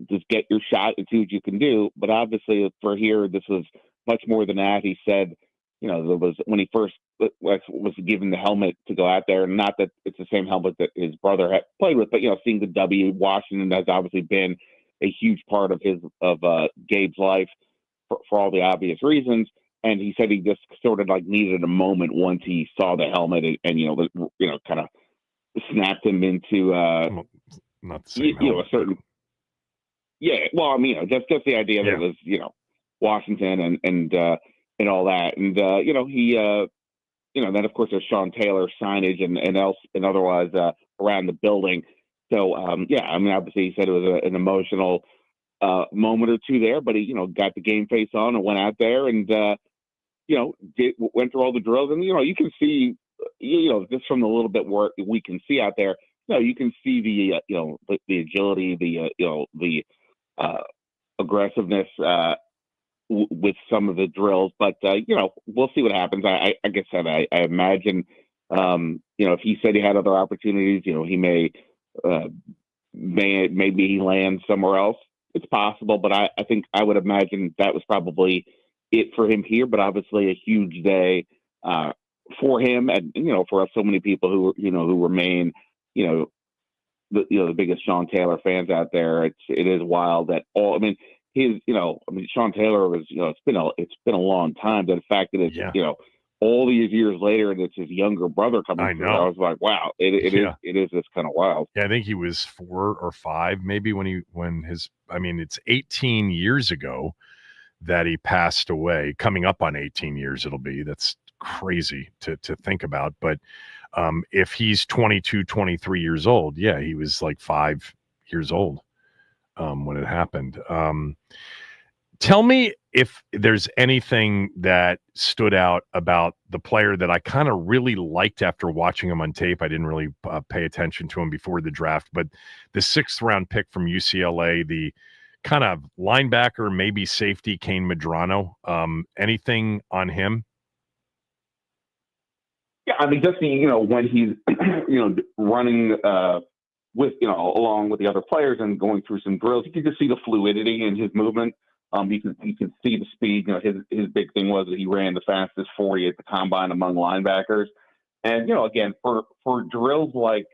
just get your shot and see what you can do. But obviously for here, this was much more than that. He said, there was, when he first was given the helmet to go out there, and not that it's the same helmet that his brother had played with, but, seeing the W, Washington has obviously been a huge part of Gabe's life for all the obvious reasons. And he said he just sort of like needed a moment once he saw the helmet and kind of snapped him into, not the same helmet. A certain, yeah, well, I mean, just the idea that it was, Washington and all that. And, then of course there's Sean Taylor signage and otherwise around the building. So, obviously he said it was an emotional moment or two there, but he, got the game face on and went out there and, went through all the drills. And, you can see, just from the little bit work we can see out there, you can see the agility, the aggressiveness with some of the drills, but we'll see what happens. I guess that I imagine, if he said he had other opportunities, he maybe he lands somewhere else. It's possible, but I think I would imagine that was probably it for him here. But obviously a huge day for him, and for so many people who remain the biggest Sean Taylor fans out there. It is wild that all. I mean, Sean Taylor was, it's been a long time. That the fact that it's, all these years later, and it's his younger brother coming through. I was like, wow, it is this kind of wild. Yeah, I think he was 4 or 5, maybe it's 18 years ago that he passed away. Coming up on 18 years, it'll be. That's crazy to think about. But if he's 22, 23 years old, yeah, he was like 5 years old when it happened. Tell me if there's anything that stood out about the player that I kind of really liked after watching him on tape. I didn't really pay attention to him before the draft, but the 6th round pick from UCLA, the kind of linebacker, maybe safety, Kane Medrano. Anything on him? Yeah, I mean, just when he's running with along with the other players and going through some drills, you can just see the fluidity in his movement. You can see the speed. His big thing was that he ran the fastest 40 at the combine among linebackers. And again, for drills like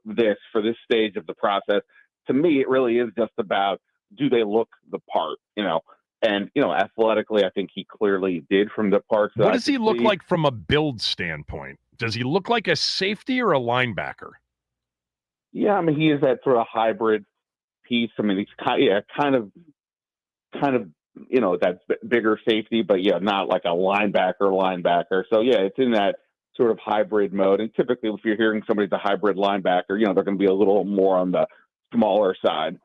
this, for this stage of the process, to me, it really is just about, do they look the part? And athletically, I think he clearly did from the parts. What does he look like from a build standpoint? Does he look like a safety or a linebacker? Yeah, I mean, he is that sort of hybrid piece. I mean, he's kind of that bigger safety, but not like a linebacker. So yeah, it's in that sort of hybrid mode. And typically, if you're hearing somebody's a hybrid linebacker, they're going to be a little more on the smaller side.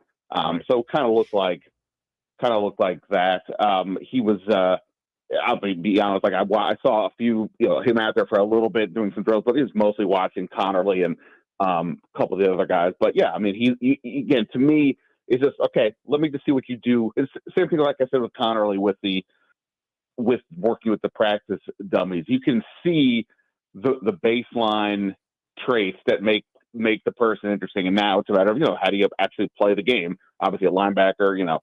So kind of looked like that. He was. I'll be honest. Like I saw a few, him out there for a little bit doing some drills, but he was mostly watching Connerly and a couple of the other guys. But yeah, I mean, he again, to me, it's just, okay, let me just see what you do. It's the same thing like I said with Connerly with the with working with the practice dummies. You can see the baseline traits that make the person interesting. And now it's a matter of, how do you actually play the game? Obviously, a linebacker,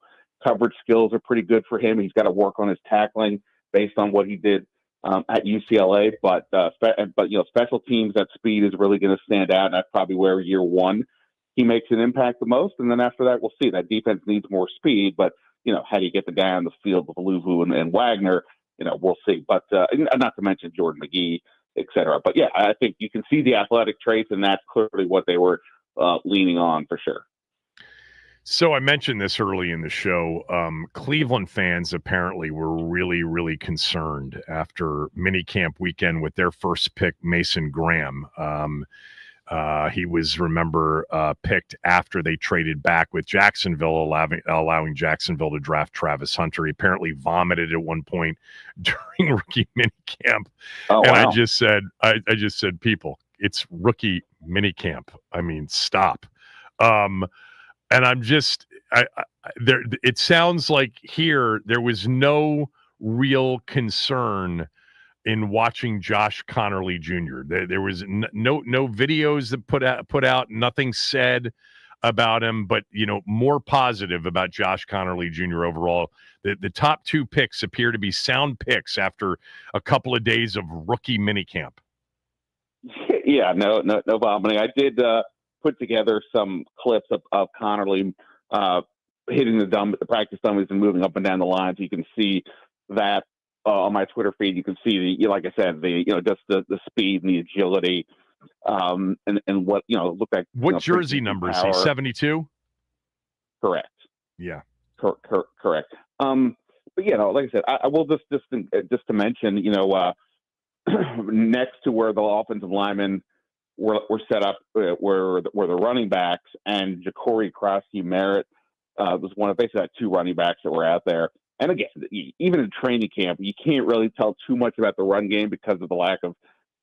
coverage skills are pretty good for him. He's got to work on his tackling based on what he did at UCLA. But special teams at speed is really going to stand out. And that's probably where year one he makes an impact the most. And then after that, we'll see. That defense needs more speed. But, how do you get the guy on the field with Luvu and Wagner? We'll see. But not to mention Jordan McGee, et cetera. But, yeah, I think you can see the athletic traits, and that's clearly what they were leaning on for sure. So I mentioned this early in the show. Cleveland fans apparently were really, really concerned after minicamp weekend with their first pick, Mason Graham. He was, picked after they traded back with Jacksonville, allowing Jacksonville to draft Travis Hunter. He apparently vomited at one point during rookie minicamp. Oh, and wow. I just said, people, it's rookie minicamp. I mean, stop. And I'm just, it sounds like here there was no real concern in watching Josh Connerly Jr. There was no videos that put out, nothing said about him, but more positive about Josh Connerly Jr. overall. The top two picks appear to be sound picks after a couple of days of rookie minicamp. Yeah, no problem. I did put together some clips of Connerly hitting the practice dummies and moving up and down the lines. You can see that on my Twitter feed. You can see like I said, just the speed and the agility, and what looked like. What jersey number is he? 72. Correct. Yeah. Correct. But like I said, I will just to mention, next to where the offensive linemen were set up, were the running backs, and Ja'Cory Krosky-Merritt was one of basically two running backs that were out there. And again, even in training camp, you can't really tell too much about the run game because of the lack of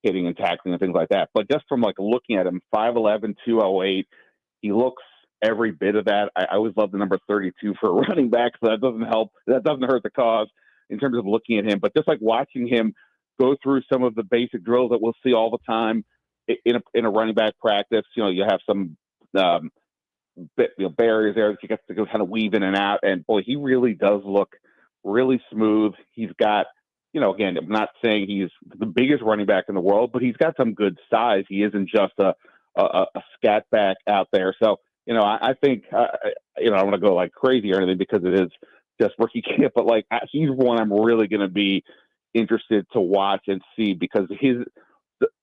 hitting and tackling and things like that. But just from looking at him, 5'11", 208, he looks every bit of that. I always love the number 32 for a running back, so that doesn't help. That doesn't hurt the cause in terms of looking at him. But just watching him go through some of the basic drills that we'll see all the time in a running back practice. You have some barriers there that you get to go kind of weave in and out. And boy, he really does look really smooth. He's got, again, I'm not saying he's the biggest running back in the world, but he's got some good size. He isn't just a scat back out there. So, I think, I don't want to go crazy or anything because it is just rookie camp, but he's one I'm really going to be interested to watch and see because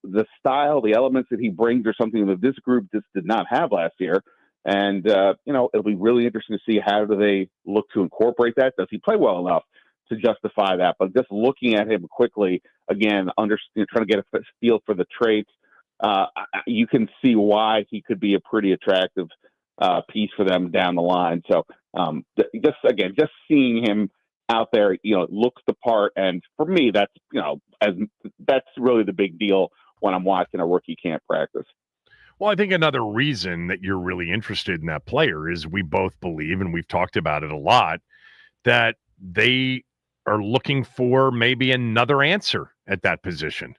the style, the elements that he brings are something that this group just did not have last year. And, it'll be really interesting to see how do they look to incorporate that. Does he play well enough to justify that? But just looking at him quickly, again, trying to get a feel for the traits, you can see why he could be a pretty attractive piece for them down the line. So just seeing him out there, looks the part. And for me, that's really the big deal when I'm watching a rookie camp practice. Well, I think another reason that you're really interested in that player is we both believe, and we've talked about it a lot, that they are looking for maybe another answer at that position.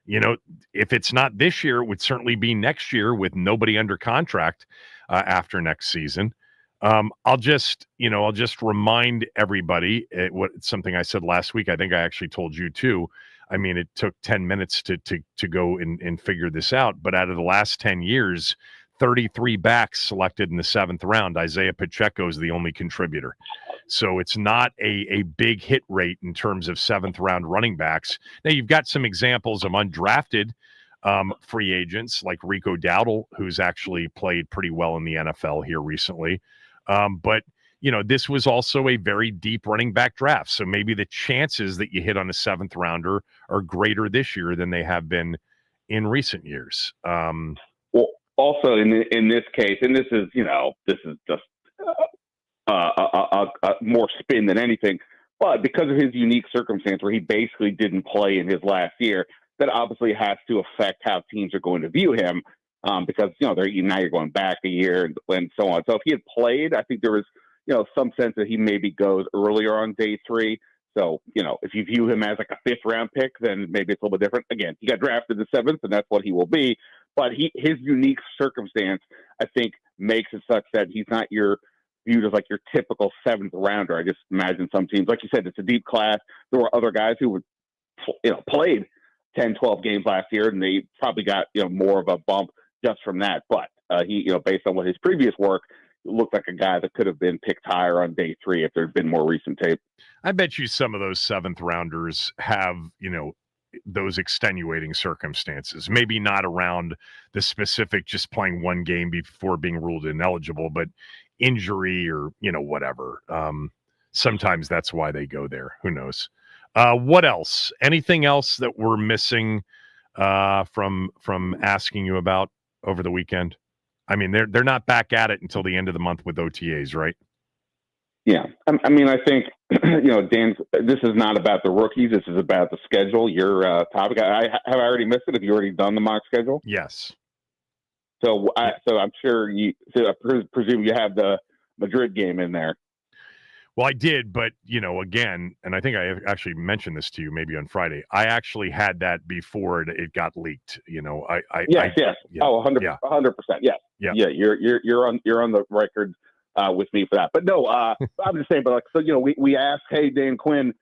If it's not this year, it would certainly be next year with nobody under contract after next season. I'll just remind everybody something I said last week. I think I actually told you too. I mean, it took 10 minutes to go and figure this out. But out of the last 10 years, 33 backs selected in the 7th round. Isaiah Pacheco is the only contributor. So it's not a big hit rate in terms of 7th round running backs. Now, you've got some examples of undrafted free agents like Rico Dowdle, who's actually played pretty well in the NFL here recently. But this was also a very deep running back draft. So maybe the chances that you hit on a 7th rounder are greater this year than they have been in recent years. Well, also in this case, and this is just more spin than anything, but because of his unique circumstance where he basically didn't play in his last year, that obviously has to affect how teams are going to view him. Because now you're going back a year and so on. So if he had played, I think there was some sense that he maybe goes earlier on day 3. So, if you view him as like a 5th round pick, then maybe it's a little bit different. Again, he got drafted in the 7th, and that's what he will be. But his unique circumstance, I think, makes it such that he's not viewed as like your typical 7th rounder. I just imagine some teams, like you said, it's a deep class. There were other guys who played 10, 12 games last year, and they probably got, more of a bump just from that. But he, based on what his previous work, looked like a guy that could have been picked higher on day 3 if there'd been more recent tape. I bet you some of those 7th rounders have, those extenuating circumstances, maybe not around the specific, just playing one game before being ruled ineligible, but injury or, whatever. Sometimes that's why they go there. Who knows? What else? Anything else that we're missing from asking you about over the weekend? I mean, they're not back at it until the end of the month with OTAs, right? Yeah. I mean, I think, Dan, this is not about the rookies. This is about the schedule. Your topic. Have I already missed it? Have you already done the mock schedule? Yes. So I'm sure I presume you have the Madrid game in there. Well, I did, but, again, and I think I actually mentioned this to you maybe on Friday, I actually had that before it got leaked. Yes. Yeah. Oh, 100%. Yes. Yeah. Yeah. You're on the record with me for that. But no, I'm just saying, but we asked, hey, Dan Quinn,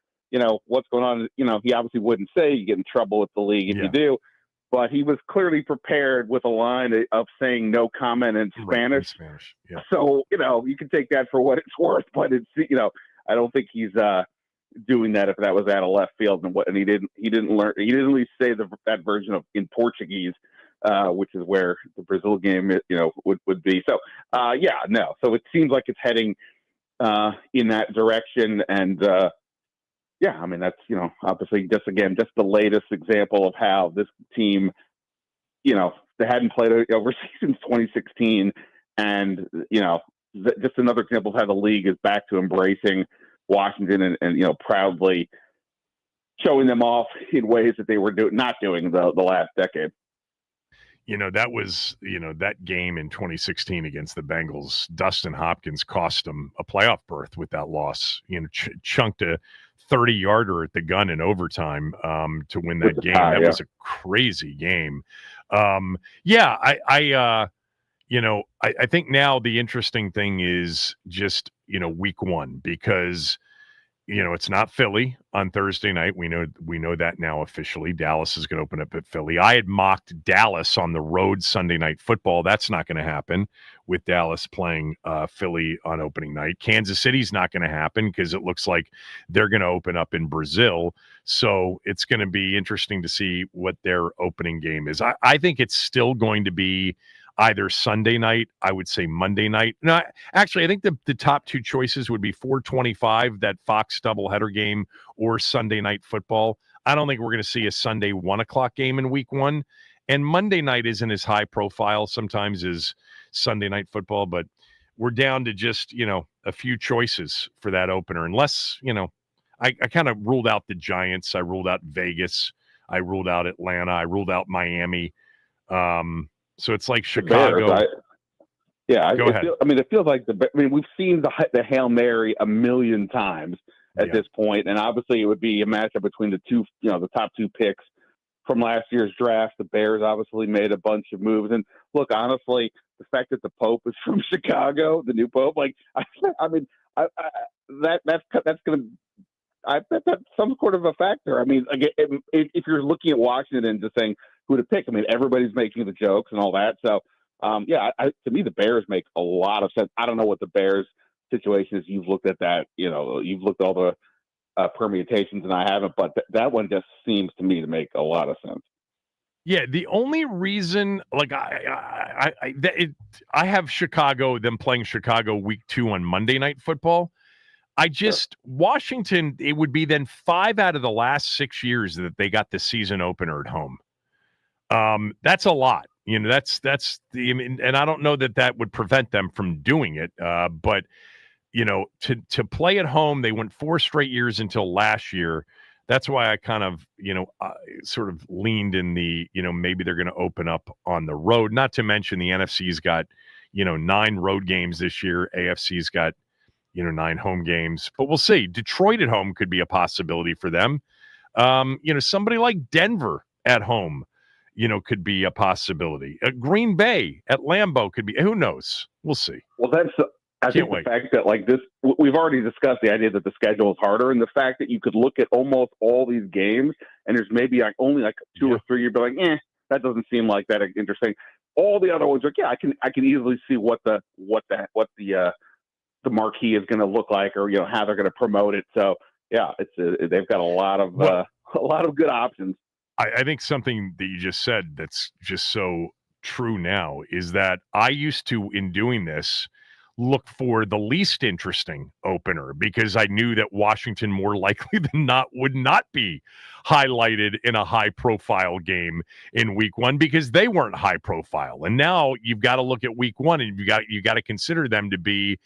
what's going on? He obviously wouldn't say. You get in trouble with the league if you do. But he was clearly prepared with a line of saying no comment in Spanish. Yeah. So, you can take that for what it's worth, but it's, I don't think he's doing that if that was out of left field and he didn't at least say that version of in Portuguese, which is where the Brazil game, would be. So, no. So it seems like it's heading in that direction. And, I mean, that's, obviously just the latest example of how this team, they hadn't played overseas since 2016. And, just another example of how the league is back to embracing Washington and proudly showing them off in ways that they were not doing the last decade. That was, that game in 2016 against the Bengals, Dustin Hopkins cost them a playoff berth with that loss, chunked a 30-yarder at the gun in overtime to win that game. That was a crazy game. I think now the interesting thing is just, week 1, because it's not Philly on Thursday night. We know that now officially. Dallas is going to open up at Philly. I had mocked Dallas on the road Sunday Night Football. That's not going to happen with Dallas playing Philly on opening night. Kansas City's not going to happen because it looks like they're going to open up in Brazil. So it's going to be interesting to see what their opening game is. I think it's still going to be either Sunday night, I would say Monday night. No, actually, I think the top 2 choices would be 4:25, that Fox doubleheader game, or Sunday Night Football. I don't think we're going to see a Sunday 1:00 game in week 1. And Monday night isn't as high profile sometimes as Sunday Night Football, but we're down to just, a few choices for that opener. Unless, I kind of ruled out the Giants. I ruled out Vegas. I ruled out Atlanta. I ruled out Miami. So it's like Chicago. Go ahead. It feels like we've seen the Hail Mary a million times at this point, and obviously it would be a matchup between the two, the top 2 picks from last year's draft. The Bears obviously made a bunch of moves, and look, honestly, the fact that the Pope is from Chicago, the new Pope, that's going to. I bet that's some sort of a factor. I mean, again, if you're looking at Washington and just saying who to pick, I mean, everybody's making the jokes and all that. So, to me, the Bears make a lot of sense. I don't know what the Bears situation is. You've looked at that, you've looked at all the permutations, and I haven't, but that one just seems to me to make a lot of sense. Yeah, the only reason, I have Chicago, them playing Chicago week 2 on Monday Night Football. Washington, it would be then 5 out of the last 6 years that they got the season opener at home. That's a lot. And I don't know that would prevent them from doing it. But to play at home, they went 4 straight years until last year. That's why I kind of, sort of leaned in the, maybe they're going to open up on the road. Not to mention the NFC's got, 9 road games this year. AFC's got, 9 home games. But we'll see. Detroit at home could be a possibility for them. Somebody like Denver at home, could be a possibility. Green Bay at Lambeau could be. Who knows? We'll see. Well, I think the fact that we've already discussed the idea that the schedule is harder, and the fact that you could look at almost all these games and there's maybe only 2 or 3 you'd be like, that doesn't seem like that interesting. All the other ones are I can easily see what the marquee is going to look like, or how they're going to promote it. So yeah, they've got a lot of good options. I think something that you just said that's just so true now is that I used to, in doing this, look for the least interesting opener because I knew that Washington more likely than not would not be highlighted in a high-profile game in week 1 because they weren't high-profile. And now you've got to look at week 1 and you got to consider them to be.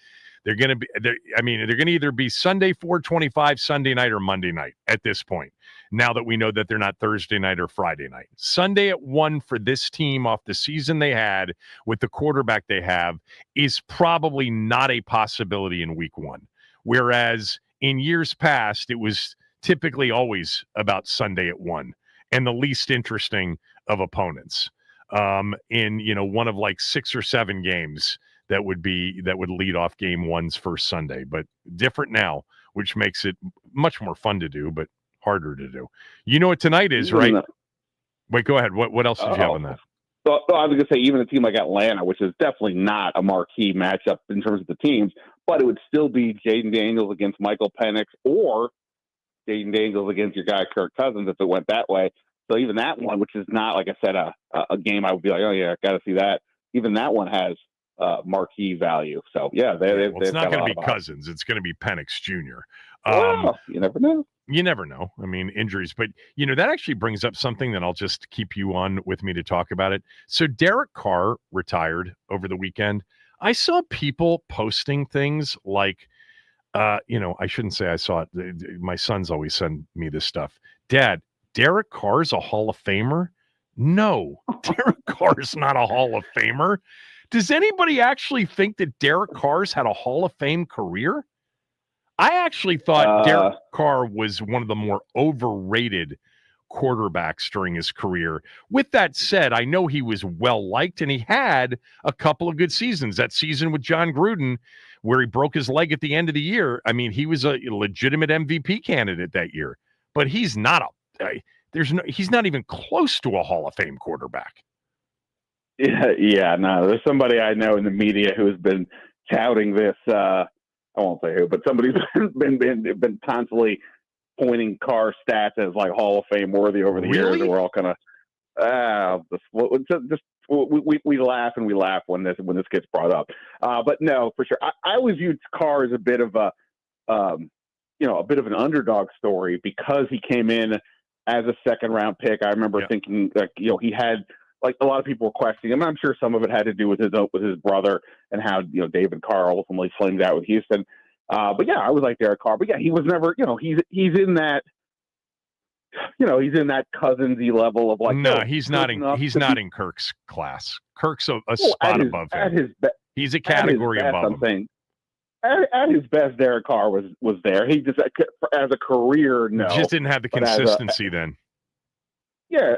They're going to either be Sunday 4:25 Sunday night or Monday night at this point. Now that we know that they're not Thursday night or Friday night. Sunday at 1 for this team off the season they had with the quarterback they have is probably not a possibility in week 1. Whereas in years past, it was typically always about Sunday at 1 and the least interesting of opponents in one of 6 or 7 games that would lead off game 1's first Sunday, but different now, which makes it much more fun to do, but harder to do. You know what tonight is, right? Wait, go ahead. What else did you have on that? So I was going to say, even a team like Atlanta, which is definitely not a marquee matchup in terms of the teams, but it would still be Jaden Daniels against Michael Penix or Jaden Daniels against your guy Kirk Cousins if it went that way. So even that one, which is not, like I said, a game I would be like, oh yeah, I got to see that. Even that one has marquee value. So yeah, it's not going to be Cousins. It's going to be Penix Jr. You never know. You never know. I mean, injuries, but that actually brings up something that I'll just keep you on with me to talk about it. So Derek Carr retired over the weekend. I saw people posting things like, I shouldn't say I saw it. My sons always send me this stuff. Dad, Derek Carr's a Hall of Famer? No, Derek Carr's not a Hall of Famer. Does anybody actually think that Derek Carr's had a Hall of Fame career? I actually thought Derek Carr was one of the more overrated quarterbacks during his career. With that said, I know he was well-liked, and he had a couple of good seasons. That season with John Gruden, where he broke his leg at the end of the year, I mean, he was a legitimate MVP candidate that year. But he's not he's not even close to a Hall of Fame quarterback. Yeah, no. There's somebody I know in the media who has been touting this. I won't say who, but somebody's been constantly pointing Carr stats as Hall of Fame worthy over the years, and we're all kind of we laugh and we laugh when this gets brought up. But no, for sure, I always viewed Carr as a bit of a bit of an underdog story because he came in as a second round pick. I remember thinking he had. A lot of people were questioning him. I'm sure some of it had to do with his brother and how David Carr ultimately flamed out with Houston. But yeah, I was like Derek Carr. But yeah, he was never he's in that he's in that Cousins-y level of no, he's not in Kirk's class. Kirk's a spot above him. He's a category above him. I'm saying at his best, Derek Carr was there. He just as a career, no, just didn't have the consistency then. Yeah.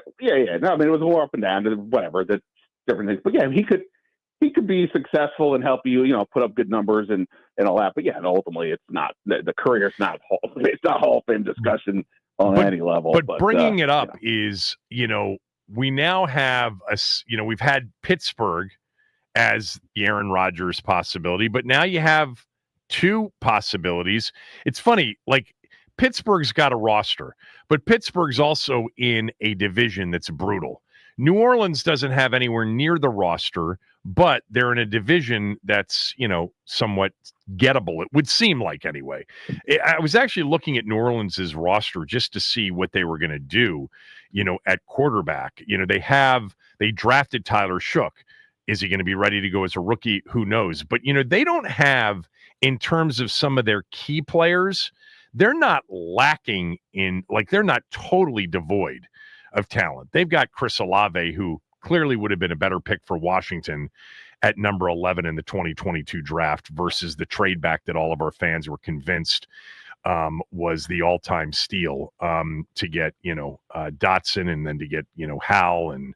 No, I mean, it was more up and down, whatever, that's different things. But yeah, he could be successful and help you, put up good numbers and all that. But yeah, and ultimately, it's not the career's not Hall of Fame discussion on any level. But bringing it up is, we now have we've had Pittsburgh as the Aaron Rodgers possibility, but now you have 2 possibilities. It's funny, Pittsburgh's got a roster, but Pittsburgh's also in a division that's brutal. New Orleans doesn't have anywhere near the roster, but they're in a division that's, somewhat gettable. It would seem like anyway. I was actually looking at New Orleans' roster just to see what they were going to do, at quarterback. They drafted Tyler Shook. Is he going to be ready to go as a rookie? Who knows? But, they don't have, in terms of some of their key players, they're not lacking in, they're not totally devoid of talent. They've got Chris Olave, who clearly would have been a better pick for Washington at number 11 in the 2022 draft versus the trade back that all of our fans were convinced was the all-time steal to get, Dotson and then to get, Hal and,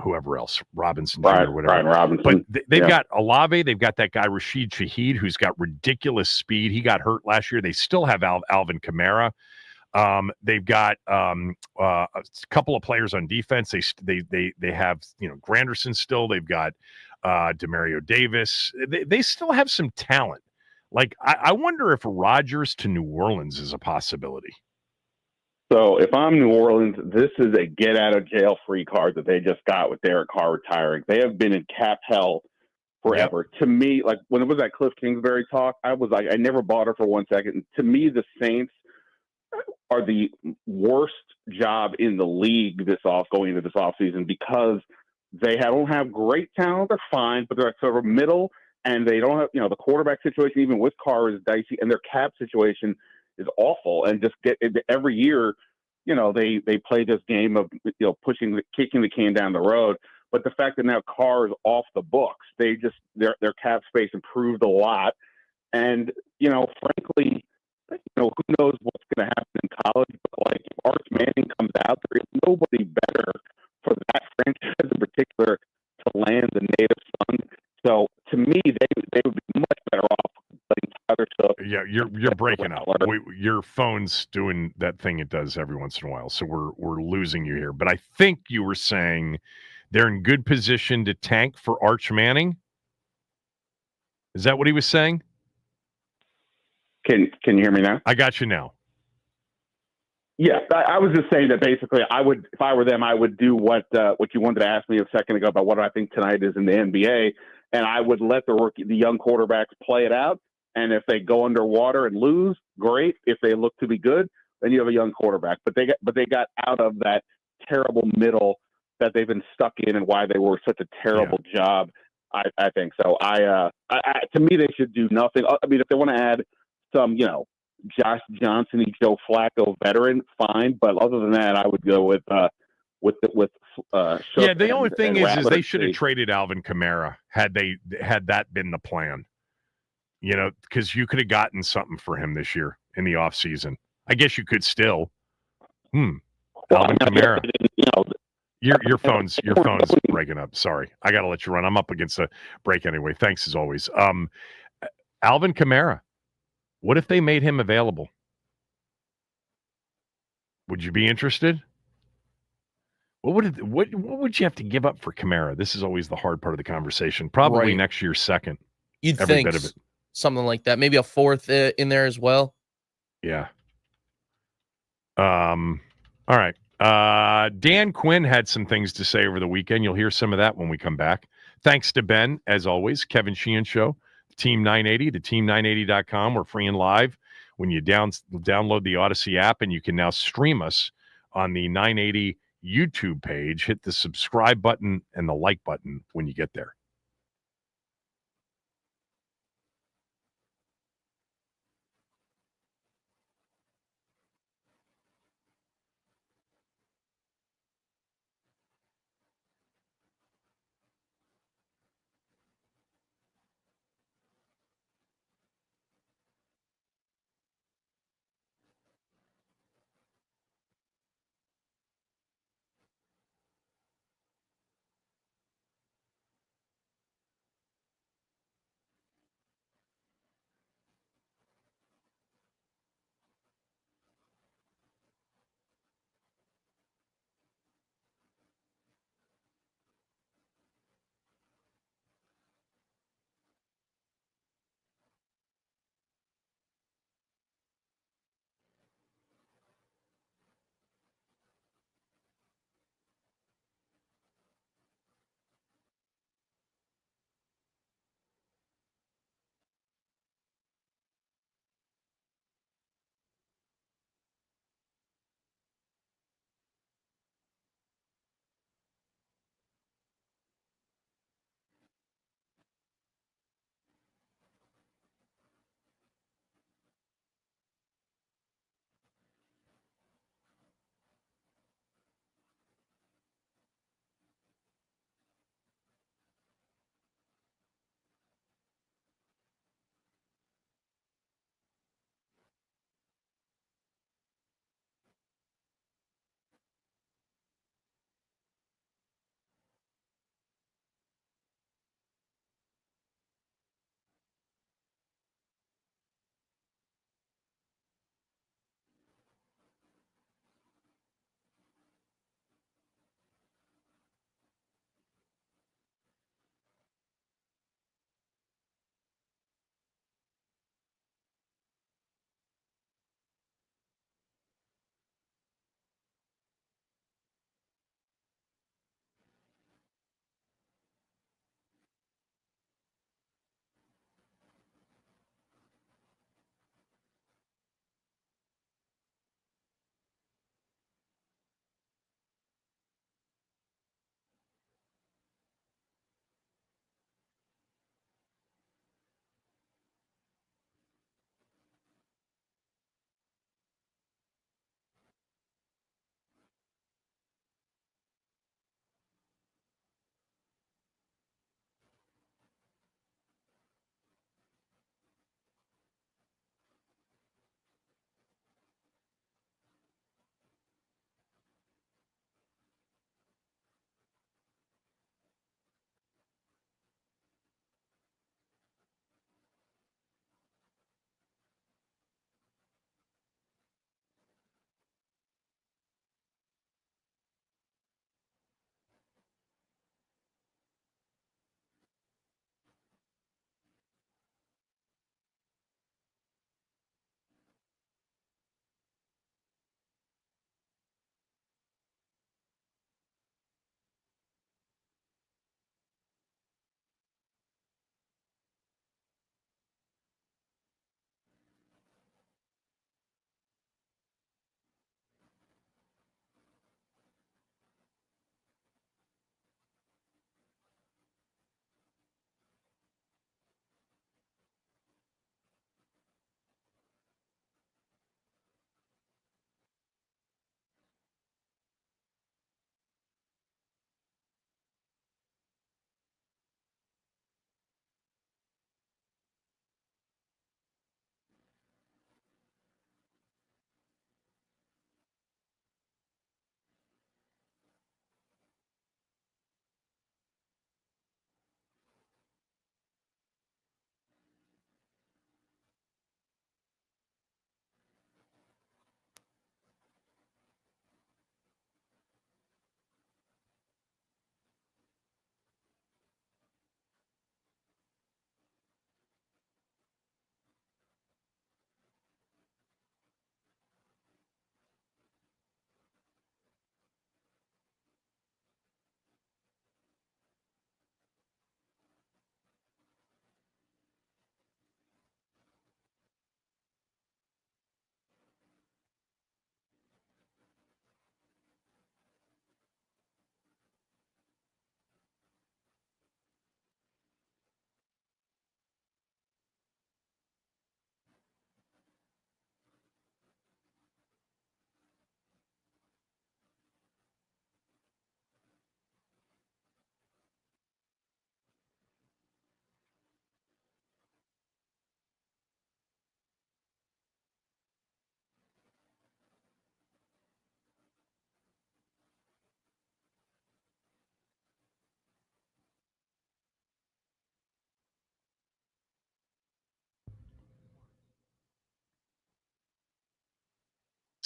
whoever else, Robinson Jr. or whatever. Brian Robinson. But they've got Olave. They've got that guy, Rashid Shaheed, who's got ridiculous speed. He got hurt last year. They still have Alvin Kamara. They've got a couple of players on defense. They have, Granderson still. They've got Demario Davis. They still have some talent. Like, I wonder if Rodgers to New Orleans is a possibility. So if I'm New Orleans, this is a get out of jail free card that they just got with Derek Carr retiring. They have been in cap hell forever. Yep. To me, like when it was that Cliff Kingsbury talk, I was like, I never bought her for 1 second. To me, the Saints are the worst job in the league going into this offseason because they don't have great talent. They're fine, but they're sort of middle, and they don't have, the quarterback situation, even with Carr, is dicey, and their cap situation is awful. And just every year, they play this game of, kicking the can down the road. But the fact that now Carr is off the books, their cap space improved a lot. And, frankly, who knows what's going to happen in college, but like if Arch Manning comes out, there is nobody better for that franchise in particular to land the native son. So to me, they would be much better off letting Tyler Shough. Yeah, you're breaking up. Your phone's doing that thing it does every once in a while, so we're losing you here. But I think you were saying they're in good position to tank for Arch Manning. Is that what he was saying? Can you hear me now? I got you now. Yeah, I was just saying that basically I would, if I were them, I would do what you wanted to ask me a second ago about what I think tonight is in the NBA, and I would let the young quarterbacks play it out. And if they go underwater and lose, great. If they look to be good, then you have a young quarterback. But they got out of that terrible middle that they've been stuck in, and why they were such a terrible job. I think so. To me, they should do nothing. I mean, if they want to add some, Josh Johnson and Joe Flacco veteran, fine. But other than that, I would go with Shough. The only thing is they should have traded Alvin Kamara had that been the plan. Because you could have gotten something for him this year in the offseason. I guess you could still. Alvin Kamara. Your phone's breaking up. Sorry. I got to let you run. I'm up against a break anyway. Thanks as always. Alvin Kamara. What if they made him available? Would you be interested? What would you have to give up for Kamara? This is always the hard part of the conversation. Probably next year's second. You'd think bit of it. Something like that. Maybe a fourth in there as well. Yeah. All right. Dan Quinn had some things to say over the weekend. You'll hear some of that when we come back. Thanks to Ben, as always. Kevin Sheehan Show. Team 980, the team980.com. We're free and live when you download the Odyssey app, and you can now stream us on the 980 YouTube page. Hit the subscribe button and the like button when you get there.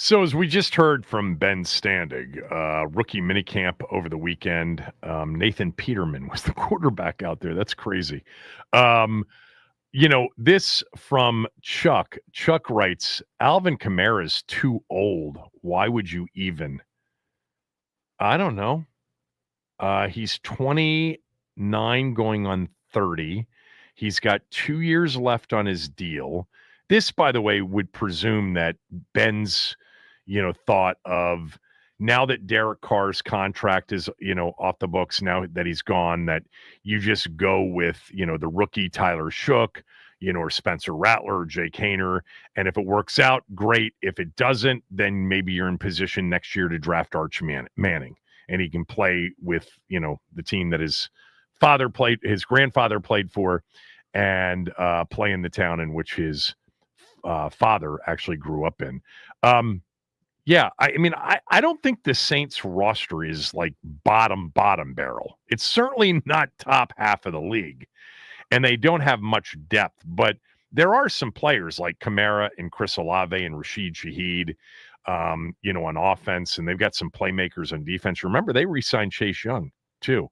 So as we just heard from Ben Standig, rookie minicamp over the weekend, Nathan Peterman was the quarterback out there. That's crazy. This from Chuck. Chuck writes, Alvin Kamara's too old. Why would you even? I don't know. He's 29 going on 30. He's got 2 years left on his deal. This, by the way, would presume that Ben's, thought of now that Derek Carr's contract is, off the books, now that he's gone, that you just go with, the rookie Tyler Shook, or Spencer Rattler or Jake Haener. And if it works out, great. If it doesn't, then maybe you're in position next year to draft Arch Manning. And he can play with, the team that his grandfather played for, and play in the town in which his father actually grew up in. I don't think the Saints roster is like bottom barrel. It's certainly not top half of the league, and they don't have much depth, but there are some players like Kamara and Chris Olave and Rashid Shaheed, on offense, and they've got some playmakers on defense. Remember, they re-signed Chase Young too.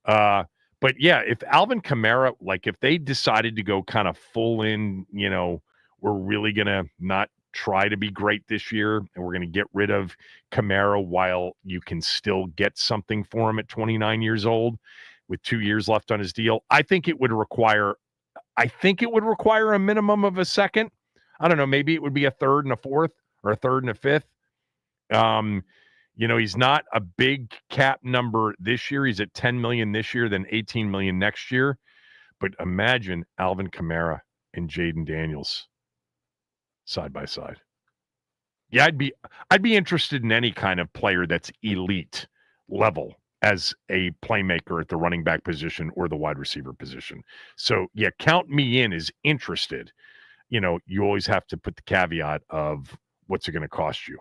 But yeah, if Alvin Kamara, like if they decided to go kind of full in, we're really going to not try to be great this year, and we're going to get rid of Kamara while you can still get something for him at 29 years old with 2 years left on his deal, I think it would require a minimum of a second. I don't know, maybe it would be a third and a fourth, or a third and a fifth. He's not a big cap number this year. He's at $10 million this year, then $18 million next year. But imagine Alvin Kamara and Jaden Daniels side by side. Yeah, I'd be interested in any kind of player that's elite level as a playmaker at the running back position or the wide receiver position. So yeah, count me in as interested. You always have to put the caveat of what's it going to cost you.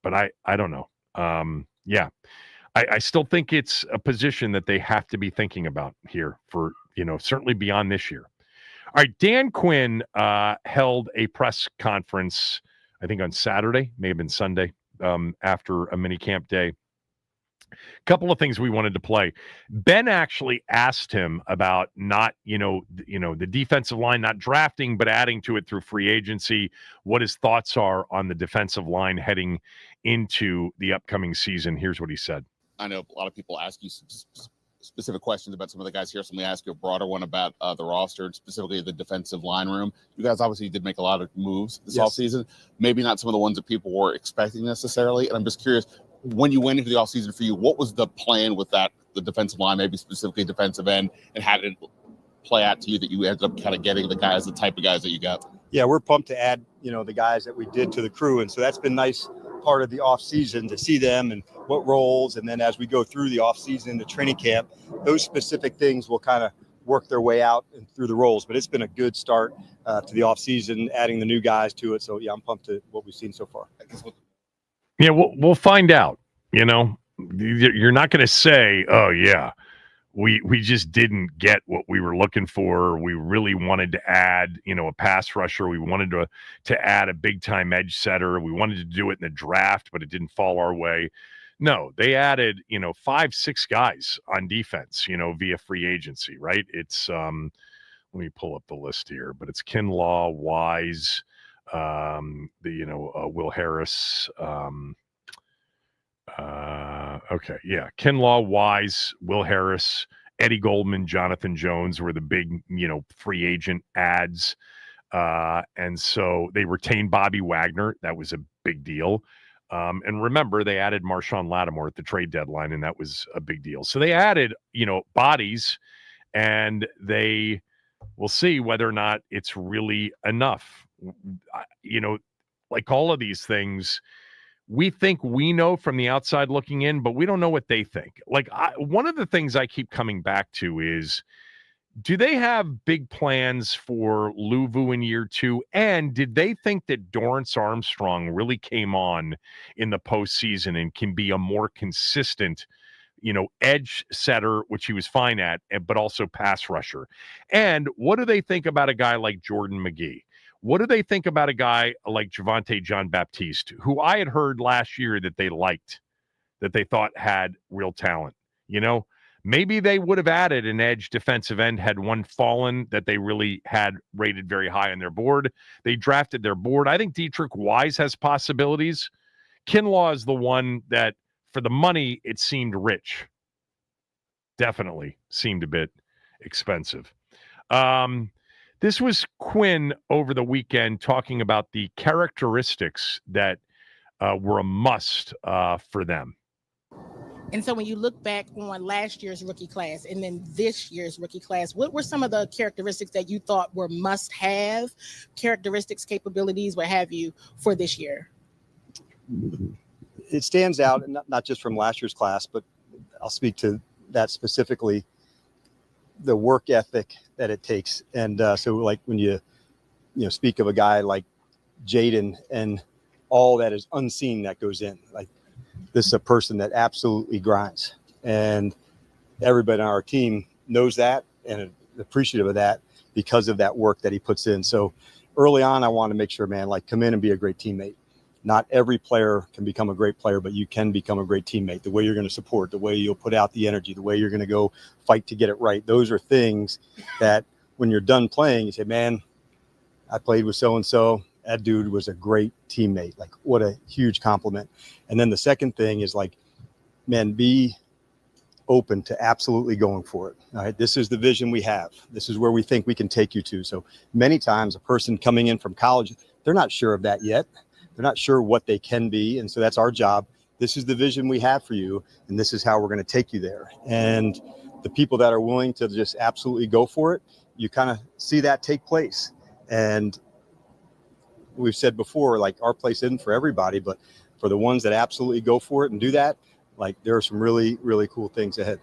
But I don't know. I still think it's a position that they have to be thinking about here for, certainly beyond this year. All right, Dan Quinn held a press conference, I think on Saturday, may have been Sunday, after a mini camp day. Couple of things we wanted to play. Ben actually asked him about not, the defensive line, not drafting, but adding to it through free agency, what his thoughts are on the defensive line heading into the upcoming season. Here's what he said. I know a lot of people ask you specific questions about some of the guys here. So let me ask you a broader one about the roster, specifically the defensive line room. You guys obviously did make a lot of moves this offseason. Maybe not some of the ones that people were expecting necessarily. And I'm just curious, when you went into the offseason for you, what was the plan with the defensive line, maybe specifically defensive end, and how did it play out to you that you ended up kind of getting the type of guys that you got? Yeah, we're pumped to add, the guys that we did to the crew. And so that's been nice part of the off season to see them and what roles. And then as we go through the off season, the training camp, those specific things will kind of work their way out and through the roles. But it's been a good start to the off season, adding the new guys to it. So yeah, I'm pumped to what we've seen so far. Yeah, we'll find out. You're not going to say, "Oh yeah, we just didn't get what we were looking for. We really wanted to add, a pass rusher. We wanted to add a big time edge setter. We wanted to do it in the draft, but it didn't fall our way." No, they added, 5-6 guys on defense, via free agency, right? It's let me pull up the list here, but it's Kinlaw, Wise, Will Harris. Kinlaw, Wise, Will Harris, Eddie Goldman, Jonathan Jones were the big, free agent ads. And so they retained Bobby Wagner. That was a big deal. And remember, they added Marshawn Lattimore at the trade deadline, and that was a big deal. So they added, bodies, and we'll see whether or not it's really enough. Like all of these things, we think we know from the outside looking in, but we don't know what they think. Like one of the things I keep coming back to is, do they have big plans for Luvu in year 2? And did they think that Dorrance Armstrong really came on in the postseason and can be a more consistent, edge setter, which he was fine at, but also pass rusher? And what do they think about a guy like Jordan McGee? What do they think about a guy like Javonte Jean-Baptiste, who I had heard last year that they liked, that they thought had real talent? You know, maybe they would have added an edge defensive end had one fallen that they really had rated very high on their board. They drafted their board. I think Dietrich Wise has possibilities. Kinlaw is the one that, for the money, it seemed rich. Definitely seemed a bit expensive. This was Quinn over the weekend talking about the characteristics that were a must for them. And so when you look back on last year's rookie class and then this year's rookie class, what were some of the characteristics that you thought were must-have characteristics, capabilities, what have you, for this year? It stands out, not just from last year's class, but I'll speak to that specifically, the work ethic that it takes. And so like when you speak of a guy like Jaden and all that is unseen that goes in, like this is a person that absolutely grinds, and everybody on our team knows that and is appreciative of that because of that work that he puts in. So early on, I want to make sure, man, like come in and be a great teammate. Not every player can become a great player, but you can become a great teammate. The way you're going to support, the way you'll put out the energy, the way you're going to go fight to get it right. Those are things that when you're done playing, you say, man, I played with so-and-so. That dude was a great teammate. Like, what a huge compliment. And then the second thing is like, man, be open to absolutely going for it. All right. This is the vision we have. This is where we think we can take you to. So many times a person coming in from college, they're not sure of that yet. They're not sure what they can be. And so that's our job. This is the vision we have for you, and this is how we're going to take you there. And the people that are willing to just absolutely go for it, you kind of see that take place. And we've said before, like, our place isn't for everybody, but for the ones that absolutely go for it and do that, like, there are some really, really cool things ahead.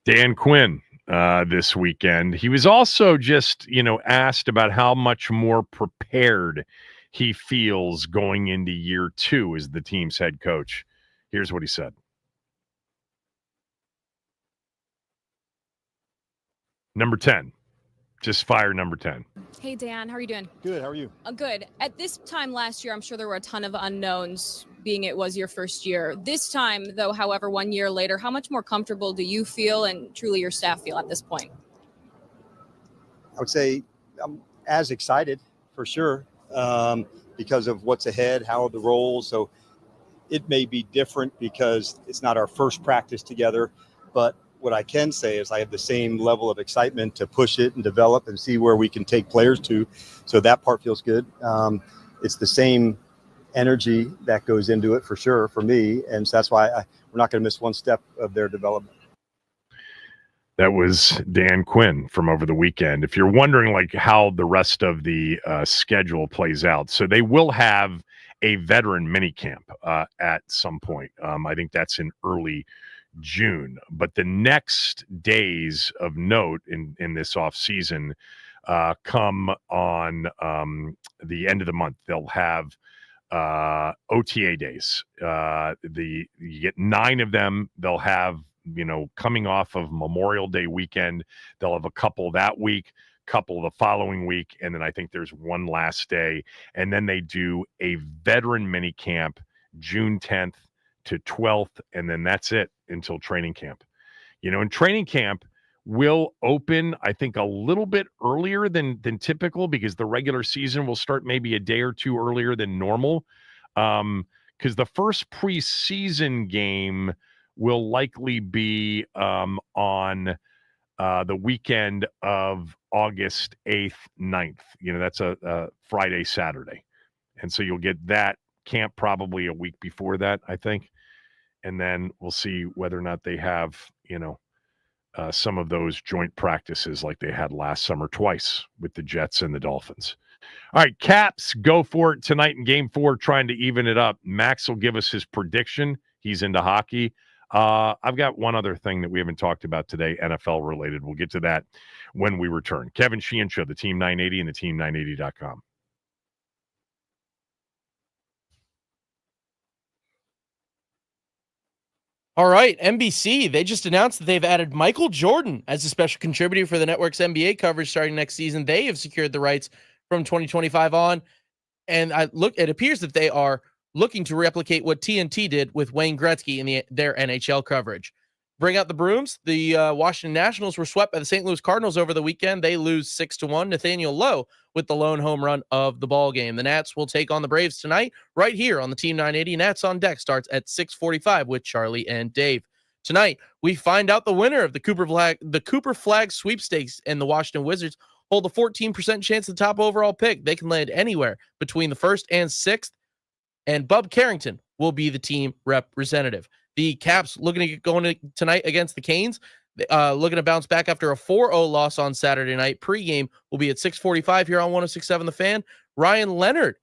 Dan Quinn this weekend. He was also just, asked about how much more prepared he feels going into year 2 as the team's head coach. Here's what he said. Number 10. Just fire number 10. Hey, Dan, how are you doing? Good. How are you? Good. At this time last year, I'm sure there were a ton of unknowns, being it was your first year. This time, though, however, 1 year later, how much more comfortable do you feel and truly your staff feel at this point? I would say I'm as excited for sure because of what's ahead, how the roles. So it may be different because it's not our first practice together, but what I can say is I have the same level of excitement to push it and develop and see where we can take players to. So that part feels good. It's the same energy that goes into it for sure for me. And so that's why we're not going to miss one step of their development. That was Dan Quinn from over the weekend. If you're wondering like how the rest of the schedule plays out, so they will have a veteran minicamp at some point. I think that's in early June. But the next days of note in this off season come on the end of the month. They'll have OTA days. You get 9 of them. They'll have, coming off of Memorial Day weekend, they'll have a couple that week, couple the following week, and then I think there's one last day. And then they do a veteran mini camp June 10th to 12th, and then that's it until training camp. And training camp will open, I think, a little bit earlier than typical because the regular season will start maybe a day or two earlier than normal. Because the first preseason game will likely be on the weekend of August 8th, 9th. That's a Friday, Saturday. And so you'll get that camp probably a week before that, I think. And then we'll see whether or not they have, some of those joint practices like they had last summer twice with the Jets and the Dolphins. All right, Caps go for it tonight in Game 4, trying to even it up. Max will give us his prediction. He's into hockey. I've got one other thing that we haven't talked about today, NFL related. We'll get to that when we return. Kevin Sheehan Show, the Team 980 and the Team980.com. All right, NBC, they just announced that they've added Michael Jordan as a special contributor for the network's NBA coverage starting next season. They have secured the rights from 2025 on. And it appears that they are looking to replicate what TNT did with Wayne Gretzky in their NHL coverage. Bring out the brooms. The Washington Nationals were swept by the St. Louis Cardinals over the weekend. They lose 6-1. Nathaniel Lowe with the lone home run of the ball game. The Nats will take on the Braves tonight, right here on the Team 980. Nats on Deck starts at 6:45 with Charlie and Dave. Tonight, we find out the winner of the Cooper Flag sweepstakes, and the Washington Wizards hold a 14% chance at the top overall pick. They can land anywhere between the 1st and 6th, and Bub Carrington will be the team representative. The Caps looking to get going tonight against the Canes, looking to bounce back after a 4-0 loss on Saturday night. Pre-game will be at 6:45 here on 106.7 The Fan. Ryan Leonard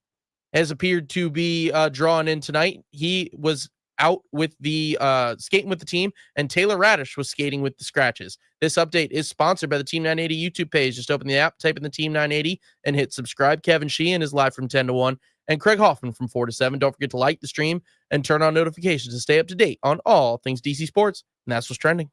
has appeared to be drawn in tonight. He was out with the skating with the team, and Taylor Radish was skating with the Scratches. This update is sponsored by the Team 980 YouTube page. Just open the app, type in the Team 980, and hit subscribe. Kevin Sheehan is live from 10 to 1, and Craig Hoffman from 4 to 7. Don't forget to like the stream and turn on notifications to stay up to date on all things DC sports. And that's what's trending.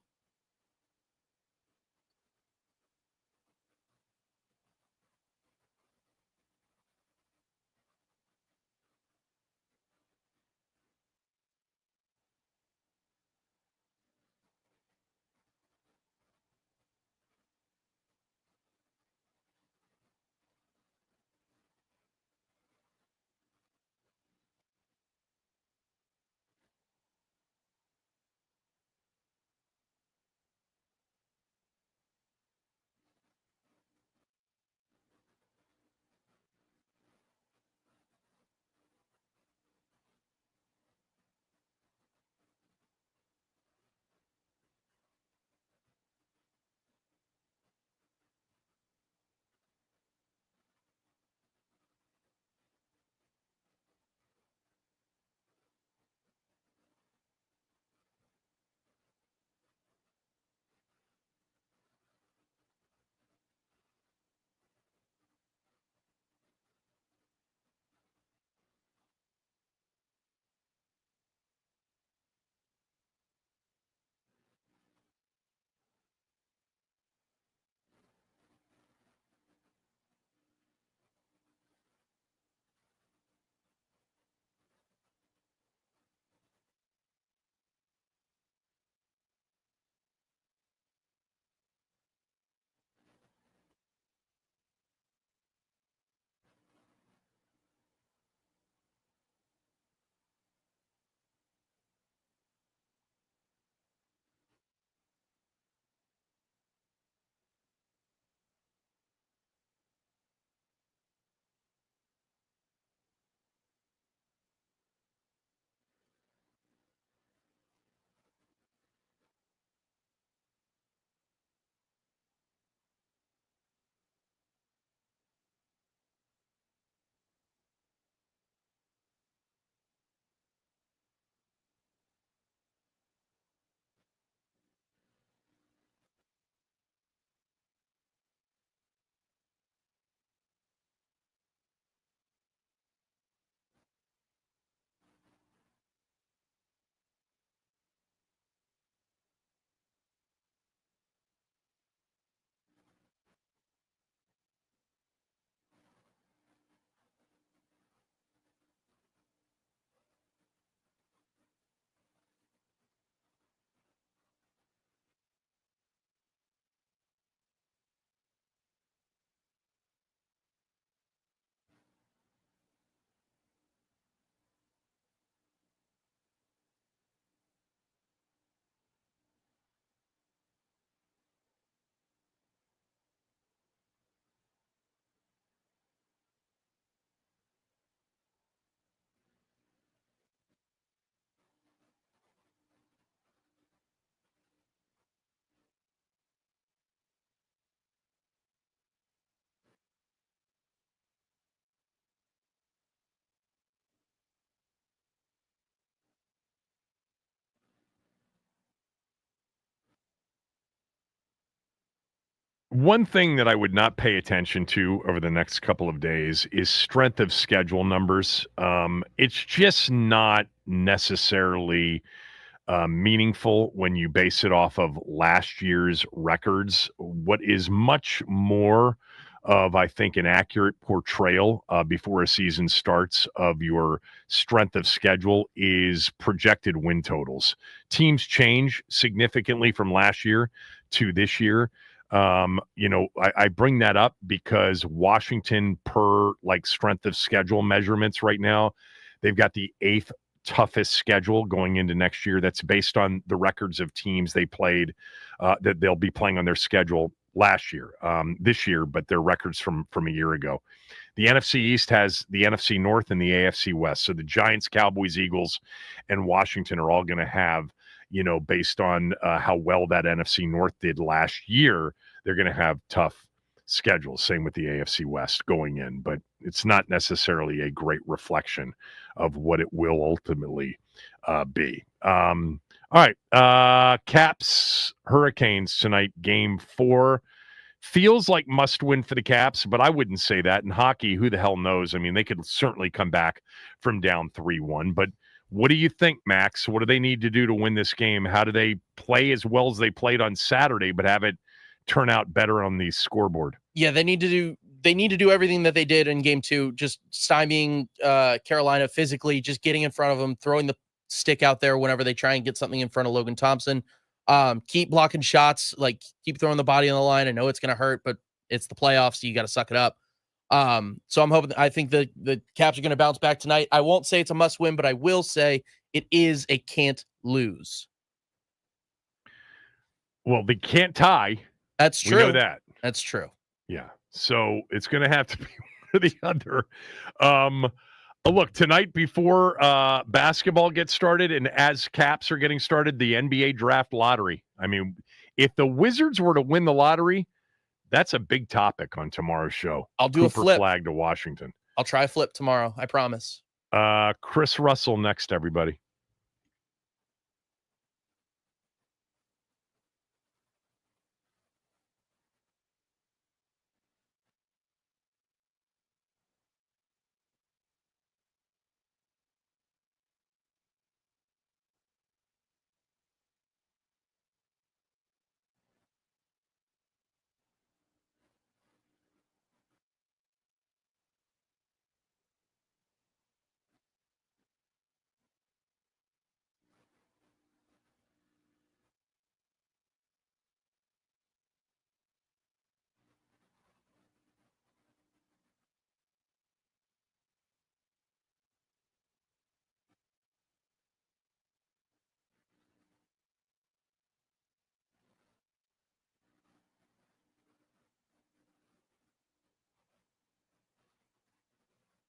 One thing that I would not pay attention to over the next couple of days is strength of schedule numbers. It's just not necessarily meaningful when you base it off of last year's records. What is much more of, I think, an accurate portrayal before a season starts of your strength of schedule is projected win totals. Teams change significantly from last year to this year. I bring that up because Washington, per like strength of schedule measurements right now, they've got the 8th toughest schedule going into next year. That's based on the records of teams they played that they'll be playing on their schedule last year, this year, but their records from a year ago. The NFC East has the NFC North and the AFC West. So the Giants, Cowboys, Eagles, and Washington are all going to have, based on how well that NFC North did last year, they're going to have tough schedules. Same with the AFC West going in, but it's not necessarily a great reflection of what it will ultimately be. All right. Caps, Hurricanes tonight, game 4. Feels like must win for the Caps, but I wouldn't say that. In hockey, who the hell knows? I mean, they could certainly come back from down 3-1, but what do you think, Max? What do they need to do to win this game? How do they play as well as they played on Saturday, but have it turn out better on the scoreboard? Yeah, they need to do everything that they did in game 2, just stymieing Carolina physically, just getting in front of them, throwing the stick out there whenever they try and get something in front of Logan Thompson. Keep blocking shots, like keep throwing the body on the line. I know it's going to hurt, but it's the playoffs, so you got to suck it up. So I think the Caps are going to bounce back tonight. I won't say it's a must win, but I will say it is a can't lose. Well, they can't tie. That's true. We know that. That's true. Yeah. So it's going to have to be one or the other. Look, tonight before basketball gets started and as Caps are getting started, the NBA draft lottery. I mean, if the Wizards were to win the lottery, that's a big topic on tomorrow's show. I'll do Cooper a flip. Flag to Washington. I'll try a flip tomorrow. I promise. Chris Russell next, everybody.